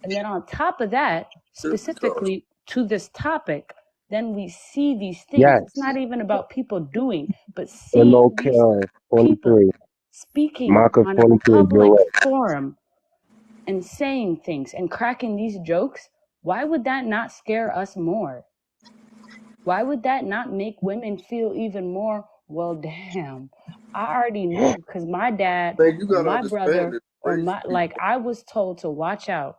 And then on top of that, specifically to this topic, then we see these things. Yes. It's not even about people doing, but seeing these people speaking on a public forum and saying things and cracking these jokes. Why would that not scare us more? Why would that not make women feel even more, well, damn, I already knew because my dad, or my brother, or I was told to watch out,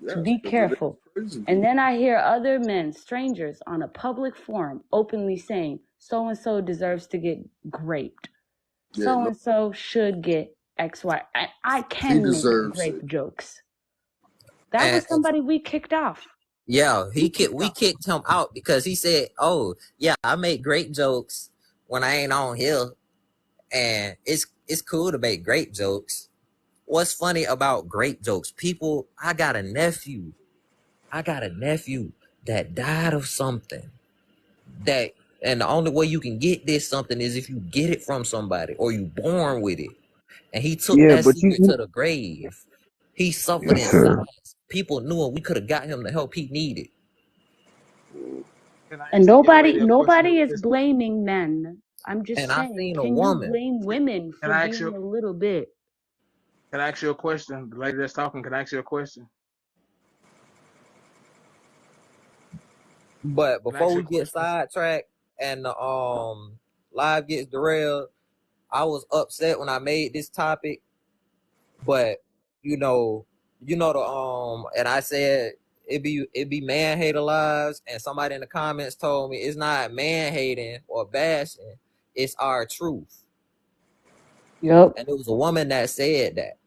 to be careful. And then I hear other men, strangers, on a public forum openly saying, so-and-so deserves to get raped. So-and-so should get X, Y. I can make rape jokes. That was somebody we kicked off. Yeah, we kicked him out because he said, "Oh, yeah, I make great jokes when I ain't on here, and it's cool to make great jokes." What's funny about great jokes? People, I got a nephew that died of something and the only way you can get this something is if you get it from somebody or you born with it. And he took that secret to the grave. He suffered in silence. People knew it. We could have got him the help he needed. And nobody is blaming men. I'm just saying, can you blame women for being a little bit? Can I ask you a question? The lady that's talking, can I ask you a question? But before we get sidetracked and the live gets derailed, I was upset when I made this topic. But you know the and I said it be man hater lives, and somebody in the comments told me it's not man hating or bashing, it's our truth. Yep. And it was a woman that said that.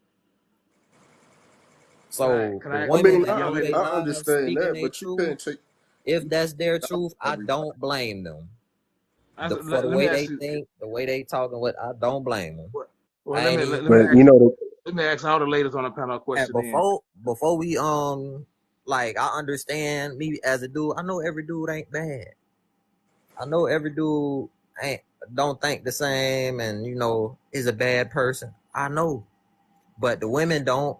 So I understand that, but you can't take. If that's their truth, I don't blame them. For the way they think, the way they talking, what I don't blame them. Well, let me ask all the ladies on the panel a question. Before we like, I understand me as a dude. I know every dude ain't bad. I know every dude don't think the same, and is a bad person. I know, but the women don't.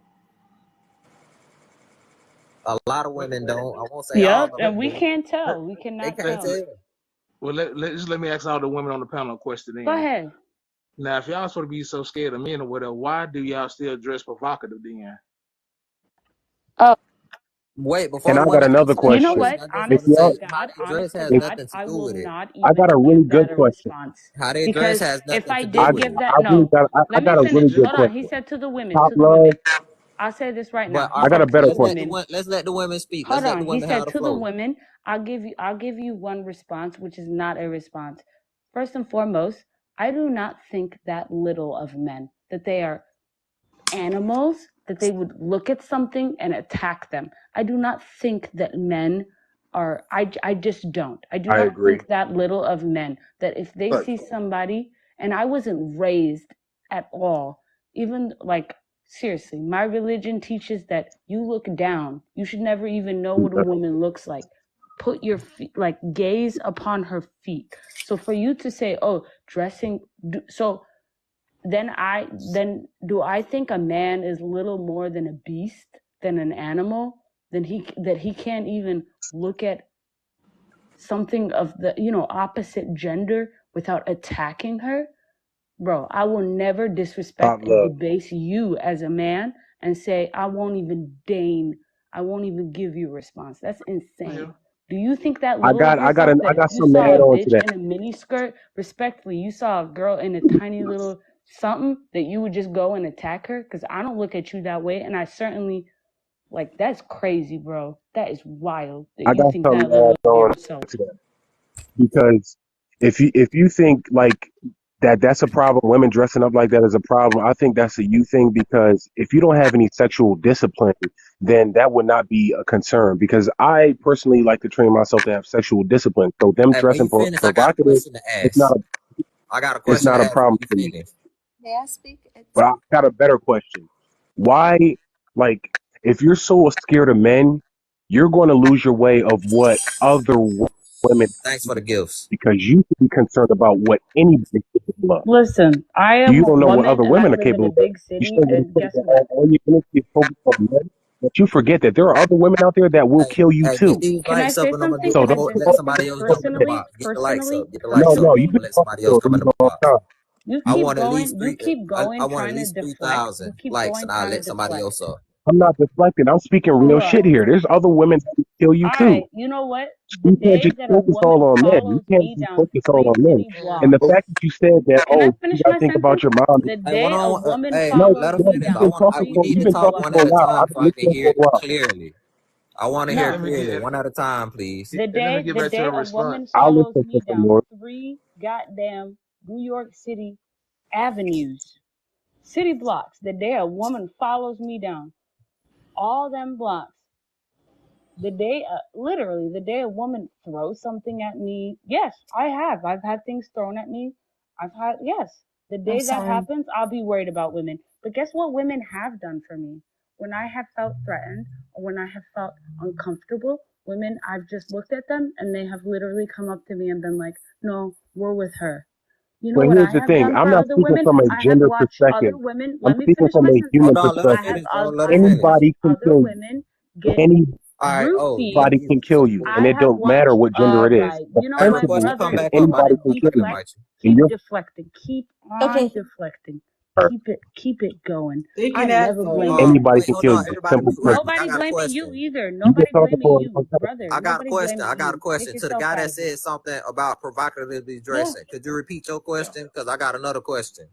A lot of women don't. I won't say all of them. And we can't tell. We cannot tell. Well, let me ask all the women on the panel a question then. Go ahead. Now, if y'all sort of be so scared of men or whatever, why do y'all still dress provocative then? Wait, before and I got another question. You know what? Honestly, God, I will not even I got a really good question. How they dress has nothing if I to did do with give it. that, I got a really good Hold question. on. He said to the women. Top love. I'll say this right now. I got a better question. Let's let the women speak. Hold Let's let on. the women He said have the to floor. the women, I'll give you one response, which is not a response. First and foremost, I do not think that little of men, that they are animals, that they would look at something and attack them. I do not think that men are, I just don't. I do not think that little of men, that if they see somebody, and I wasn't raised at all, even like, seriously, my religion teaches that you look down. You should never even know what a woman looks like. Put your feet, like, gaze upon her feet. So for you to say, oh, dressing, then do I think a man is little more than a beast, than an animal, that he can't even look at something of the opposite gender without attacking her? Bro, I will never disrespect and debase you as a man and say I won't even give you a response. That's insane. Yeah. Do you think that little I got something to add on to that. In a mini skirt, respectfully, you saw a girl in a tiny little something that you would just go and attack her? Because I don't look at you that way, and I certainly, like, that's crazy, bro. That is wild. I got something to add on to that. Because if you think like that's a problem, women dressing up like that is a problem, I think that's a you thing, because if you don't have any sexual discipline, then that would not be a concern, because I personally like to train myself to have sexual discipline. So them dressing provocative, it's not a problem for me. May I speak? But I got a better question. Why, like, if you're so scared of men, you're going to lose your way of what other women. Thanks for the gifts. Because you should be concerned about what anybody love. Listen, I am. You don't know what other women are in capable a of. big city, You and guess what? all your energy is focused on men, but you forget that there are other women out there that will kill you too. Can I say something? So don't let somebody else jump in the box. Get the lights up. Get the No, lights up. you Let somebody else come in the box. You I keep want going. at least You keep going. I want trying at least to deflect. 3,000 likes, and I'll let somebody else up. I'm not deflecting. I'm speaking real shit here. There's other women that will kill you too. Right, you know what? You can't just focus all on men. You can't just focus all on men. And the fact that you said that, you gotta think about your mom. The day a woman let him finish. You've been talking for a while. So I can hear it clearly. I want to hear it clearly. One at a time, please. The day a woman follows me down 3 goddamn New York City avenues, city blocks, the day a woman follows me down all them blocks, the day, literally, the day a woman throws something at me, yes, I've had things thrown at me. The day that happens, I'll be worried about women. But guess what women have done for me? When I have felt threatened or when I have felt uncomfortable, women, I've just looked at them and they have literally come up to me and been like, no, we're with her. You know but what here's I the have thing. done I'm for not other speaking women? from a I gender have watched perspective. other women. I'm speaking from a human perspective. Anybody can kill you. Anybody can kill you, and it don't matter what gender it is. You know what, brother? Anybody can kill you. Keep deflecting. Keep on deflecting. Keep it going. I never blame anybody can kill you. Nobody blaming you either. Nobody blaming you, brother. I got a question. To the guy that said something about provocatively dressing. Could you repeat your question? Because I got another question.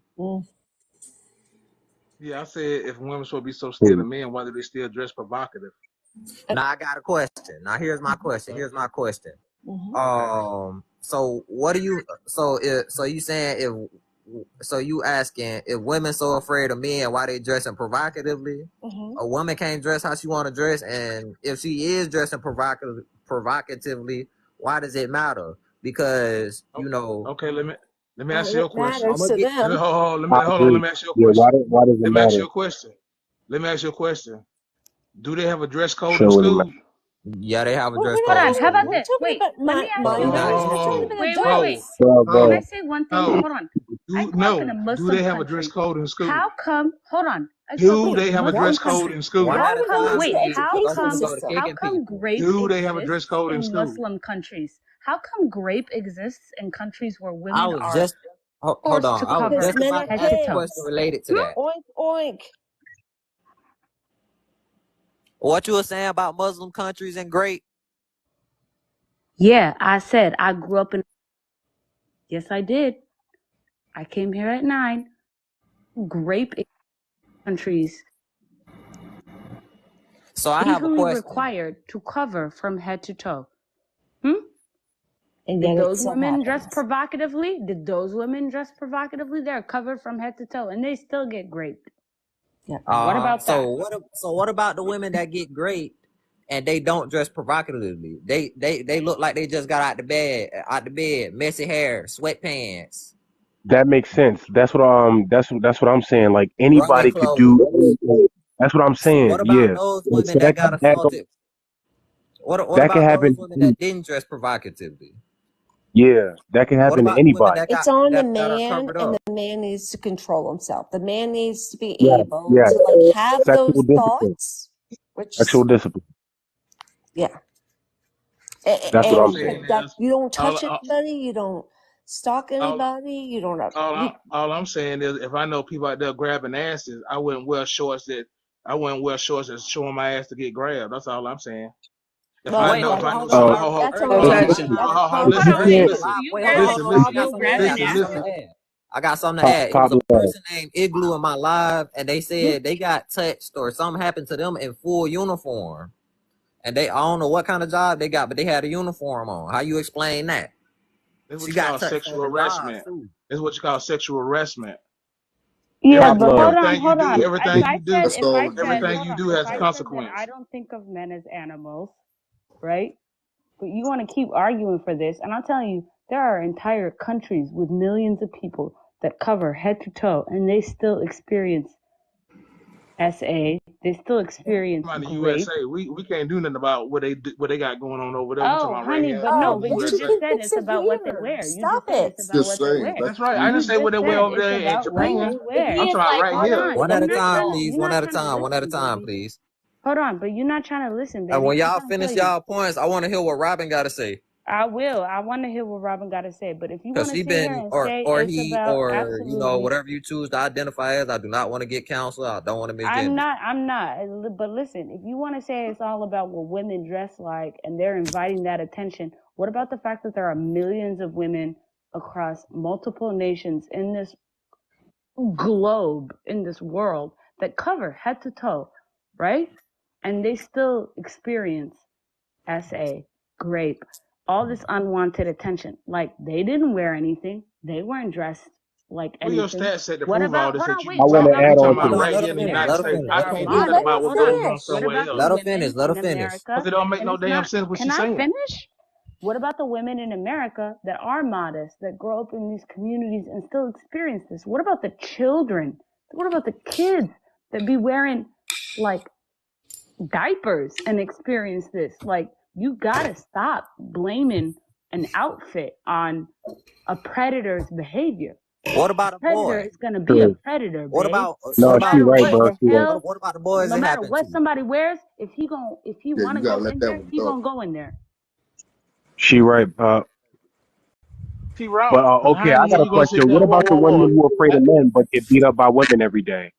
Yeah, I said if women should be so scared of men, why do they still dress provocative? Now I got a question. Now here's my question. So what do you? So you saying So you asking if women so afraid of men, why they dressing provocatively? A woman can't dress how she want to dress, and if she is dressing provocatively, why does it matter? because Okay, let me ask you a It question. matters to them. Hold I on. Let agree. me ask you a Yeah, question. why does it Let me ask matter? you a question. Let me ask you a question. Do they have a dress code in Show really school? matter. Yeah, they have a We're dress not code in Hold on. How talking. about school. We're this? talking Wait, about let me ask you minors. guys. We're talking Ho, about Wait, wait, wait. adults. Can I Bravo. say one thing? Hold on. I grew up in a Do they Muslim have a dress country. code in school? How come? Hold on. I grew up Do in Wait, they a have a why? dress Muslim code country. in school? One Why at are a we going time, into Wait, the please. how We're gonna education come? go to system? How kicking come people. grape Do they have a dress exists code in in school? Muslim countries? How come grape exists in countries where I women was are just hold forced on. to I was Because cover just men about are to head ask to a toe? question pigs. related to that. Oink oink. What you were saying about Muslim countries and grape? Yeah, I said I grew up in. Yes, I did. I came here at 9. Grape countries So I have a legally question. required to cover from head to toe. Hmm? And Did yet it those still women dress happens. provocatively? Did those women dress provocatively? They're covered from head to toe, and they still get raped. Yeah. What about that? So what about the women that get raped and they don't dress provocatively? They look like they just got out the bed, messy hair, sweatpants, That makes sense. That's what I'm saying. Like running anybody could do clothes. anything. That's what I'm So what saying. about Yeah. those Like, women so that got assaulted? What that can about those happen. women that didn't dress provocatively? Yeah, that can What happen to about the women anybody. that It's on the that are man, covered and up? the man needs to control himself. The man needs to be Yeah, able yeah. to like have Sexual those discipline. thoughts, which Sexual discipline. yeah, That's what All I'm I'm and saying. saying that is, you don't all, touch anybody, you don't stalk all, anybody, you don't. You, all I'm saying is, if I know people out there grabbing asses, I wouldn't wear shorts that showing my ass to get grabbed. That's all I'm saying. If I well, Wait, know, hold if on, I that's know hold on, somebody, Uh, Robin. that's Hold on, listen, Robin. okay. listen, That's hold, if Hold you on, culture. wait. can't, listen, Do you Wait, hold on, guys hold listen, on. I listen, got feel something to grabbing add. listen, I got something listen. asses? to add. I got something to add. It was a copy person named Igloo in my live, and they said they got touched or something happened to them in full uniform. And I don't know what kind of job they got, but they had a uniform on. How you explain that? This is She what you got call touched on sexual the job harassment. too. This is what you call sexual harassment. Yeah, top but love. Everything you hold do, on. everything you do, That's all everything agreement. you do If has a I said that I consequence. don't think of men as animals, right? But you want to keep arguing for this, and I'm telling you, there are entire countries with millions of people that cover head to toe, and they still experience SA. They still experience About the grape. USA, we can't do nothing about what they got going on over there. We talking Oh, about right honey, here but in no, Oh, the but what you you USA. just think said makes it's it about what they weird? wear. You Stop just said it. it's about Just what they saying. wear. That's That's right. I You didn't say just what they wear said over it's there in about what Japan. they If wear. he I'm is talking about like, right Hold here. on. One You're at a not time, trying to please. you're One not at a trying to time. One at a listen, time, baby. please. Hold on, but you're not trying to listen, And baby. when I'm y'all trying to tell finish you. y'all points, I want to hear what Robin got to say. I will. I want to hear what Robin got to say. But if you Cause want to she sit here been and say or it's he about or absolutely, whatever you choose to identify as. I do not want to get counsel. I don't want to I'm misgender. not. But listen, if you want to say it's all about what women dress like and they're inviting that attention, what about the fact that there are millions of women across multiple nations in this globe, in this world, that cover head to toe, right? And they still experience SA, grape, all this unwanted attention. Like they didn't wear anything. They weren't dressed like Where your anything. stats said to What prove all about, this hold that on, you wait, I be what want to talking? about We add the on talking to about women that. Let right her here in the finish. United Let her that States. finish. I are can't do just nothing let modest? her about what's Hold going on. on finish. What somewhere about the else. Let her finish. women Let her in finish. Because America? it don't make And no it's damn not, sense what can she's I saying. finish? What about the women in America that are modest, that grow up in these communities and still experience this? What about the children? What about the kids that be wearing like diapers and experience this? Like, you gotta stop blaming an outfit on a predator's behavior. What about a Predator boy? is gonna be a True. predator, What babe. about No No, she matter right, what bro. the She right. hell, what about the boys no it matter happened what to? somebody wears, if he Yeah, wanna you gotta go let in that there, one he go. gonna go in there. She right. She But wrong. Because okay, how in I the hell got a you gonna sit question. there? What Whoa, about the whoa, women whoa. who are afraid of men but get beat up by women every day?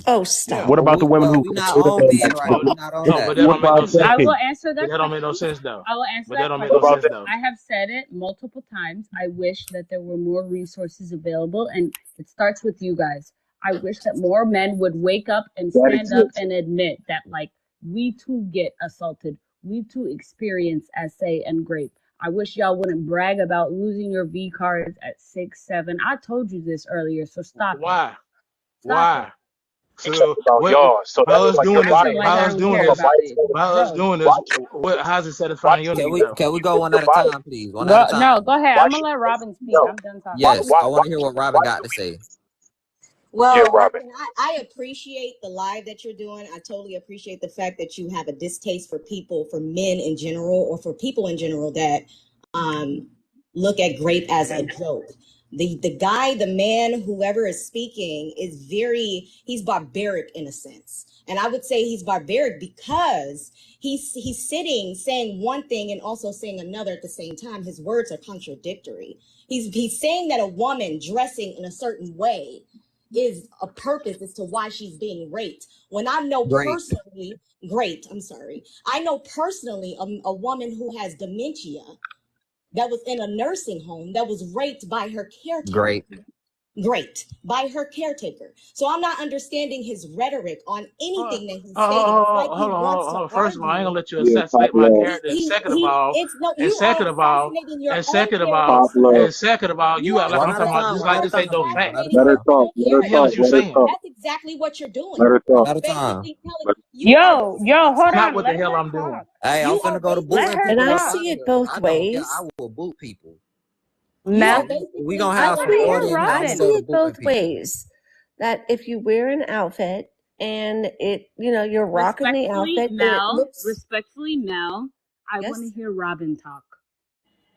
Oh, Yeah. stop. What about the women Well, who we are not afraid of on men men right. Oh, We not on oh, but that. that what don't make no about I sense. will decades? answer But that that don't make no question. sense though. I will answer But that that don't make What no question. about sense that? though. I have said it multiple times. I wish that there were more resources available, and it starts with you guys. I wish that more men would wake up and That stand up exists. and admit that, like, we too get assaulted. We too experience SA and grape. I wish y'all wouldn't brag about losing your V cards at 6, 7. I told you this earlier, so stop it. Why? Stop it. Why? So about what y'all. So by that's us like you're doing I this, feel biased. like by I us don't doing care From a this, about biased this. point of by us Bro, doing this, watch it. how's it satisfying Watch your it. Can need we though? can we go one You're at a biased. time, please? One at a go, time. no, go ahead. I'm Watch gonna it. let Robin speak. No. I'm done talking. Yes, I want to Watch hear it. what Robin Watch got the to say. Yeah, Well, Robin. listen, I appreciate the live that you're doing. I totally appreciate the fact that you have a distaste for people, for men in general, or for people in general that look at grape as a joke. The guy, the man, whoever is speaking is he's barbaric in a sense. And I would say he's barbaric because he's sitting saying one thing and also saying another at the same time. His words are contradictory. He's saying that a woman dressing in a certain way is a purpose as to why she's being raped. When I know Great, personally, I know personally a woman who has dementia that was in a nursing home that was raped by her caretaker. great. By her caretaker. So I'm not understanding his rhetoric on Oh, anything that he's saying. It's like oh, he wants to First of all, I ain't gonna argue. let you Yeah, assassinate my Pablo. character. And second of He all, it's no, and you are second of all, assassinating your and own second of all, character, Pablo. sir. and second of all, You you act are like One I'm at a talking about time. just One like at a this ain't no time. One at a facts. assassinating Let her your time. talk. own Let What her the hell character. talk. is you Let her saying? talk. That's exactly what you're doing. Let her You talk. One are at a time. basically telling, Let you are Yo, It's hold not on. what the Let hell her I'm doing. talk. Hey, I'm you are finna go to Let booting her And people I up talk. out see of it here. both I don't care. I ways. will boot people. you are Mel, We basically gonna I have telling some see hear it. us, audience. I I'm gonna see Robin. go to it booting both people. ways. That if you wear an outfit and you're rocking the outfit and it looks Respectfully, Mel, I want to yes. hear Robin talk.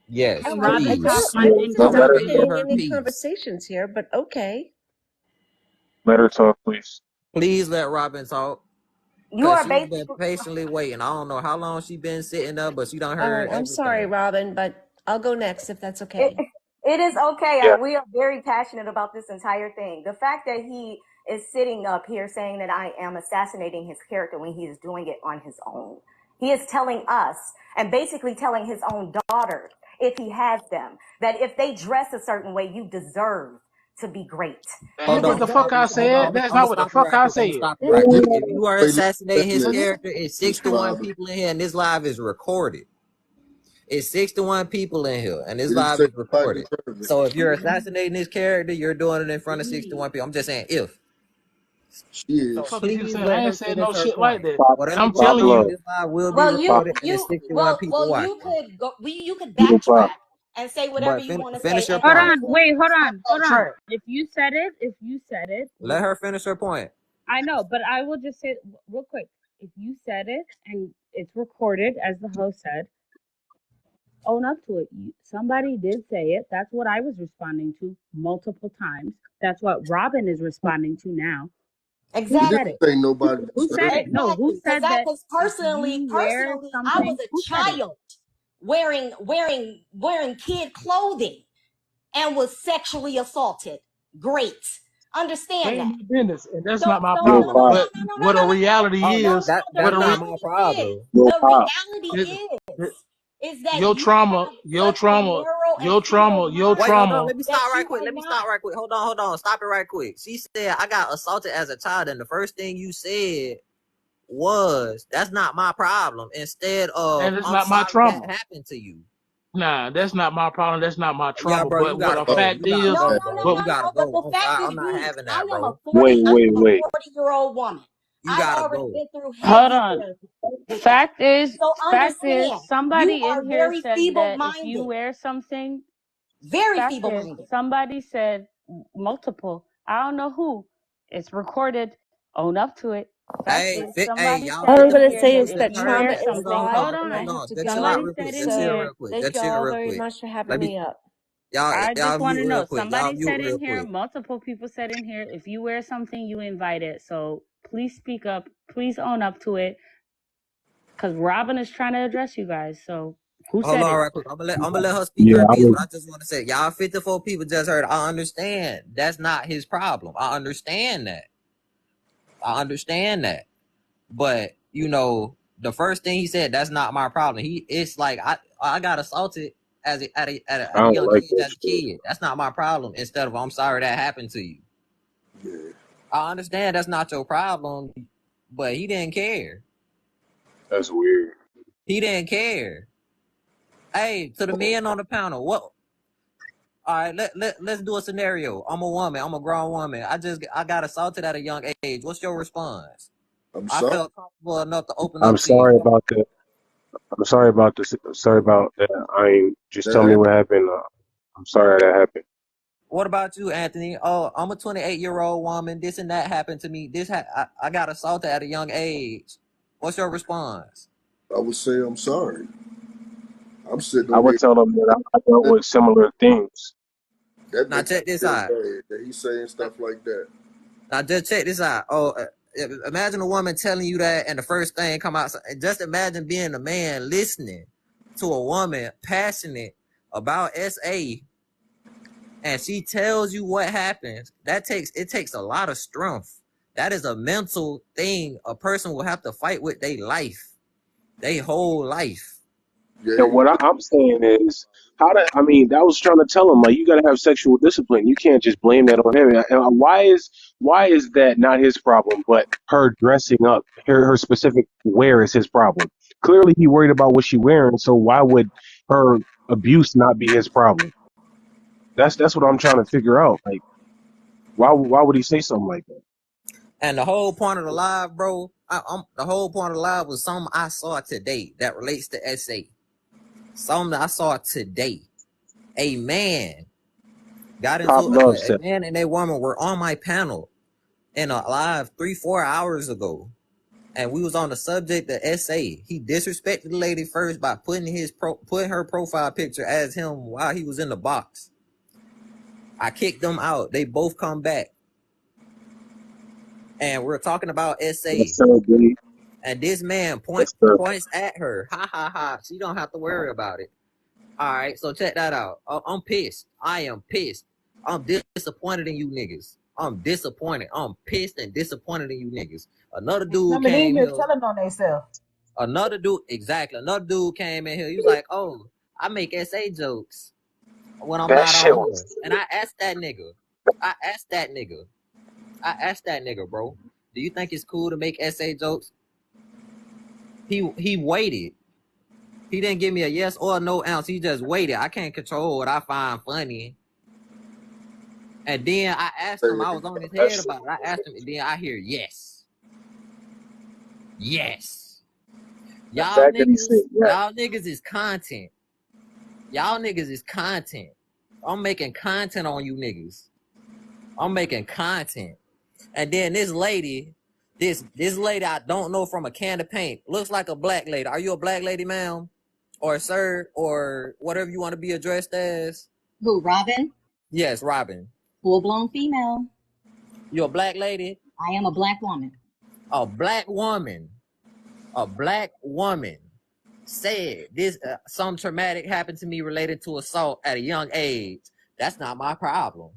Yes, When I Robin talk, please. don't. I I'm wasn't Let her Let talk. interrupting. interrupting her any peace. conversations here, but okay. Let her talk, please. Please let Robin talk. You Cause are she's been basically patiently waiting. I don't know how long she been sitting there, but she done All right. heard I'm sorry, everything. Robin, but I'll go next if that's it, okay. it is okay. Yeah. We are very passionate about this entire thing. The fact that he is sitting up here saying that I am assassinating his character when he is doing it on his own. He is telling us and basically telling his own daughter, if he has them, that if they dress a certain way, you deserve to be great. That You Hold ain't what on, the before fuck deserve I we to hold be on, said. I'm That's gonna not what the stop you fuck right I quick. I'm gonna said. stop you This right quick. is If you are lady assassinating his feminine, character, it's Miss 61 Robin. people in here, and this live is recorded. It's 61 people in here, and this Did he live say is fighting recorded. perfect? So if you're assassinating this character, you're doing it in front of 61 people. I'm just saying if. She So The is. fuck is you please saying? I let ain't her said finish no her shit like point. that. Whatever I'm going telling on in you, Pablo. this live will be well, recorded, and it's 61 people you watching. could go, you could You backtrack pop. and say whatever But you want to say. finish your And Hold point. on. honestly, Wait, stop hold all on. track. If you said it, Let her finish her point. I know, but I will just say real quick. If you said it and it's recorded, as the host said, own up to it. Somebody did say it. That's what I was responding to multiple times. That's what Robin is responding to now. Who He didn't said exactly, it? say nobody Who deserves. said it? No, who because said that if personally, you wear I was something? a Who said it? child wearing kid clothing and was sexually assaulted. Great, That understand ain't that. my business, and that's So not my so Yo, no problem. no pop. no But no no no what no a no no reality Oh, is, the that's what a not re- my reality problem. Yo, pop. it- it- is that your you trauma, have your such a trauma, narrow and your feeble trauma, your Wait, mind hold on. trauma. Let me that stop right you quick. are Let me not. stop right quick. Hold on. Stop it right quick. She said I got assaulted as a child, and the first thing you said was that's not my problem. Instead of And it's I'm not my sorry that trauma. happened to you. Nah, that's not my problem. That's not my Yeah, trauma. bro, you But what gotta a Oh, go. fact You gotta is, No, go, no, no, bro. but no, You gotta no. But go. the fact I'm is not this: having that, bro. Wait, I wait, am a wait. 40-year-old woman. You I've gotta already go. been through Hold heavy on. therapy with that. Fact is, So understand, you somebody are in here very said that if you feeble-minded, wear something, very fact is, feeble-minded. somebody said multiple. I don't know who. It's recorded. Own up to it. Fact Hey, is, hey, somebody y'all said All I'm fit in the gonna four here say people. that is if that Just you heard. trauma wear Hold is on, something, hold on, live, hold and I hold on. have on. to Just chill out go. Somebody real quick. said in Just chill So here. real quick. thank Just you chill all real very quick. much for Let having me me up. I y'all just want mute to real know. quick. Y'all Somebody mute said in real here. quick. Multiple people said in here. If you wear something, you invite it. So please speak up. Please own up to it. Because Robin is trying to address you guys. So who Hold said on, it? right quick. I'm gonna let her speak Yeah, her I piece, was. but I just want to say, y'all 54 people just heard. I understand. That's not his problem. I understand that. But you know, the first thing he said, that's not my problem. It's like I got assaulted as I at a don't young like age that as a shit. kid. That's not my problem. Instead of I'm sorry that happened to you. yeah. I understand that's not your problem, but he didn't care. That's weird. He didn't care. Hey, to the men on the panel, All right, let's do a scenario. I'm a woman. I'm a grown woman. I got assaulted at a young age. What's your response? I'm I sorry. felt comfortable enough to open I'm up to you. sorry about that. I'm sorry about this. Sorry about that. I ain't just tell me That, what happened. I'm sorry that happened. What about you, Anthony? Oh, I'm a 28-year-old woman. This and that happened to me. I got assaulted at a young age. What's your response? I would say I'm sorry. I'm sitting I over would here. tell them that I dealt with similar things. That Now makes check me this feel out. bad that he's saying stuff like that. Now just check this out. Imagine a woman telling you that, and the first thing come out. Just imagine being a man listening to a woman passionate about SA, and she tells you what happens. It takes a lot of strength. That is a mental thing a person will have to fight with their life, their whole life. Yeah, And what I'm saying is, I mean, I was trying to tell him, like, you got to have sexual discipline. You can't just blame that on him. And why is that not his problem, but her dressing up, her specific wear is his problem? Clearly, he worried about what she wearing, so why would her abuse not be his problem? That's what I'm trying to figure out. Like, why would he say something like that? And the whole point of the live, bro, the whole point of the live was something I saw today that relates to SA. Something I saw today. A man got Pop into Love a said. man and a woman were on my panel in a live 3-4 hours ago, and we was on the subject of SA. He disrespected the lady first by putting her profile picture as him while he was in the box. I kicked them out. They both come back, and we're talking about SA. And this man points at her. Ha ha ha. She don't have to worry about it. All right, so check that out. I'm pissed. I am pissed. I'm disappointed in you niggas. I'm disappointed. I'm pissed and disappointed in you niggas. Another dude came here. Telling on themselves. Another dude came in here. He was like, "Oh, I make SA jokes when I'm That not shit on here." was. And I asked that nigga, bro, do you think it's cool to make SA jokes? He waited. He didn't give me a yes or a no answer. He just waited. I can't control what I find funny. And then I asked him, I was on his head about it. I asked him, and then I hear yes. Yes. Y'all niggas is content. Y'all niggas is content. I'm making content on you niggas. I'm making content. And then this lady I don't know from a can of paint, looks like a black lady. Are you a black lady, ma'am? Or sir, or whatever you want to be addressed as? Who, Robin? Yes, Robin. Full-blown female. You a black lady? I am a black woman. A black woman said this some traumatic happened to me related to assault at a young age. That's not my problem.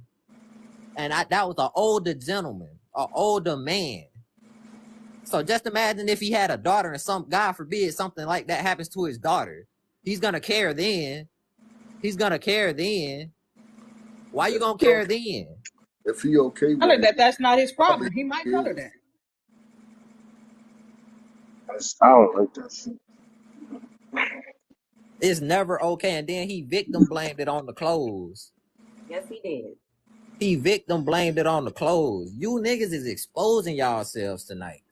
And that was an older gentleman, an older man. So just imagine if he had a daughter and God forbid something like that happens to his daughter. He's gonna care then. Why you gonna care then? If he okay Tell with her it, that's not his problem. He might tell her that. I don't like that shit. It's never okay. And then he victim blamed it on the clothes. Yes, he did. He victim blamed it on the clothes. You niggas is exposing yourselves tonight.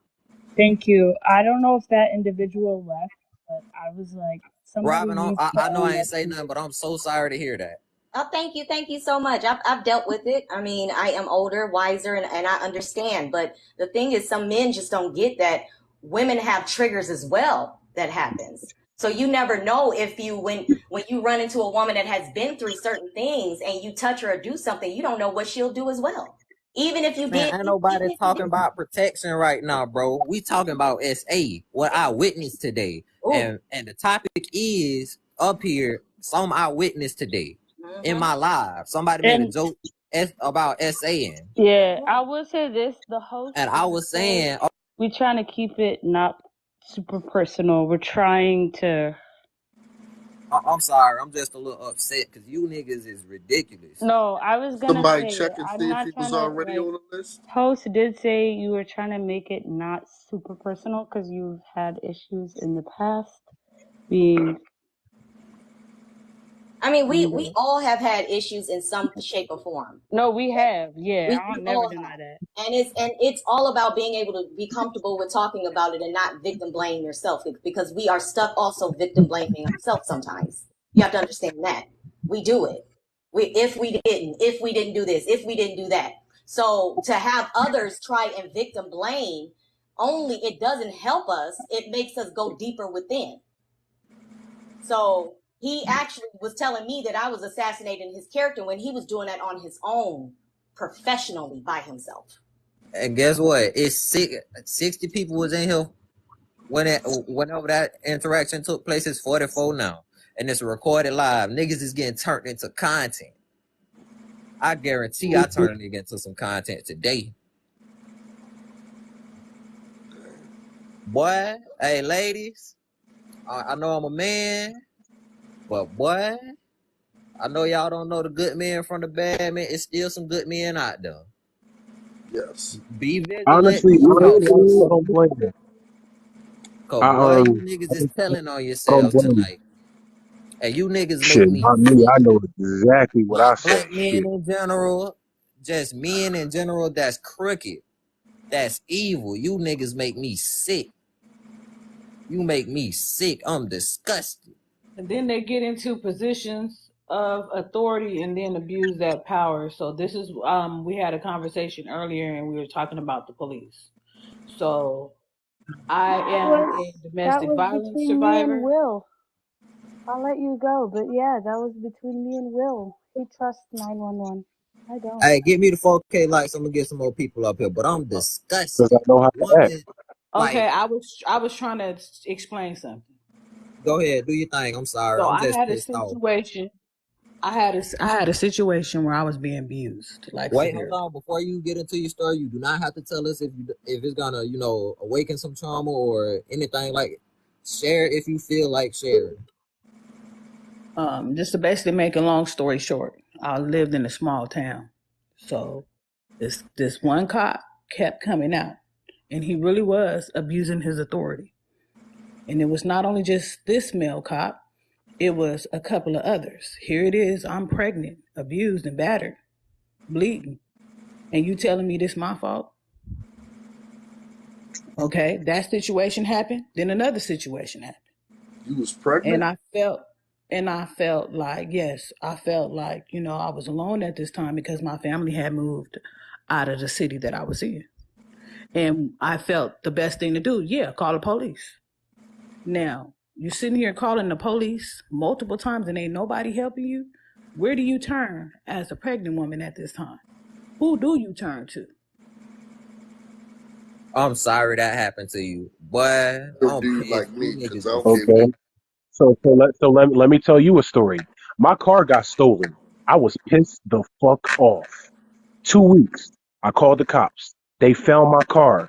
Thank you. I don't know if that individual left, but I was like, Robin, I know I ain't say nothing, but I'm so sorry to hear that. Oh, thank you so much. I've dealt with it. I mean, I am older, wiser, and I understand. But the thing is, some men just don't get that women have triggers as well that happens. So you never know if when you run into a woman that has been through certain things and you touch her or do something, you don't know what she'll do as well. Even if you did. Ain't nobody talking about protection right now, bro. We talking about SA, what I witnessed today. And the topic is up here, some I witnessed today in my live. Somebody made a joke about SAing. Yeah, I will say this, the host. And I was saying, we're trying to keep it not super personal. We're trying to. I'm sorry, I'm just a little upset because you niggas is ridiculous. No, I was gonna somebody say check and see if he was already on the list. Host did say you were trying to make it not super personal because you've had issues in the past being. I mean, we all have had issues in some shape or form. No, we have. Yeah, I'll never deny that. And it's all about being able to be comfortable with talking about it and not victim blame yourself, because we are stuck also victim blaming ourselves sometimes. You have to understand that. We do it. If we didn't do this, if we didn't do that. So to have others try and victim blame, only it doesn't help us. It makes us go deeper within. So he actually was telling me that I was assassinating his character when he was doing that on his own, professionally, by himself. And guess what? It's 60 people was in here whenever that interaction took place. It's 44 now. And it's recorded live. Niggas is getting turned into content. I guarantee I turn a nigga into some content today. Boy, hey ladies, I know I'm a man, but boy, I know y'all don't know the good men from the bad men. It's still some good men out there. Yes. Be vigilant. Honestly, I don't blame them. Cause boy, you niggas is telling on yourselves tonight. And you niggas make me not me. I know exactly what I said. Black men in general, just men in general, that's crooked. That's evil. You niggas make me sick. You make me sick. I'm disgusted. And then they get into positions of authority and then abuse that power. So this is we had a conversation earlier and we were talking about the police. So I am a domestic violence survivor. Me and Will. I'll let you go, but yeah, that was between me and Will. He trusts 911. I don't. Hey, give me the 4K likes. I'm gonna get some more people up here, but I'm disgusted. Because I know how to act. Okay, I was trying to explain something. Go ahead, do your thing. I'm sorry. So I'm just I had pissed a situation. I had a situation where I was being abused. Like, wait, hold on. Before you get into your story, you do not have to tell us if it's gonna, awaken some trauma or anything like it. Share it if you feel like sharing. Just to basically make a long story short, I lived in a small town. So this one cop kept coming out, and he really was abusing his authority. And it was not only just this male cop, it was a couple of others. Here it is, I'm pregnant, abused and battered, bleeding. And you telling me this my fault? Okay, that situation happened. Then another situation happened. You was pregnant? And I felt like, yes, I felt like, I was alone at this time because my family had moved out of the city that I was in. And I felt the best thing to do, call the police. Now, you sitting here calling the police multiple times and ain't nobody helping you. Where do you turn as a pregnant woman at this time? Who do you turn to? I'm sorry that happened to you, boy. Dude like me, because I okay. So let me tell you a story. My car got stolen. I was pissed the fuck off. 2 weeks. I called the cops. They found my car.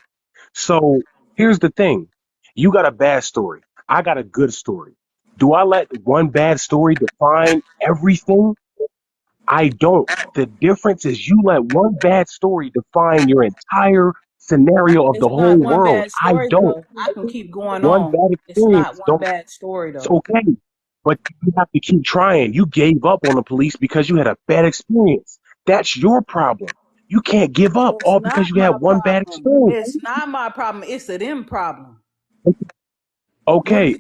So here's the thing. You got a bad story. I got a good story. Do I let one bad story define everything? I don't. The difference is you let one bad story define your entire scenario of the whole world. I don't. I can keep going one on. Bad experience. It's not one bad story though. It's okay. But you have to keep trying. You gave up on the police because you had a bad experience. That's your problem. You can't give up all because you had one bad experience. It's not my problem. It's a them problem. Okay,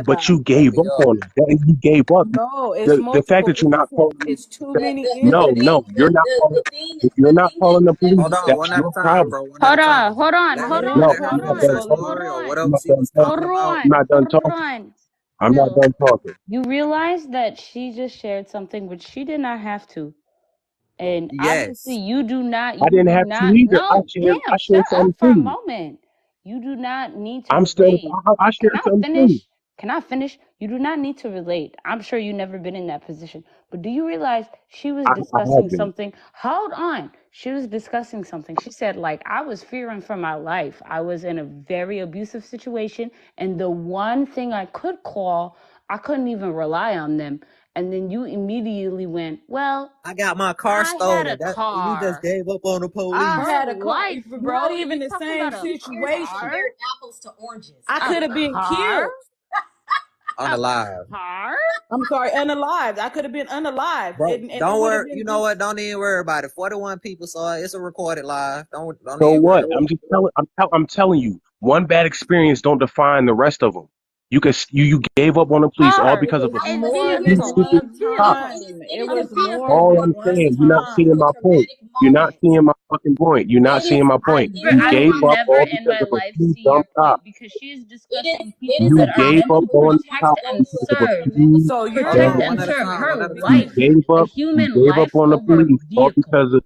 but you gave up on it. You gave up. No, it's the fact that you're not calling. It's too many. No, you're not calling. If you're not calling the police, that's your problem. Hold on. I'm not done talking. I'm not done talking. You realize that she just shared something which she did not have to. And obviously you do not. I didn't have to either. No, I shared something for a moment. You do not need to relate. I shared something too. Can I finish? You do not need to relate. I'm sure you've never been in that position. But do you realize she was discussing something? Hold on. She was discussing something. She said, I was fearing for my life. I was in a very abusive situation. And the one thing I could call, I couldn't even rely on them. And then you immediately went, well, I got my car stolen. You just gave up on the police. I had a car, bro. Not even the same situation. Apples to oranges. I could have been killed. unalive. Car? I'm sorry, unalived. I could have been unalived. Bro, And don't it would have worry. been You know what? Don't even worry about it. 41 people saw it. It's a recorded live. Don't So even what? worry. I'm just telling. I'm telling you. One bad experience don't define the rest of them. You gave up on the police all Car. because of a It's A more few than vehicle. stupid A one cops. vehicle. time. It It is A was impossible more vehicle. All than I'm one saying, you're not seeing time. my point. You're not seeing my fucking point. You're not It is. seeing my point. You I gave will up never all in because my of a life few see dumb your cops. point because she is It discussing is people that You are gave meant up to on protect cops and because of a serve. few Hold So on, bad. Protect one and at a serve time. her One at a You life. time. gave A up. You human gave up life on the over a police all vehicle. because of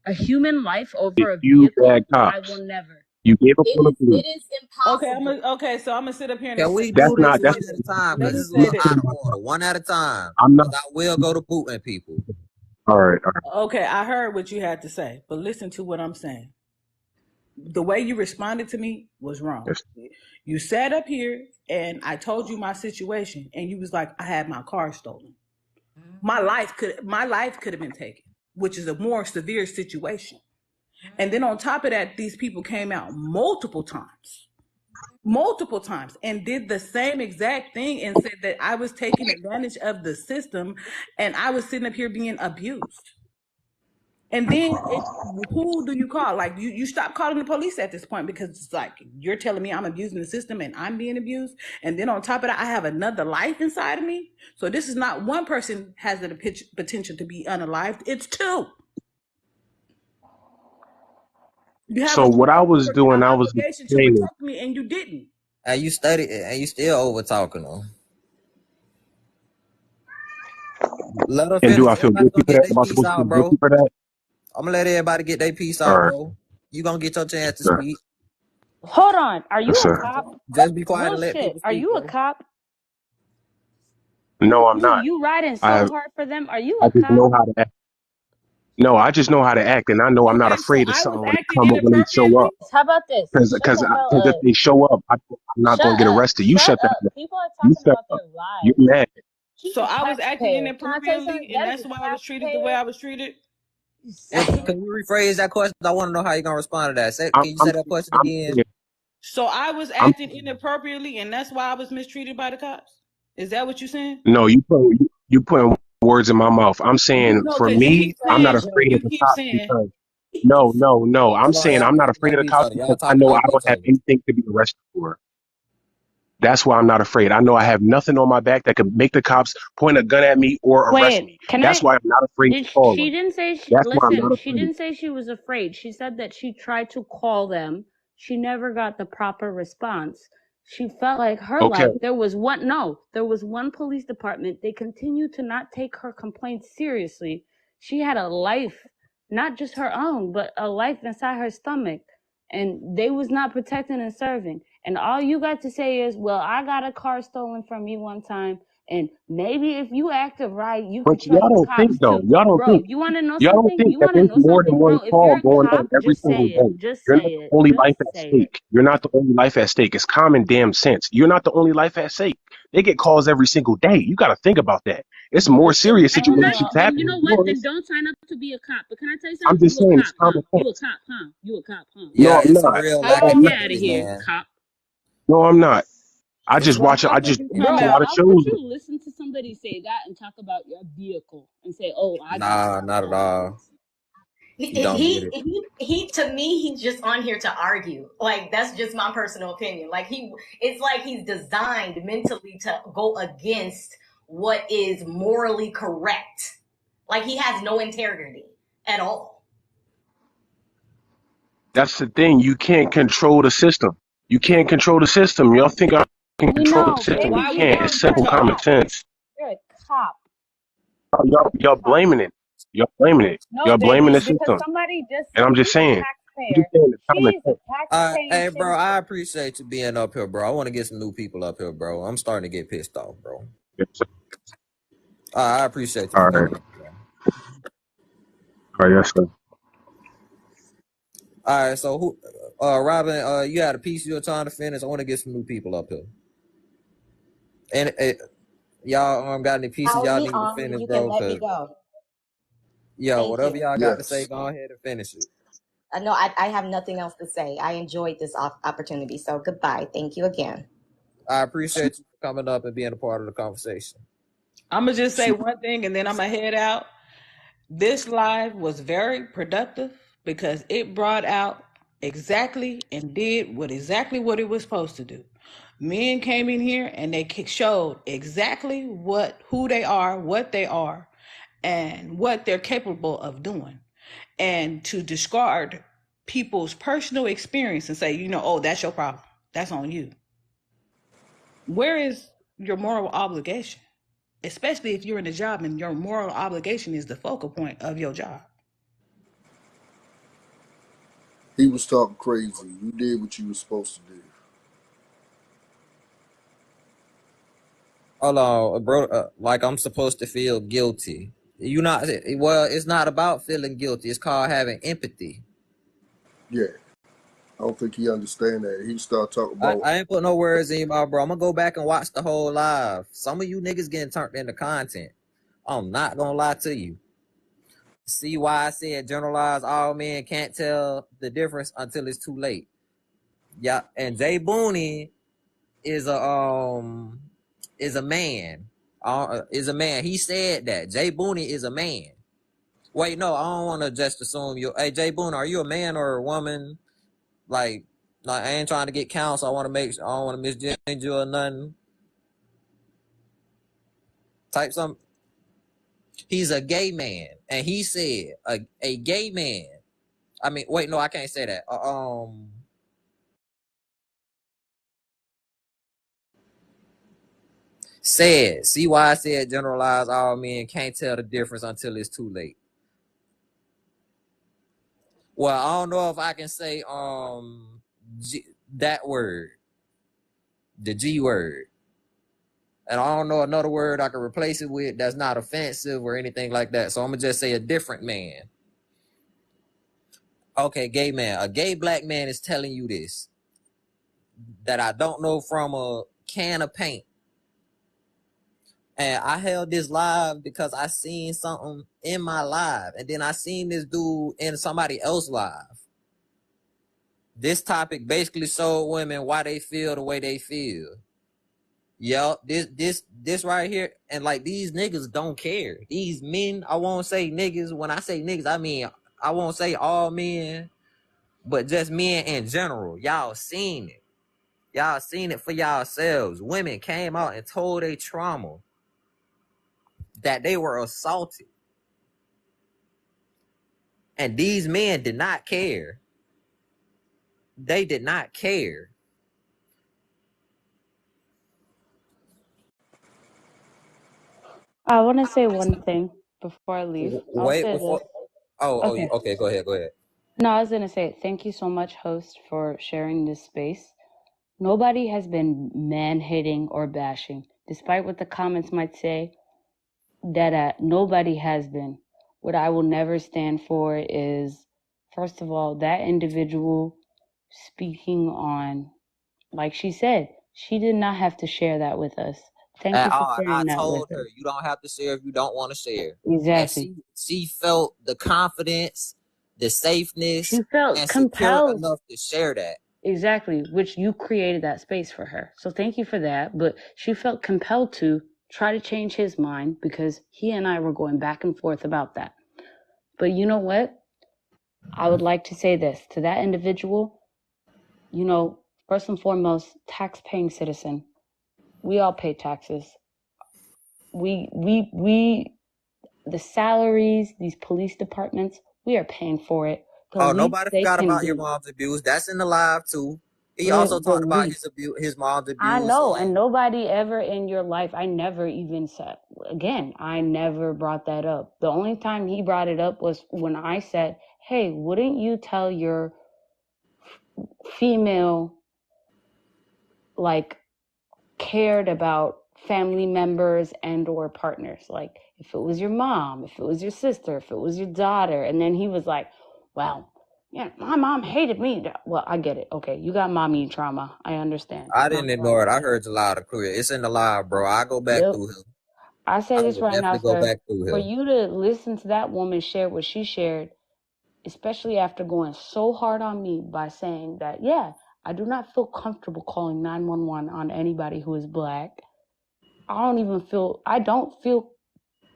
A human life a over a few bad vehicle? I cops. will never. You gave up on the police. It is okay, impossible. so I'm gonna sit up here and Can say we That's do this. this not. one That's at a time? Let Because me it's a say little this. out of order. One at a time. I'm not. Because I will go to booting people. All right. All right. Okay, I heard what you had to say, but listen to what I'm saying. The way you responded to me was wrong. Yes. You sat up here and I told you my situation, and you was like, I had my car stolen. My life could have been taken, which is a more severe situation. And then on top of that, these people came out multiple times and did the same exact thing and said that I was taking advantage of the system and I was sitting up here being abused. And then who do you call? Like you stop calling the police at this point because it's like you're telling me I'm abusing the system and I'm being abused. And then on top of that, I have another life inside of me. So this is not one person has the potential to be unalived. It's two. You have So what I was an doing, I was obligation to explaining. protect me, and you didn't. And you study and you still over talking them. Let her And do finish. I feel Everybody guilty gonna for get that? their Am I piece supposed to out, feel guilty bro. for that? I'm gonna let everybody get their piece All out, right. bro. You gonna get your chance to Sir. speak. Hold on. Are you Yes, a sir. cop? Just be quiet Real and let shit. people Are speak, you a bro. cop? No, I'm not. You riding I so have. hard for them. Are you I a just cop? know how to act. No, I just know how to act, and I know I'm not Okay, so afraid of I was something when they acting come up when they show inappropriately. up. How about this? Because if they show up, I'm not Shut going to get up. arrested. You Shut shut that up. mouth. People are You talking shut about up. their You're lives. mad. She's So a I was acting taxpayer. Can I tell you something? inappropriately, and That is that's a why I was treated the way taxpayer. I was treated. Can you rephrase that question? I want to know how you're gonna respond to that. I'm, Can you I'm, say that question I'm, again? saying- So I was I'm acting inappropriately, and that's why I was mistreated by the cops. Is that what you're saying? no, you putting words in my mouth. I'm saying No, for because you keep me, I'm not saying, afraid of you the keep cops saying, because no. I'm Hold on, saying y'all I'm not both afraid gonna of the be each cops other. Y'all because I talking know I over don't each have other. anything to be arrested for. That's why I'm not afraid. I know I have nothing on my back that could make the cops point a gun at me or arrest Wait, me. can That's I? why I'm not afraid to call She them. didn't say, That's why I'm listen, not she afraid. didn't say she was afraid. She said that she tried to call them. She never got the proper response. She felt like her Okay. life, there was one police department. They continued to not take her complaints seriously. She had a life, not just her own, but a life inside her stomach. And they was not protecting and serving. And all you got to say is, well, I got a car stolen from you one time. And maybe if you acted right, you could But trust y'all the don't cops think though. too. Y'all don't Bro, think. you want to know Y'all don't something? think that there's more than Bro, one if call you're a going cop, on every just say single it. day. Just You're say not the it. only Just life at say it. stake. You're not the only life at stake. It's common damn sense. You're not the only life at stake. They get calls every single day. You got to think about that. It's more serious And you know, situations and you happening know than what? Then yours. don't sign up to be a cop. But can I tell you I'm something? just You a saying it's cop, huh? common You a sense. cop, huh? You a cop, huh? No, Yeah, I'm it's a not. real I lack have of Get nothing. out of empathy, here, man. cop. No, I'm not. I It's just one. watch. how I did just you watch come a Bro, lot out? of how could shows. you listen to somebody say that and talk about your vehicle and say, "Oh, I got Nah, proper not at all. license"? You don't get it. To me, he's just on here to argue. Like, that's just my personal opinion. Like, it's like he's designed mentally to go against what is morally correct. Like, he has no integrity at all. That's the thing. You can't control the system. You can't control the system. Y'all think I can We control the know, So system? You baby. why We would can't. you know It's you're simple a talk? common cop. sense. You're a cop. Y'all blaming it. Y'all blaming it. No, Y'all blaming baby, the because system. somebody just And said I'm just she's a saying. I'm just taxpayer. saying it's common She's a sense. tax-paying Hey, bro, I citizen. appreciate you being up here, bro. I want to get some new people up here, bro. I'm starting to get pissed off, bro. Yes, sir. I appreciate you All for right. coming up, bro. All right. Yes, sir. All right, so who, Robin, you had a piece you were trying to finish. I want to get some new people up here. And y'all got any pieces y'all need to finish, You can bro? let me Cause go. yo, Thank whatever you. y'all got to say, Yes. go ahead and finish it. No, I have nothing else to say. I enjoyed this opportunity. So goodbye. Thank you again. I appreciate you for coming up and being a part of the conversation. I'm going to just say one thing and then I'm going to head out. This live was very productive because it brought out exactly and did exactly what it was supposed to do. Men came in here and they showed exactly who they are, what they are, and what they're capable of doing. And to discard people's personal experience and say, oh, that's your problem. That's on you. Where is your moral obligation? Especially if you're in a job and your moral obligation is the focal point of your job. He was talking crazy. You did what you were supposed to do. Hold on, bro. Like I'm supposed to feel guilty. It's not about feeling guilty. It's called having empathy. Yeah. I don't think he understand that. He start talking about. I ain't put no words in your mouth, bro. I'm gonna go back and watch the whole live. Some of you niggas getting turned into content. I'm not gonna lie to you. See why I said generalize all men can't tell the difference until it's too late. Yeah, and Jay Booney is a man. Is a man. He said that Jay Booney is a man. Wait, no, I don't want to just assume you. Hey, Jay Booney, are you a man or a woman? Like I ain't trying to get counsel. I don't want to misgender you or nothing. Type something. He's a gay man, and he said a gay man. I mean, wait, no, I can't say that. Said, see why I said generalize all men can't tell the difference until it's too late. Well, I don't know if I can say that word, the G word. And I don't know another word I can replace it with that's not offensive or anything like that. So I'm going to just say a different man. Okay, gay man. A gay black man is telling you this. That I don't know from a can of paint. And I held this live because I seen something in my live. And then I seen this dude in somebody else's live. This topic basically showed women why they feel the way they feel. Yo, this right here, and like these niggas don't care. These men, I won't say niggas. When I say niggas, I mean I won't say all men, but just men in general. Y'all seen it. Y'all seen it for yourselves. Women came out and told their trauma that they were assaulted. And these men did not care. They did not care. I want to say one thing before I leave. Wait, before. Okay, go ahead. No, I was going to say thank you so much, host, for sharing this space. Nobody has been man-hating or bashing, despite what the comments might say. Nobody has been. What I will never stand for is, first of all, that individual speaking on, like she said, she did not have to share that with us. Thank you for sharing that with us. I told her, you don't have to share if you don't want to share. Exactly. And she felt the confidence, the safeness. She felt compelled enough to share that. Exactly, which you created that space for her. So thank you for that. But she felt compelled to try to change his mind because he and I were going back and forth about that. But you know what? I would like to say this to that individual. First and foremost, tax-paying citizen. We all pay taxes. The salaries, these police departments, we are paying for it. Oh, nobody forgot about your mom's abuse. That's in the live too. He also talked about his mom's abuse. I know, and nobody ever in your life, I never even said, again, I never brought that up. The only time he brought it up was when I said, hey, wouldn't you tell your female, cared about family members and or partners? Like, if it was your mom, if it was your sister, if it was your daughter. And then he was like, well, yeah, my mom hated me. Well, I get it. Okay, you got mommy trauma. I understand. I didn't ignore it. I heard you loud and clear. It's in the live, bro. I go back through him. I say this right now, sir. For you to listen to that woman share what she shared, especially after going so hard on me by saying that, yeah, I do not feel comfortable calling 911 on anybody who is black. I don't feel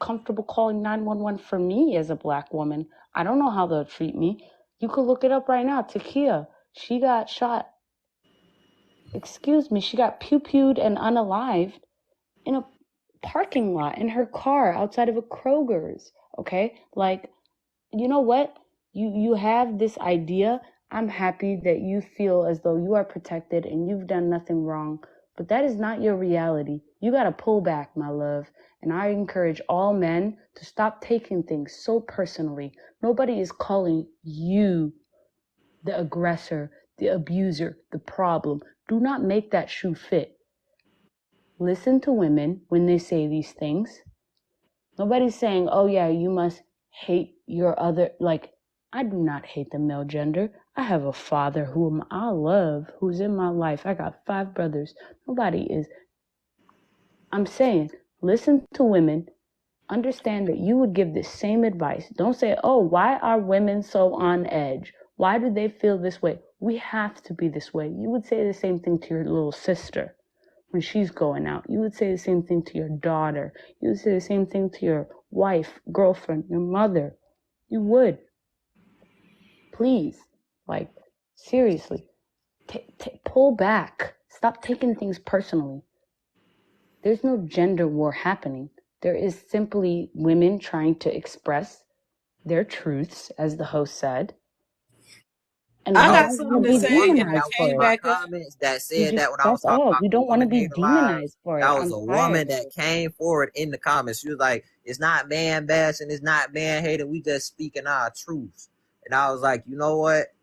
comfortable calling 911 for me as a black woman. I don't know how they'll treat me. You could look it up right now. Takia, she got shot. She got pew-pewed and unalived in a parking lot in her car outside of a Kroger's. Okay? Like, you know what? You have this idea. I'm happy that you feel as though you are protected and you've done nothing wrong. But that is not your reality. You got to pull back, my love. And I encourage all men to stop taking things so personally. Nobody is calling you the aggressor, the abuser, the problem. Do not make that shoe fit. Listen to women when they say these things. Nobody's saying, oh yeah, you must hate your other, like, I do not hate the male gender. I have a father whom I love, who's in my life. I got 5 brothers. I'm saying, listen to women. Understand that you would give the same advice. Don't say, oh, why are women so on edge? Why do they feel this way? We have to be this way. You would say the same thing to your little sister when she's going out. You would say the same thing to your daughter. You would say the same thing to your wife, girlfriend, your mother. You would. Please, like, seriously, pull back. Stop taking things personally. There's no gender war happening. There is simply women trying to express their truths, as the host said. And I we got don't something want to to be say. demonized That for came it. back up. Comments that said that when I was That's talking all. about We the don't want to woman be hating lives, demonized for it. that was I'm a tired woman of that it. came forward in the comments. She was like, it's not man bashing, it's not man hating, we just speaking our truths. And I was like, you know what?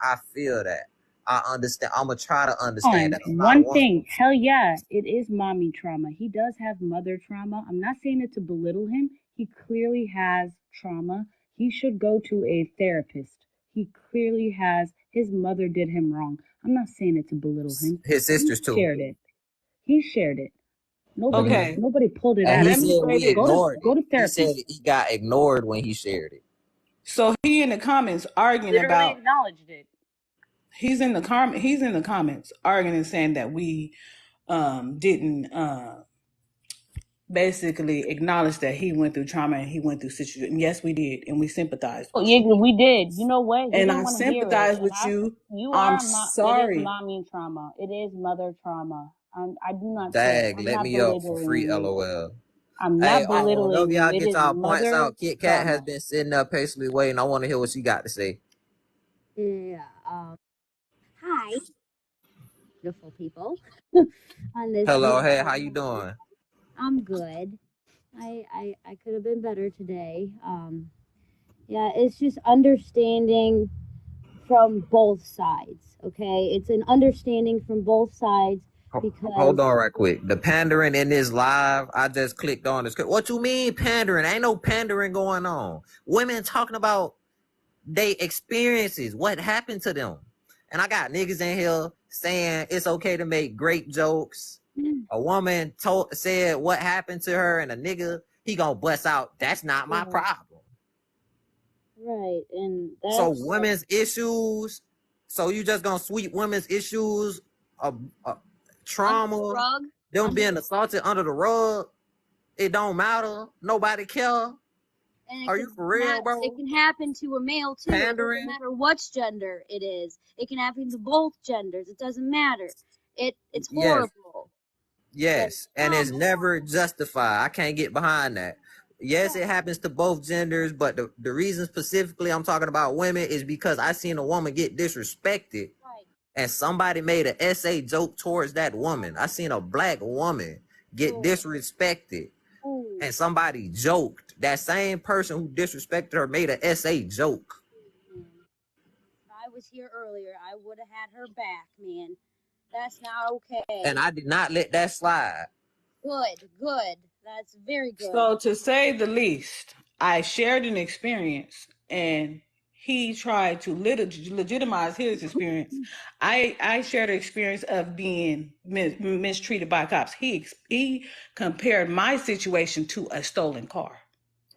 I feel that. I understand. I'm going to try to understand that. One thing, hell yeah, it is mommy trauma. He does have mother trauma. I'm not saying it to belittle him. He clearly has trauma. He should go to a therapist. He clearly has, his mother did him wrong. I'm not saying it to belittle him. His sisters too. He shared it. Nobody pulled it And out. he said we ignored go to it. therapy. He said he got ignored when he shared it. So he in the comments arguing Literally about. acknowledged it. He's in the comments arguing and saying that we didn't basically acknowledge that he went through trauma and he went through situation. Yes, we did, and we sympathized. Oh, yeah, we did. You know what? And I sympathize with you. I'm sorry. It is mommy trauma. It is mother trauma. I do not. Dag, let me up for free, LOL. I'm not belittling whenever y'all you. get y'all points out, Kit Kat has been sitting there patiently waiting. I want to hear what she got to say. Yeah. Hi, beautiful people. On this. Hello, hey, how you doing? I'm good. I could have been better today. Yeah, it's just understanding from both sides. Okay, it's an understanding from both sides. Because hold on right quick. The pandering in this live, I just clicked on this. What you mean pandering? Ain't no pandering going on. Women talking about they experiences, what happened to them. And I got niggas in here saying it's okay to make great jokes. A woman said what happened to her, and a nigga, he gonna bust out, that's not my problem. Right, and that's... So women's issues, so you just gonna sweep women's issues of trauma, them being assaulted under the rug, it don't matter, nobody care. Are you for real, bro? It can happen to a male too. Pandering. It doesn't matter what gender it is. It can happen to both genders. It doesn't matter. It's horrible. Yes, and it's never justified. I can't get behind that. Yes, it happens to both genders, but the reason specifically I'm talking about women is because I seen a woman get disrespected, and somebody made an essay joke towards that woman. I seen a black woman get disrespected, and somebody joked. That same person who disrespected her made an essay joke. If I was here earlier, I would have had her back, man. That's not okay. And I did not let that slide. Good. That's very good. So to say the least, I shared an experience and he tried to legitimize his experience. I shared an experience of being mistreated by cops. He compared my situation to a stolen car.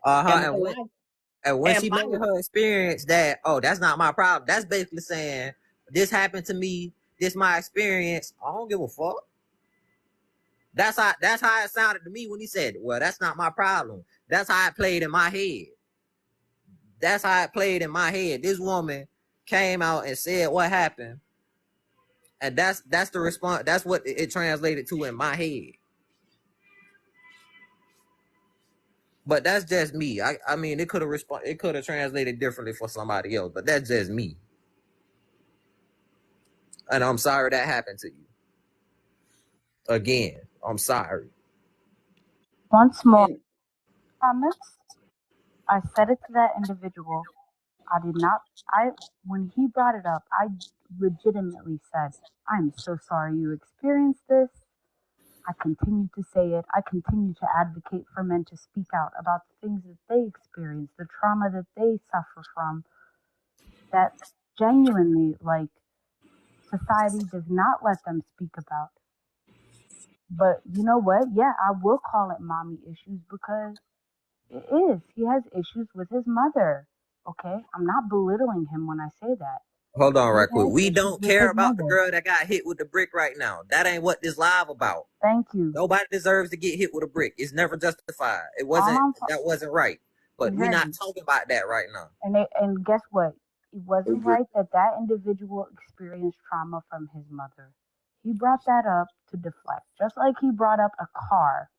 And when she made her experience that, oh, that's not my problem, that's basically saying this happened to me This my experience. I don't give a fuck. That's how it sounded to me when he said, well, that's not my problem. That's how it played in my head. That's how it played in my head. This woman came out and said what happened. And that's the response. That's what it translated to in my head. But that's just me. I mean, it could have translated differently for somebody else, but that's just me. And I'm sorry that happened to you. Again, I'm sorry. Once more, comments. I said it to that individual. When he brought it up, I legitimately said, I'm so sorry you experienced this. I continue to say it. I continue to advocate for men to speak out about the things that they experience, the trauma that they suffer from, that genuinely, like, society does not let them speak about. But you know what? Yeah, I will call it mommy issues because it is. He has issues with his mother. Okay? I'm not belittling him when I say that. Hold on right quick. We don't care about the girl that got hit with the brick right now. That ain't what this live about. Thank you. Nobody deserves to get hit with a brick. It's never justified. It wasn't. That wasn't right. But we're not talking about that right now. And guess what? It wasn't right that individual experienced trauma from his mother. He brought that up to deflect, just like he brought up a car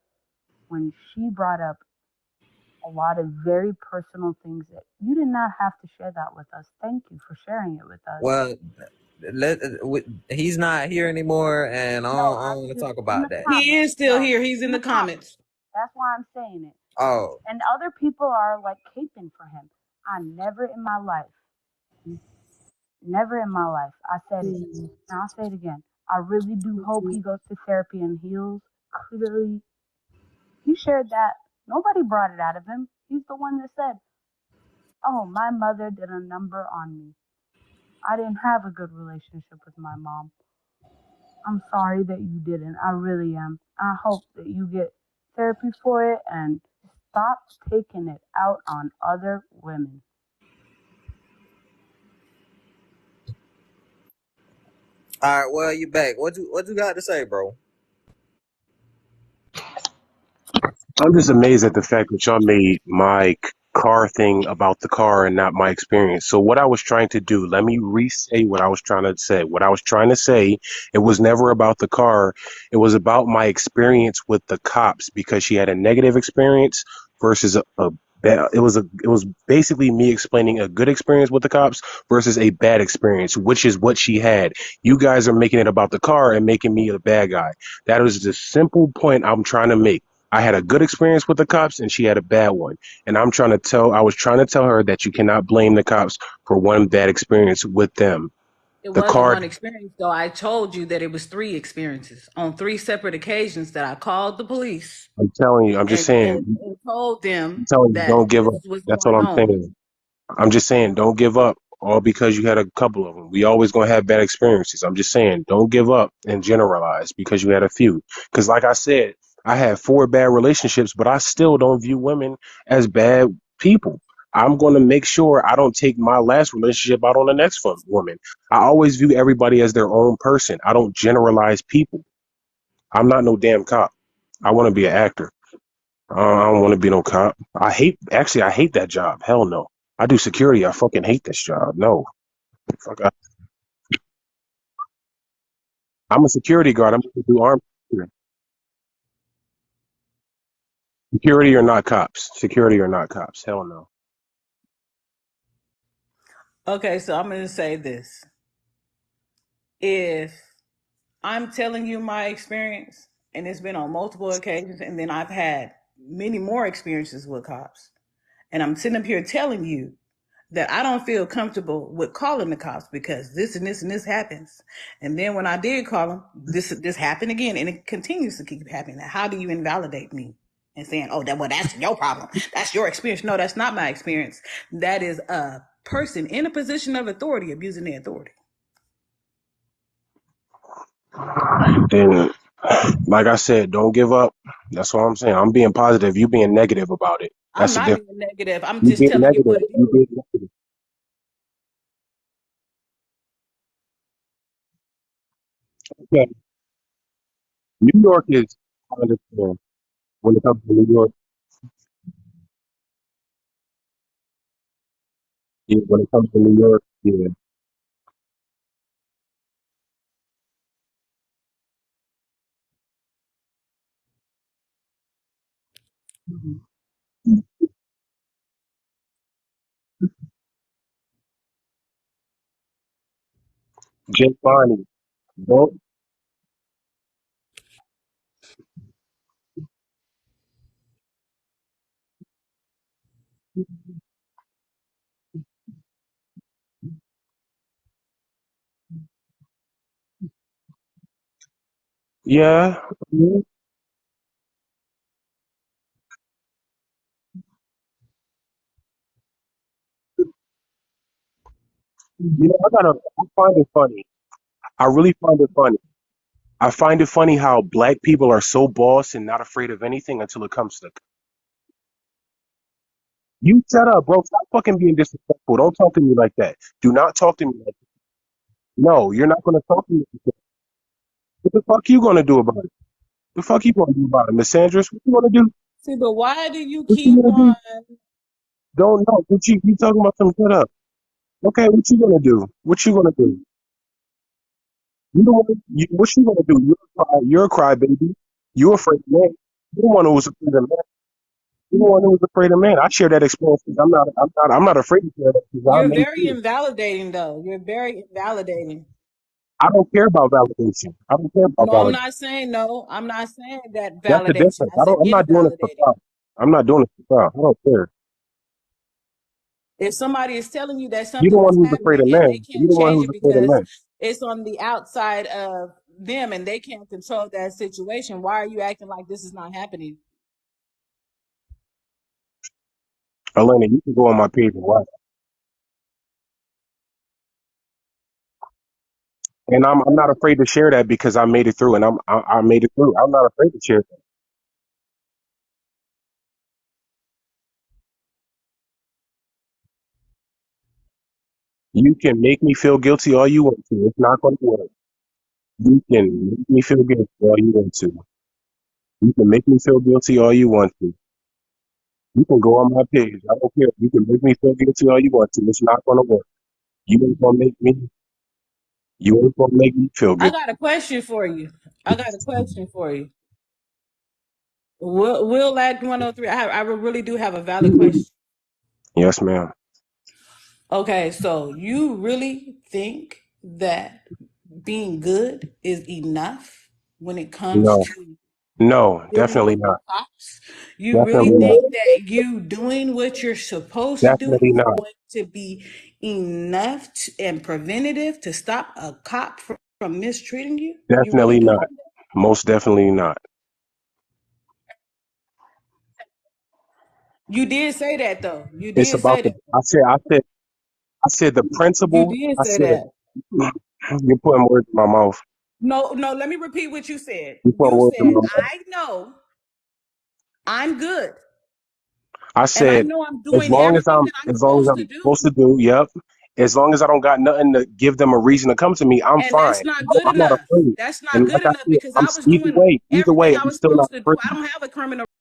when she brought up a lot of very personal things that you did not have to share that with us. Thank you for sharing it with us. Well, he's not here anymore, and I don't want to talk about that. He is still here. He's in the comments. That's why I'm saying it. Oh. And other people are like caping for him. I never in my life, I said it, and I'll say it again. I really do hope he goes to therapy and heals. Clearly, he shared that. Nobody brought it out of him. He's the one that said, oh, my mother did a number on me. I didn't have a good relationship with my mom. I'm sorry that you didn't. I really am. I hope that you get therapy for it and stop taking it out on other women. All right, well, you back. What you got to say, bro? I'm just amazed at the fact that y'all made my car thing about the car and not my experience. So what I was trying to do, let me re-say what I was trying to say. What I was trying to say, it was never about the car. It was about my experience with the cops because she had a negative experience versus it was basically me explaining a good experience with the cops versus a bad experience, which is what she had. You guys are making it about the car and making me a bad guy. That is the simple point I'm trying to make. I had a good experience with the cops and she had a bad one. And I was trying to tell her that you cannot blame the cops for one bad experience with them. It wasn't one experience, though. I told you that it was 3 experiences on 3 separate occasions that I called the police. I'm telling you, I'm just saying. And told them that don't give up. That's what I'm saying. I'm just saying, don't give up. All because you had a couple of them. We always gonna have bad experiences. I'm just saying, don't give up and generalize because you had a few. Because like I said, I had 4 bad relationships, but I still don't view women as bad people. I'm going to make sure I don't take my last relationship out on the next woman. I always view everybody as their own person. I don't generalize people. I'm not no damn cop. I want to be an actor. I don't want to be no cop. I hate that job. Hell no. I do security. I fucking hate this job. No. Fuck. I'm a security guard. I'm going to do armed security. Security or not cops. Security or not cops. Hell no. Okay, so I'm going to say this. If I'm telling you my experience, and it's been on multiple occasions, and then I've had many more experiences with cops, and I'm sitting up here telling you that I don't feel comfortable with calling the cops because this and this and this happens. And then when I did call them, this happened again, and it continues to keep happening. How do you invalidate me and saying, oh, that's your problem. That's your experience. No, that's not my experience. That is a person in a position of authority abusing their authority. Then, like I said, don't give up. That's what I'm saying. I'm being positive. You being negative about it. That's I'm not being negative. I'm just telling you what it is. Okay, New York is, I understand, when it comes to New York, yeah, when it comes to New York, yeah. Jay Bonnie, don't, yeah. You know, I find it funny. I really find it funny. I find it funny how black people are so boss and not afraid of anything until it comes to you. Shut up, bro. Stop fucking being disrespectful. Don't talk to me like that. Do not talk to me like that. No, you're not gonna talk to me like that. What the fuck you gonna do about it? The fuck you gonna do about it, Miss Sanders? What you gonna do? See, but why do you What you keep gonna on? do? Don't know. What you talking about? Some shut up. Okay, what you gonna do? What you gonna do? You the one. What you gonna do? You're a crybaby. You're afraid of man. You're the one who was afraid of man. You're the one who was afraid of man. I share that experience. 'Cause I'm not afraid to share that because I You're made it very through. invalidating, though. You're very invalidating. I don't care about validation. I don't care about No, I'm validation. not saying no. I'm not saying that That's the validation. difference. I said I'm not doing it for invalidating. clout. I'm not doing it for clout. I don't care. If somebody is telling you that You're the something one is who's afraid happening of and they men. You're can't the one change who's it afraid of because men. it's on the outside of them and they can't control that situation, why are you acting like this is not happening? Elena, you can go on my page and watch. And I'm not afraid to share that because I made it through and I made it through. I'm not afraid to share that. You can make me feel guilty all you want to. It's not going to work. You can make me feel guilty all you want to. You can make me feel guilty all you want to. You can go on my page. I don't care. You can make me feel guilty all you want to. It's not going to work. You ain't going to make me. You ain't going to make me feel I guilty. got a question for you. I got a question for you. Will at 103, I really do have a valid question. Yes, ma'am. Okay, so you really think that being good is enough when it comes No. to No, dealing definitely with the not. cops? You really Definitely not. think that you doing what you're supposed to do Definitely is not. going to be enough and preventative to stop a cop from mistreating you? You really Definitely do not. think that? Most definitely not. You did say that though. You It's did about say the. that. I said the You principle. did I say said that. you're putting words in my mouth. No, no, let me repeat what you said. You're putting You words in said, my mouth. I know I'm good. I And I said know I'm doing everything that I'm as long as supposed to I'm do. supposed to do. Yep. As long as I don't got nothing to give them a reason to come to me, I'm And that's fine. not good I'm not enough. afraid. That's not And good like I enough said, because I was either doing way, everything I I'm was still not supposed to do. afraid. I don't have a criminal